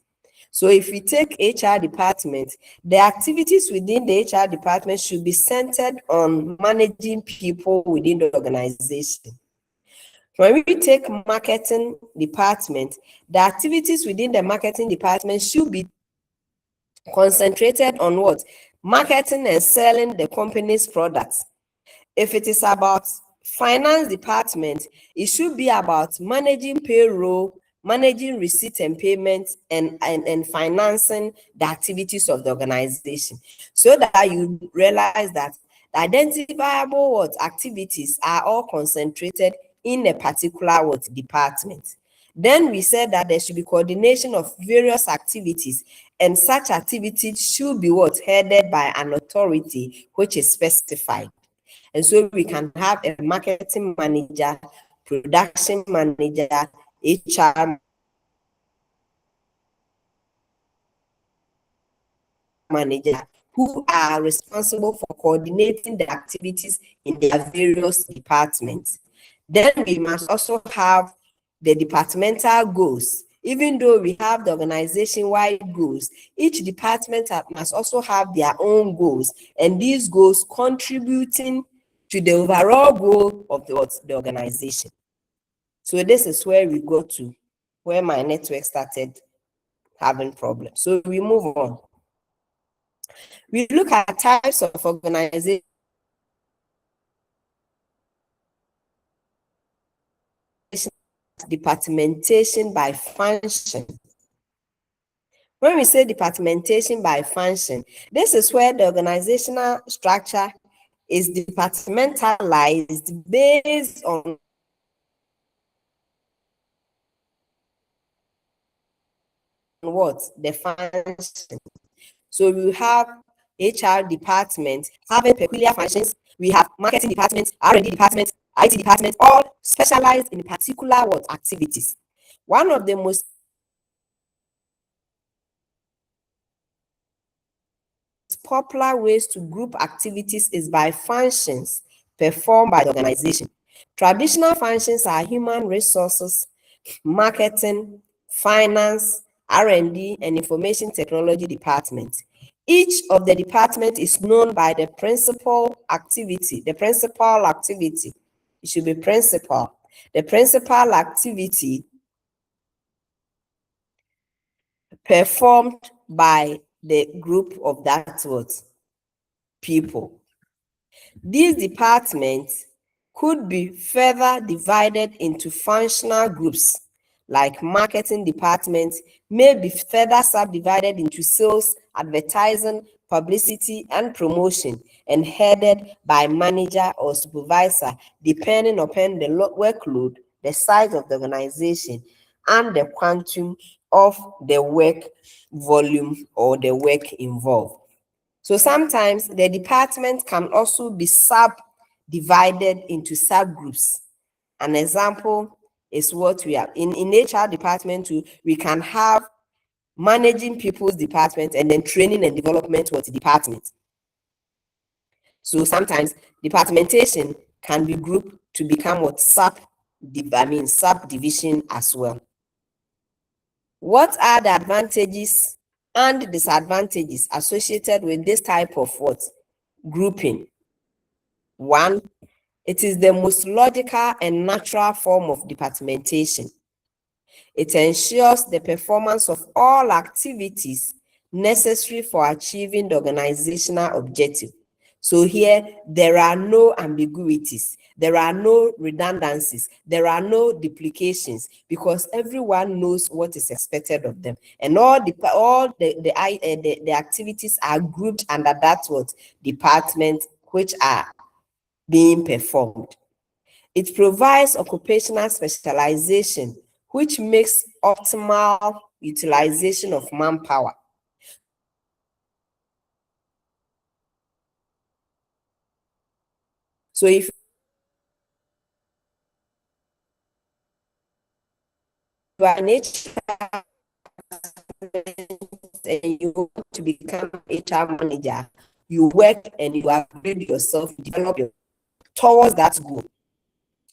So if we take HR department, the activities within the HR department should be centered on managing people within the organization. When we take marketing department, the activities within the marketing department should be concentrated on what? Marketing and selling the company's products. If it is about finance department, it should be about managing payroll, managing receipt and payments, and financing the activities of the organization, so that you realize that the identifiable activities are all concentrated in a particular department. Then we said that there should be coordination of various activities, and such activities should be headed by an authority which is specified. And so we can have a marketing manager, production manager, HR manager, who are responsible for coordinating the activities in their various departments. Then we must also have the departmental goals. Even though we have the organization-wide goals, each department must also have their own goals, and these goals contributing to the overall goal of the organization. So this is where we go to, where my network started having problems. So we move on. We look at types of organization. Departmentation by function. When we say departmentation by function, this is where the organizational structure is departmentalized based on what? The function. So we have HR department having peculiar functions. We have marketing department, R&D department, IT department, all specialized in particular activities. One of the most popular ways to group activities is by functions performed by the organization. Traditional functions are human resources, marketing, finance, R&D, and information technology departments. Each of the departments is known by the principal activity. The principal activity, it should be principal. The principal activity performed by the group of that people. These departments could be further divided into functional groups, like marketing departments may be further subdivided into sales, advertising, publicity, and promotion, and headed by manager or supervisor, depending upon the workload, the size of the organization, and the quantum of the work volume or the work involved. So sometimes the department can also be subdivided into subgroups. An example is what we have in HR department too. We can have managing people's department and then training and development department. So sometimes departmentation can be grouped to become subdivision as well. What are the advantages and disadvantages associated with this type of grouping? One, it is the most logical and natural form of departmentation. It ensures the performance of all activities necessary for achieving the organizational objective. So here, there are no ambiguities, there are no redundancies, there are no duplications, because everyone knows what is expected of them, and all the activities are grouped under that department which are being performed. It provides occupational specialization, which makes optimal utilization of manpower. So if you are an HR and you want to become HR manager, you work and you upgrade yourself, you develop towards that goal.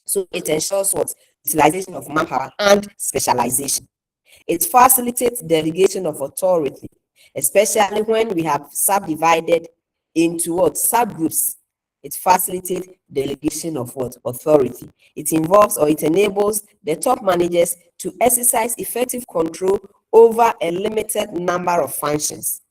So it ensures utilization of manpower and specialization. It facilitates delegation of authority, especially when we have subdivided into subgroups. It facilitates delegation of authority. It involves or it enables the top managers to exercise effective control over a limited number of functions.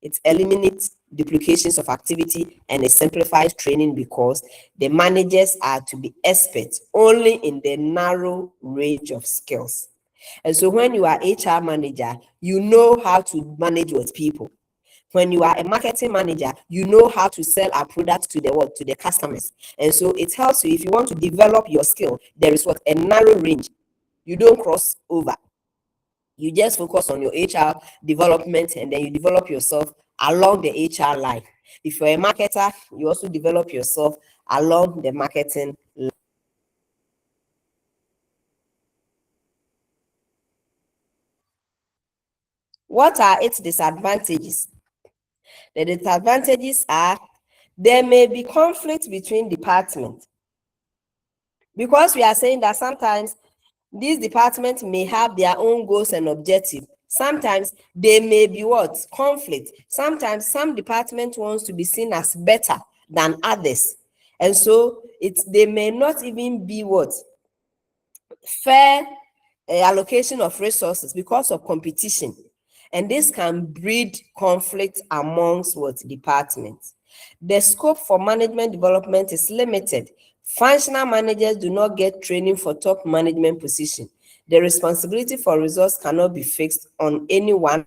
It eliminates duplications of activity, and a simplified training because the managers are to be experts only in the narrow range of skills. And so when you are HR manager, you know how to manage with people. When you are a marketing manager, you know how to sell our products to the world, to the customers. And so it helps you if you want to develop your skill. There is what a narrow range. You don't cross over. You just focus on your HR development, and then you develop yourself along the HR line. If you're a marketer, you also develop yourself along the marketing line. What are its disadvantages? The disadvantages are there may be conflict between departments, because we are saying that sometimes these departments may have their own goals and objectives. Sometimes they may be what? Conflict. Sometimes some department wants to be seen as better than others. And so they may not even be what? Fair allocation of resources because of competition. And this can breed conflict amongst what? Departments. The scope for management development is limited. Functional managers do not get training for top management position. The responsibility for results cannot be fixed on any one.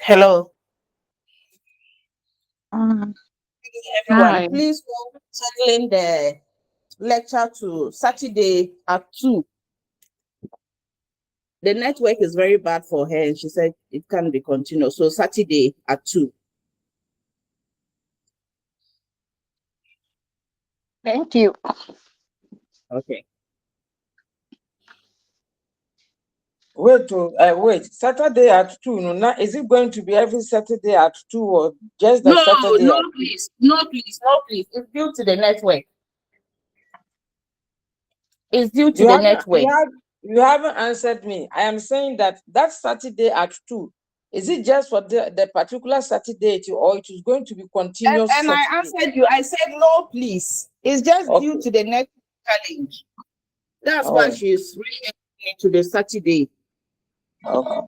Hello. Everyone, Hi. please we're scheduling the lecture to Saturday at 2. The network is very bad for her, and she said it can't be continued. So Saturday at 2. Thank you. Okay. Wait. Saturday at 2. No, now is it going to be every Saturday at 2 or just the No, Saturday? no, please. No, please. No, please. It's due to the network. It's due to You the haven't, network. you haven't answered me. I am saying that Saturday at 2, is it just for the particular Saturday or it is going to be continuous? And I Saturday? answered you. I said no, please. It's just due Okay. to the network challenge. That's why Oh, she's rescheduling to the Saturday. okay.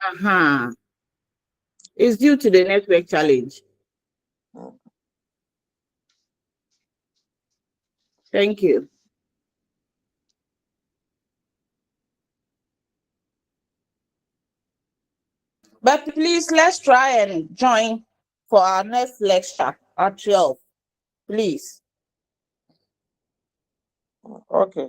Uh-huh. It's due to the network challenge. Thank you. But please, let's try and join for our next lecture at 12. Please. Okay.